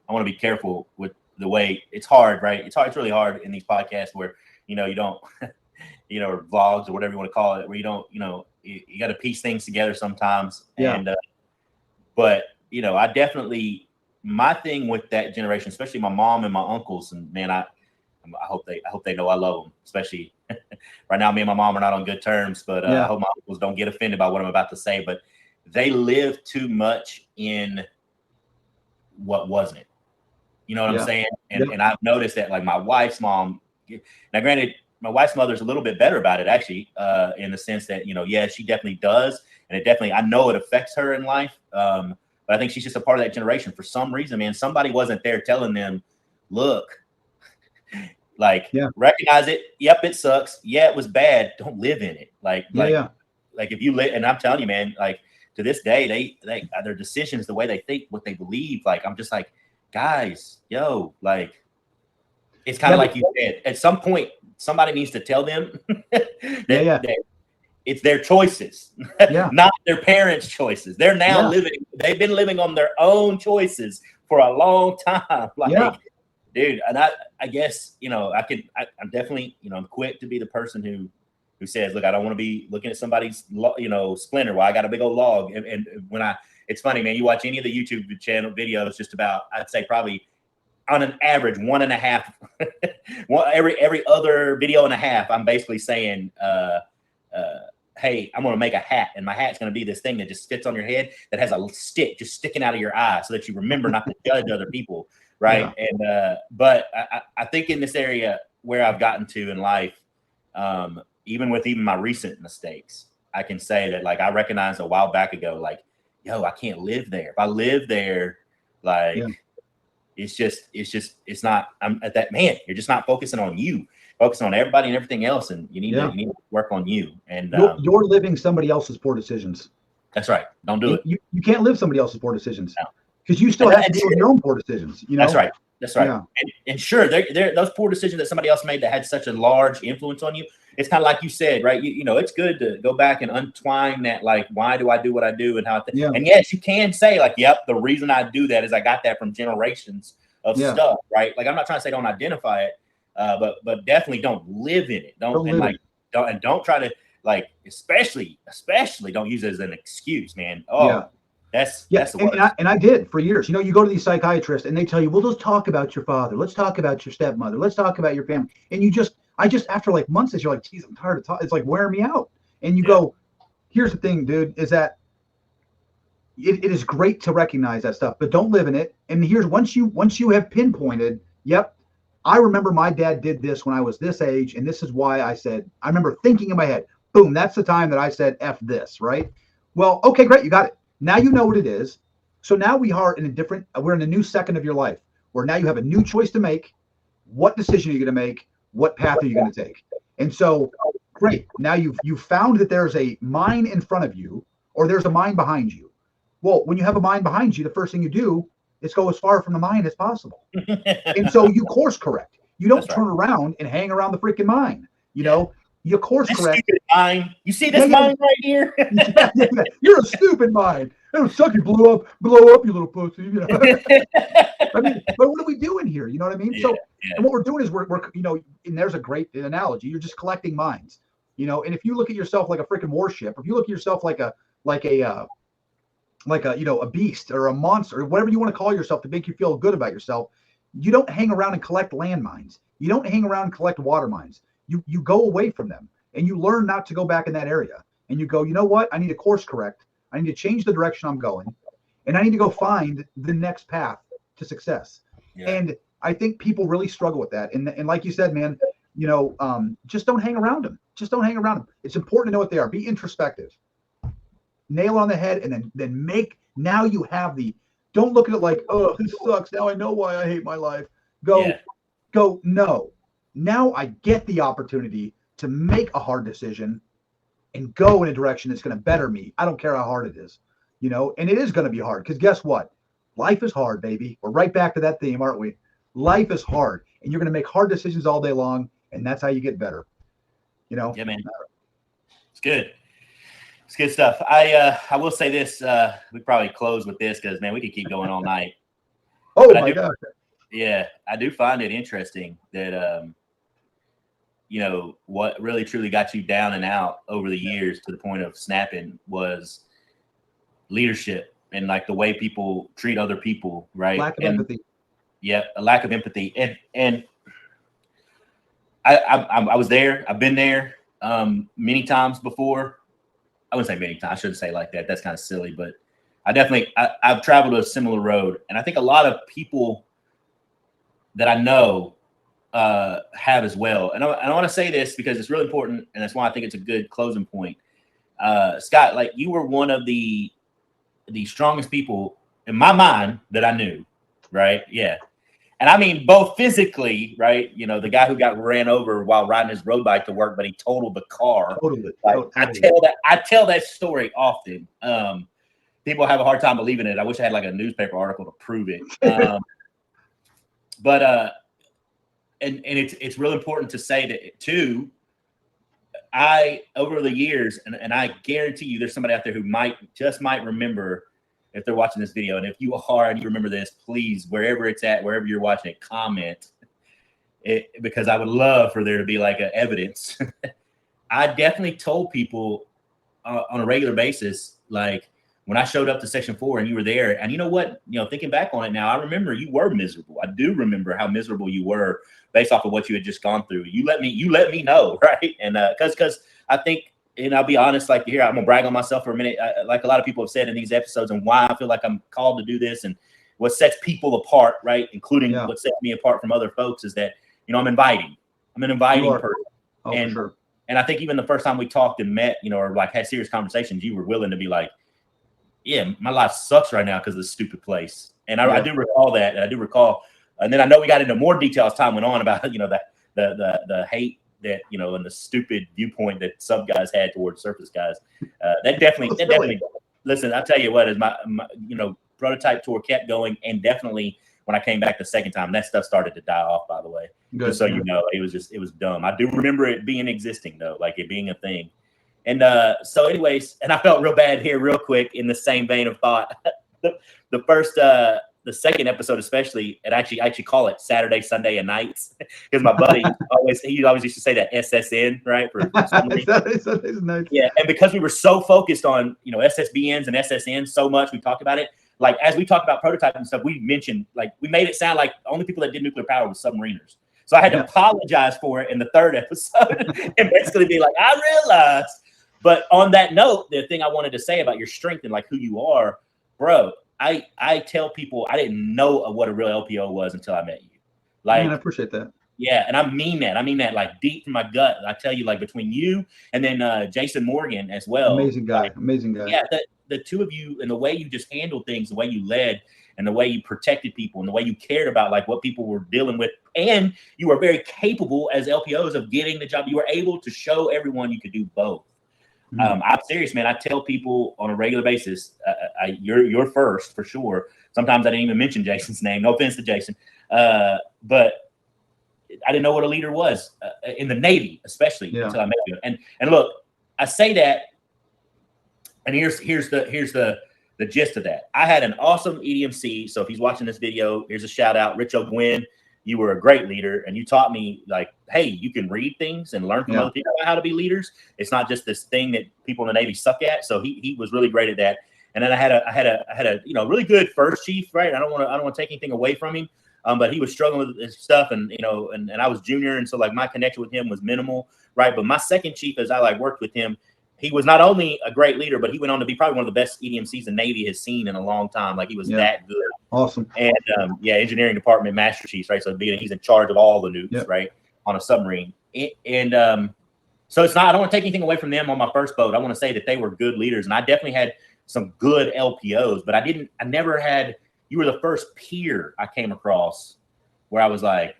Speaker 1: want to be careful with the way it's hard, right? It's hard. It's really hard in these podcasts where, you don't, or vlogs or whatever you want to call it, where you don't, you got to piece things together sometimes.
Speaker 2: Yeah.
Speaker 1: And, but, I definitely, my thing with that generation, especially my mom and my uncles, and man, I hope they know I love them, especially right now. Me and my mom are not on good terms, but I hope my uncles don't get offended by what I'm about to say. But they live too much in what wasn't. You know what I'm saying? And I've noticed that, like, my wife's mom. Now, granted, my wife's mother is a little bit better about it, actually, in the sense that, she definitely does, and it definitely, I know it affects her in life. But I think she's just a part of that generation for some reason, man. Somebody wasn't there telling them, look, like, recognize it. Yep, it sucks. Yeah, it was bad. Don't live in it. Like if you live, and I'm telling you, man, like, to this day, they their decisions, the way they think, what they believe. Like, I'm just like, guys, like, it's kind of like you said. At some point, somebody needs to tell them that it's their choices, not their parents' choices. They're now living. They've been living on their own choices for a long time. Like, dude, and I guess, I'm definitely, I'm quick to be the person who says, look, I don't want to be looking at somebody's, splinter while I got a big old log. And when it's funny, man, you watch any of the YouTube channel videos, just about, I'd say probably on an average 1.5, every other video and a half, I'm basically saying, hey, I'm going to make a hat, and my hat's going to be this thing that just fits on your head that has a stick just sticking out of your eye so that you remember not to judge other people. Right. Yeah. And, but I think in this area where I've gotten to in life, even with my recent mistakes, I can say that, like, I recognized a while back ago, like, I can't live there. If I live there, like, it's not, I'm at that, man, you're just not focusing on you, focusing on everybody and everything else. And you need to work on you. And
Speaker 2: you're living somebody else's poor decisions.
Speaker 1: That's right. Don't do it.
Speaker 2: You can't live somebody else's poor decisions. No. Because you still have to deal with your own poor decisions. That's
Speaker 1: right. That's right. Yeah. And sure, they're those poor decisions that somebody else made that had such a large influence on you. It's kind of like you said, right? It's good to go back and untwine that, like, why do I do what I do and how I think. Yeah. And yes, you can say, like, yep, the reason I do that is I got that from generations of stuff, right? Like, I'm not trying to say don't identify it, but definitely don't live in it. Don't try to, like, especially don't use it as an excuse, man. That's the worst.
Speaker 2: And I did for years. You go to these psychiatrists and they tell you, well, let's talk about your father. Let's talk about your stepmother. Let's talk about your family. And I just after like months, you're like, geez, I'm tired of talking. It's like wearing me out. And you go, here's the thing, dude, is that it is great to recognize that stuff, but don't live in it. And here's once you have pinpointed, yep, I remember my dad did this when I was this age, and this is why I remember thinking in my head, boom, that's the time that I said F this, right? Well, okay, great, you got it. Now you know what it is. So now we're in a new second of your life where now you have a new choice to make. What decision are you going to make? What path are you going to take? And so, great. Now you've found that there's a mine in front of you or there's a mine behind you. Well, when you have a mine behind you, the first thing you do is go as far from the mine as possible. And so you course correct. You don't turn around and hang around the freaking mine. You course correct.
Speaker 1: Stupid mine. You see this mine right here?
Speaker 2: You're a stupid mine. It was suck. You blow up, you little pussy. I mean, but what are we doing here? You know what I mean? And what we're doing is we're and there's a great analogy. You're just collecting mines. And if you look at yourself like a freaking warship, if you look at yourself like a beast or a monster or whatever you want to call yourself to make you feel good about yourself, you don't hang around and collect landmines. You don't hang around and collect water mines. You go away from them and you learn not to go back in that area. And you go, you know what? I need to course correct. I need to change the direction I'm going. And I need to go find the next path to success. Yeah. And I think people really struggle with that. And like you said, man, just don't hang around them. Just don't hang around them. It's important to know what they are. Be introspective. Nail it on the head and then now you have don't look at it like, oh, this sucks. Now I know why I hate my life. Go, no. Now I get the opportunity to make a hard decision and go in a direction that's going to better me. I don't care how hard it is, and it is going to be hard because guess what? Life is hard, baby. We're right back to that theme, aren't we? Life is hard and you're going to make hard decisions all day long. And that's how you get better.
Speaker 1: Yeah, man. It's good. It's good stuff. I will say this. We probably close with this because, man, we could keep going all night.
Speaker 2: Oh, my God.
Speaker 1: Yeah, I do find it interesting that what really truly got you down and out over the years to the point of snapping was leadership and like the way people treat other people, right?
Speaker 2: Lack of empathy.
Speaker 1: Yeah, a lack of empathy. And I was there. I've been there many times before. I wouldn't say many times. I shouldn't say like that. That's kind of silly, but I've traveled a similar road, and I think a lot of people that I know have as well. And I want to say this because it's really important, and that's why I think it's a good closing point. Scott, like you were one of the strongest people in my mind that I knew, right? Yeah. And I mean, both physically, right? You know, the guy who got ran over while riding his road bike to work, but he totaled the car.
Speaker 2: Totally.
Speaker 1: Like,
Speaker 2: Totally.
Speaker 1: I tell that story often. People have a hard time believing it. I wish I had like a newspaper article to prove it. But it's really important to say that too. I over the years, and I guarantee you, there's somebody out there who might remember if they're watching this video. And if you are and you remember this, please, wherever it's at, wherever you're watching it, comment it, because I would love for there to be like a evidence. I definitely told people on a regular basis, like when I showed up to Section 4 and you were there, and you know what, thinking back on it now, I remember you were miserable. I do remember how miserable you were based off of what you had just gone through. You let me know, right? And because I think, and I'll be honest, like here, I'm gonna brag on myself for a minute. Like a lot of people have said in these episodes, and why I feel like I'm called to do this, and what sets people apart, right, including what sets me apart from other folks, is that I'm inviting. I'm an inviting person.
Speaker 2: Oh, for sure.
Speaker 1: And I think even the first time we talked and met, or like had serious conversations, you were willing to be like, yeah, my life sucks right now because of this stupid place. And I do recall that. And I do recall. And then I know we got into more detail as time went on about, the hate that, and the stupid viewpoint that sub guys had towards surface guys. That definitely, listen, I'll tell you what, as my prototype tour kept going, and definitely when I came back the second time, that stuff started to die off, by the way.
Speaker 2: Good.
Speaker 1: Just so you know, it was dumb. I do remember it being existing though, like it being a thing. And so anyways, and I felt real bad here real quick in the same vein of thought. The second episode especially, and I actually call it Saturday, Sunday, and nights because my buddy always used to say that SSN, right? For
Speaker 2: Saturday, Sundays, and nights.
Speaker 1: Yeah, and because we were so focused on SSBNs and SSNs so much, we talked about it. Like as we talked about prototyping and stuff, we mentioned we made it sound like the only people that did nuclear power was submariners. So I had to apologize for it in the third episode and basically be like, I realized. But on that note, the thing I wanted to say about your strength and like who you are, bro, I tell people I didn't know what a real LPO was until I met you. Like,
Speaker 2: man, I appreciate that.
Speaker 1: Yeah, and I mean that like deep from my gut. I tell you, like between you and then Jason Morgan as well.
Speaker 2: Amazing guy.
Speaker 1: Yeah, the two of you and the way you just handled things, the way you led, and the way you protected people, and the way you cared about like what people were dealing with, and you were very capable as LPOs of getting the job. You were able to show everyone you could do both. I'm serious, man. I tell people on a regular basis, you're first for sure. Sometimes I didn't even mention Jason's name. No offense to Jason, but I didn't know what a leader was in the Navy, especially until I met you. And look, I say that, and here's the gist of that. I had an awesome EDMC. So if he's watching this video, here's a shout out, Rich O'Gwen. You were a great leader, and you taught me like, hey, you can read things and learn from other people about how to be leaders. It's not just this thing that people in the Navy suck at. So he was really great at that. And then I had a really good first chief, right? I don't want to take anything away from him, but he was struggling with his stuff, and and I was junior, and so like my connection with him was minimal, right? But my second chief, as I worked with him, he was not only a great leader, but he went on to be probably one of the best EDMCs the Navy has seen in a long time. Like he was that good.
Speaker 2: Awesome.
Speaker 1: And engineering department master chief, right? So he's in charge of all the nukes, right, on a submarine. So it's not. I don't want to take anything away from them on my first boat. I want to say that they were good leaders, and I definitely had some good LPOs, but I never had. You were the first peer I came across where I was like,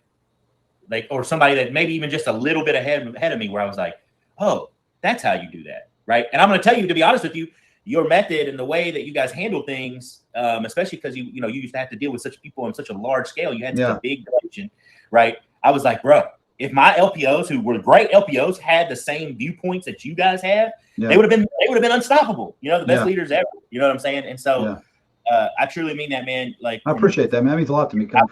Speaker 1: or somebody that maybe even just a little bit ahead of me, where I was like, oh, that's how you do that. Right. And I'm going to tell you, to be honest with you, your method and the way that you guys handle things, especially because you used to have to deal with such people on such a large scale. You had such a big collection, right? I was like, bro, if my LPOs, who were great LPOs, had the same viewpoints that you guys have, they would have been unstoppable. The best leaders ever. You know what I'm saying? And so I truly mean that, man. Like,
Speaker 2: I appreciate that, man. That means a lot to me.
Speaker 1: I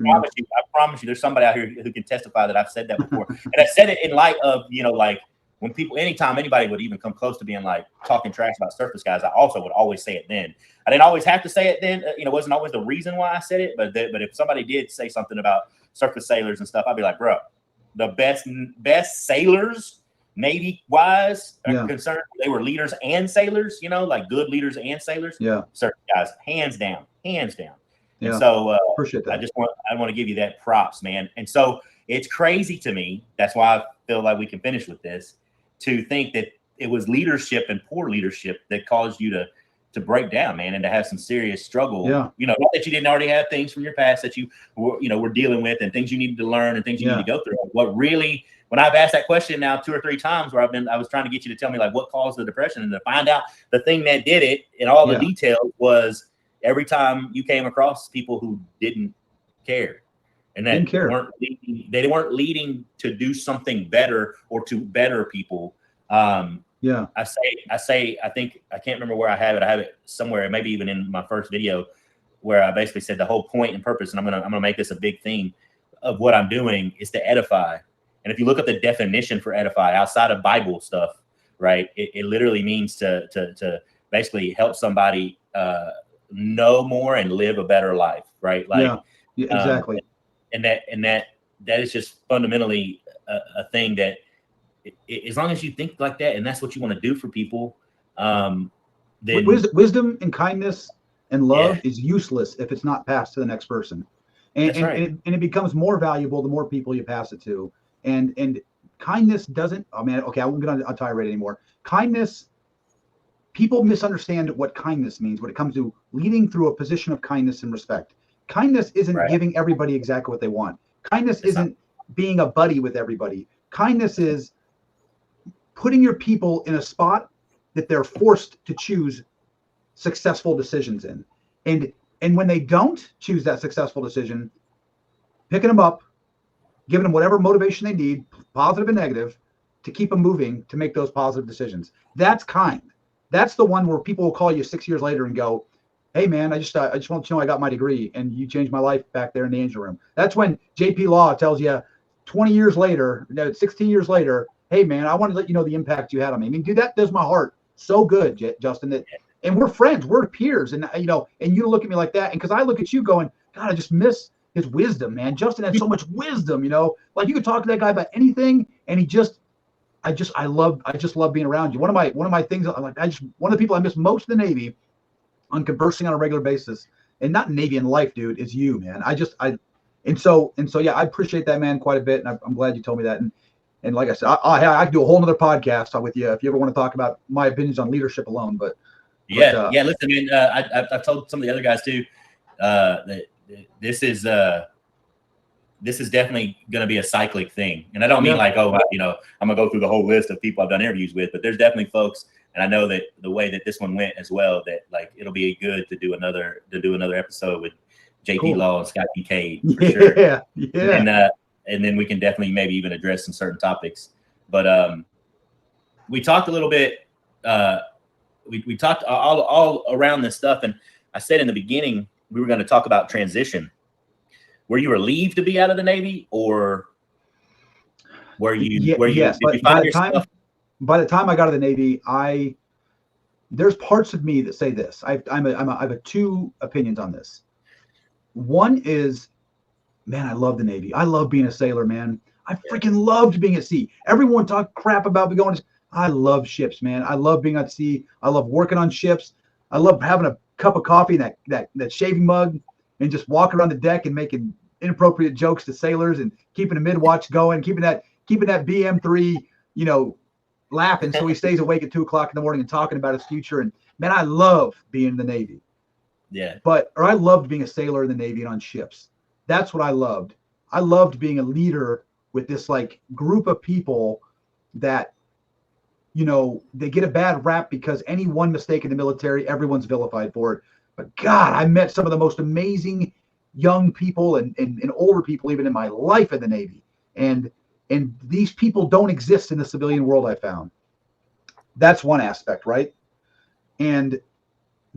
Speaker 1: promise you, there's somebody out here who can testify that I've said that before. And I said it in light of, like when anytime anybody would even come close to being like talking trash about surface guys, I also would always say it then. I didn't always have to say it then. It wasn't always the reason why I said it, but if somebody did say something about surface sailors and stuff, I'd be like, bro, the best sailors, Navy wise, are concerned. They were leaders and sailors, like good leaders and sailors.
Speaker 2: Yeah,
Speaker 1: certain guys, hands down.
Speaker 2: Yeah.
Speaker 1: And so
Speaker 2: appreciate that.
Speaker 1: I want to give you that props, man. And so it's crazy to me. That's why I feel like we can finish with this, to think that it was leadership and poor leadership that caused you to break down, man, and to have some serious struggle.
Speaker 2: Yeah.
Speaker 1: Not that you didn't already have things from your past that you were dealing with, and things you needed to learn and things you need to go through. What really, when I've asked that question now 2 or 3 times, where I was trying to get you to tell me like what caused the depression, and to find out the thing that did it and all the details was every time you came across people who didn't care, and that they weren't leading to do something better or to better people. I think I can't remember where I have it. I have it somewhere, maybe even in my first video, where I basically said the whole point and purpose, and I'm gonna make this a big theme of what I'm doing, is to edify. And if you look at the definition for edify outside of Bible stuff, right, it literally means to basically help somebody know more and live a better life, right? Like,
Speaker 2: exactly.
Speaker 1: And that is just fundamentally a thing that, as long as you think like that and that's what you want to do for people, then
Speaker 2: wisdom and kindness and love is useless if it's not passed to the next person. And it becomes more valuable the more people you pass it to. And kindness doesn't, I won't get on a tirade anymore. Kindness, people misunderstand what kindness means when it comes to leading through a position of kindness and respect. Kindness isn't giving everybody exactly what they want. Kindness isn't being a buddy with everybody. Kindness is putting your people in a spot that they're forced to choose successful decisions in. And when they don't choose that successful decision, picking them up, giving them whatever motivation they need, positive and negative, to keep them moving to make those positive decisions. That's kind. That's the one where people will call you 6 years later and go, hey man, I just want to know I got my degree and you changed my life back there in the angel room. That's when JP Law tells you 20 years later, 16 years later, hey man, I want to let you know the impact you had on me. I mean, dude, that does my heart so good, Justin. And we're friends, we're peers, and and you look at me like that, and because I look at you going, God, I just miss his wisdom, man. Justin had so much wisdom, like you could talk to that guy about anything, and I just love being around you. One of my things, one of the people I miss most in the Navy, on conversing on a regular basis, and not Navy in life, dude, is you, man. And so I appreciate that, man, quite a bit, and I'm glad you told me that. And like I said, I could do a whole nother podcast with you if you ever want to talk about my opinions on leadership alone. But
Speaker 1: listen, man, I've told some of the other guys too that this is definitely going to be a cyclic thing, and I don't mean like, I'm gonna go through the whole list of people I've done interviews with, but there's definitely folks, and I know that the way that this one went as well, that like it'll be good to do another episode with JP Law and Scott Kincaid for sure. And then we can definitely maybe even address some certain topics. But we talked a little bit. We talked all around this stuff, and I said in the beginning we were going to talk about transition. Were you relieved to be out of the Navy, or were you?
Speaker 2: Yes, but by the time I got out of the Navy, there's parts of me that say this. I have 2 opinions on this. One is, man, I love the Navy. I love being a sailor, man. I freaking loved being at sea. Everyone talk crap about me going. I love ships, man. I love being at sea. I love working on ships. I love having a cup of coffee in that shaving mug and just walking around the deck and making inappropriate jokes to sailors and keeping a mid-watch going, keeping that BM3, laughing so he stays awake at 2:00 in the morning and talking about his future. And man, I love being in the Navy.
Speaker 1: Yeah.
Speaker 2: I loved being a sailor in the Navy and on ships. That's what I loved. I loved being a leader with this like group of people that, they get a bad rap because any one mistake in the military, everyone's vilified for it. But God, I met some of the most amazing young people and older people even in my life in the Navy. And these people don't exist in the civilian world, I found. That's one aspect, right? And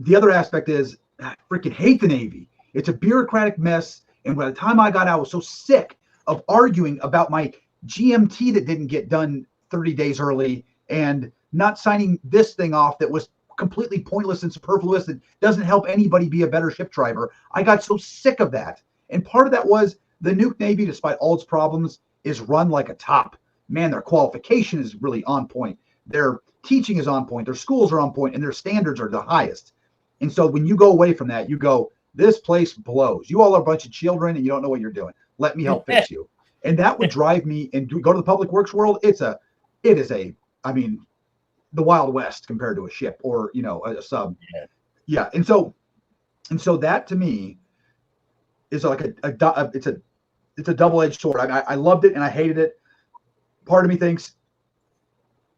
Speaker 2: the other aspect is I freaking hate the Navy. It's a bureaucratic mess. And by the time I got out, I was so sick of arguing about my GMT that didn't get done 30 days early and not signing this thing off that was completely pointless and superfluous that doesn't help anybody be a better ship driver. I got so sick of that. And part of that was the Nuke Navy, despite all its problems, is run like a top. Man, their qualification is really on point. Their teaching is on point. Their schools are on point, and their standards are the highest. And so when you go away from that, you go, this place blows. You all are a bunch of children, and you don't know what you're doing. Let me help fix you. And that would drive me. And go to the public works world. It is a, I mean, the Wild West compared to a ship or, you know, a sub. Yeah. And so that to me is like it's a double-edged sword. I loved it and I hated it. Part of me thinks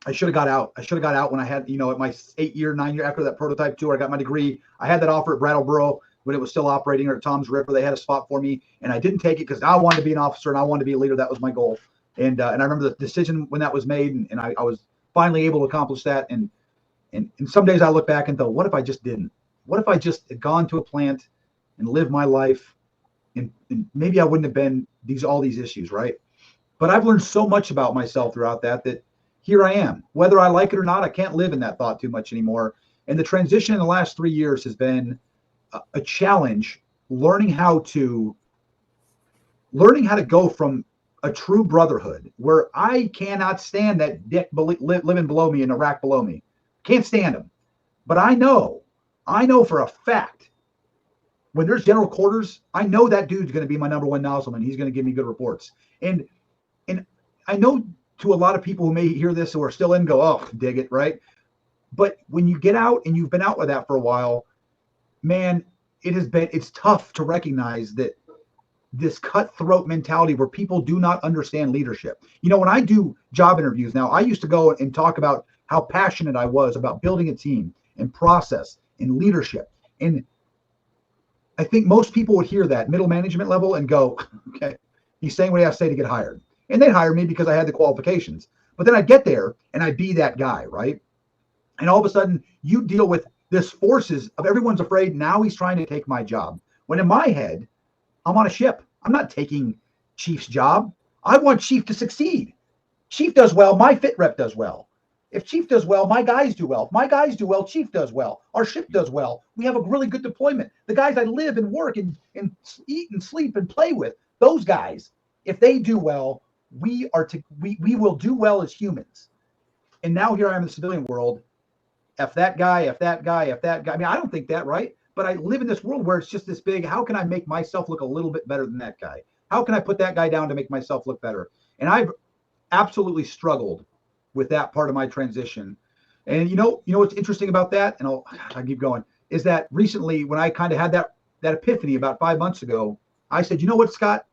Speaker 2: I should have got out. I should have got out when I had, you know, at my 9 year after that prototype tour, I got my degree. I had that offer at Brattleboro when it was still operating, or at Tom's River. They had a spot for me, and I didn't take it because I wanted to be an officer and I wanted to be a leader. That was my goal. And I remember the decision when that was made, and I was finally able to accomplish that. And some days I look back and go, what if I just didn't? What if I just had gone to a plant and lived my life, and maybe I wouldn't have been all these issues, right? But I've learned so much about myself throughout that here I am. Whether I like it or not, I can't live in that thought too much anymore. And the transition in the last 3 years has been a challenge, learning how to go from a true brotherhood where I cannot stand that dick living below me in a rack below me. Can't stand him. But I know for a fact when there's general quarters, I know that dude's going to be my number one nozzleman. He's going to give me good reports. And I know to a lot of people who may hear this who are still in go, oh, dig it, right? But when you get out and you've been out with that for a while, man, it's tough to recognize that this cutthroat mentality where people do not understand leadership. You know, when I do job interviews now, I used to go and talk about how passionate I was about building a team and process and leadership. And I think most people would hear that middle management level and go, okay, he's saying what he has to say to get hired. And they'd hire me because I had the qualifications. But then I'd get there and I'd be that guy, right? And all of a sudden you deal with this forces of everyone's afraid now he's trying to take my job. When in my head, I'm on a ship. I'm not taking Chief's job. I want Chief to succeed. Chief does well, my fit rep does well. If Chief does well, my guys do well. If my guys do well, Chief does well. Our ship does well. We have a really good deployment. The guys I live and work and eat and sleep and play with, those guys, if they do well, we will do well as humans. And now here I am in the civilian world. F that guy. I mean, I don't think that, right? But I live in this world where it's just this big, how can I make myself look a little bit better than that guy? How can I put that guy down to make myself look better? And I've absolutely struggled with that part of my transition. And you know what's interesting about that? And I'll keep going, is that recently when I kind of had that epiphany about 5 months ago, I said, you know what, Scott?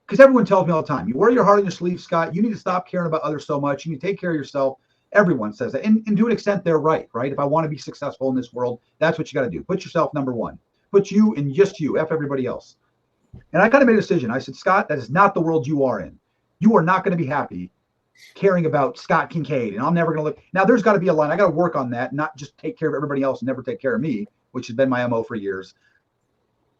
Speaker 2: Because everyone tells me all the time, you wear your heart on your sleeve, Scott. You need to stop caring about others so much. You need to take care of yourself. Everyone says that. And to an extent, they're right? If I want to be successful in this world, that's what you got to do. Put yourself number one. Put you and just you, F everybody else. And I kind of made a decision. I said, Scott, that is not the world you are in. You are not going to be happy caring about Scott Kincaid. And I'm never going to look. Now, there's got to be a line. I got to work on that, not just take care of everybody else and never take care of me, which has been my MO for years.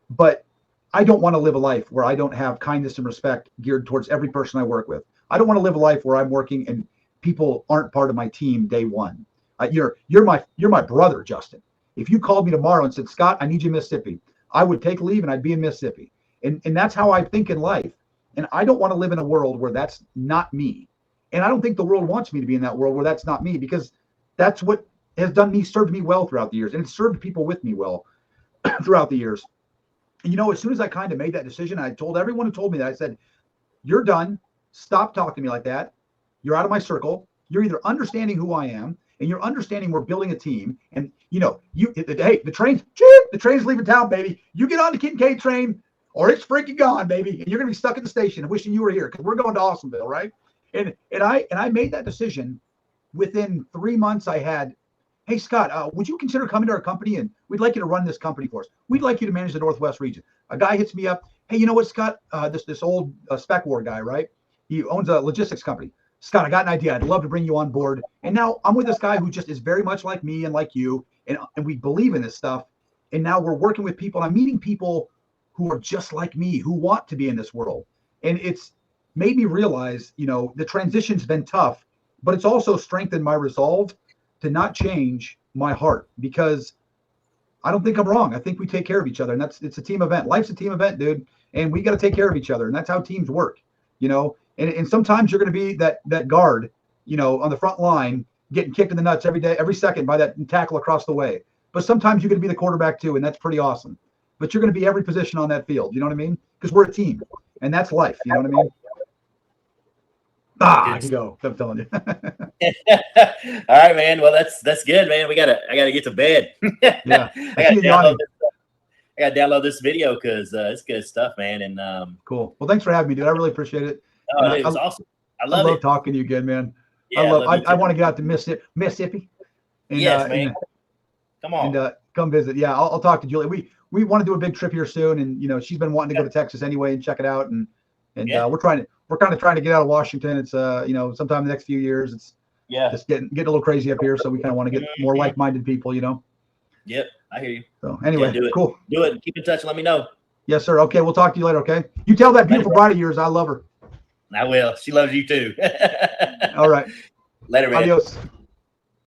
Speaker 2: But I don't want to live a life where I don't have kindness and respect geared towards every person I work with. I don't want to live a life where I'm working and people aren't part of my team day one. You're my brother, Justin. If you called me tomorrow and said, Scott, I need you in Mississippi, I would take leave and I'd be in Mississippi. And that's how I think in life. And I don't want to live in a world where that's not me. And I don't think the world wants me to be in that world where that's not me, because that's what has served me well throughout the years. And it's served people with me well throughout the years. And, as soon as I kind of made that decision, I told everyone who told me that, I said, you're done. Stop talking to me like that. You're out of my circle. You're either understanding who I am and you're understanding we're building a team. And, the train's leaving town, baby. You get on the Kincaid train or it's freaking gone, baby. And you're going to be stuck in the station and wishing you were here because we're going to Awesomeville, right? And I made that decision. Within 3 months, I had, hey, Scott, would you consider coming to our company? And we'd like you to run this company for us. We'd like you to manage the Northwest region. A guy hits me up. Hey, you know what, Scott? This old spec war guy, right? He owns a logistics company. Scott, I got an idea. I'd love to bring you on board. And now I'm with this guy who just is very much like me and like you. And we believe in this stuff. And now we're working with people. I'm meeting people who are just like me, who want to be in this world. And it's made me realize, the transition's been tough, but it's also strengthened my resolve to not change my heart, because I don't think I'm wrong. I think we take care of each other, and it's a team event. Life's a team event, dude. And we got to take care of each other. And that's how teams work, and sometimes you're going to be that guard, on the front line, getting kicked in the nuts every day, every second by that tackle across the way. But sometimes you're going to be the quarterback too. And that's pretty awesome. But you're going to be every position on that field. You know what I mean? Because we're a team, and that's life. You know what I mean? I can go. I'm telling you.
Speaker 1: All right, man. Well, that's good, man. I gotta get to bed.
Speaker 2: Yeah.
Speaker 1: I gotta download this video because it's good stuff, man. And
Speaker 2: cool. Well, thanks for having me, dude. I really appreciate it.
Speaker 1: Oh, dude, it's awesome. I love
Speaker 2: talking to you again, man.
Speaker 1: Yeah,
Speaker 2: I want to get out to Mississippi. And,
Speaker 1: yes, man. Come on.
Speaker 2: And come visit. Yeah, I'll talk to Julie. We want to do a big trip here soon, and she's been wanting to go to Texas anyway and check it out. And we're kind of trying to get out of Washington. It's sometime in the next few years. It's just getting a little crazy up here, so we kind of want to get more like-minded people.
Speaker 1: Yep, I hear you.
Speaker 2: So anyway, cool.
Speaker 1: Do it. Keep in touch and let me know.
Speaker 2: Yes, sir. Okay, we'll talk to you later. Okay. You tell that beautiful bride of yours I love her.
Speaker 1: I will. She loves you too.
Speaker 2: All right.
Speaker 1: Later, man.
Speaker 2: Adios.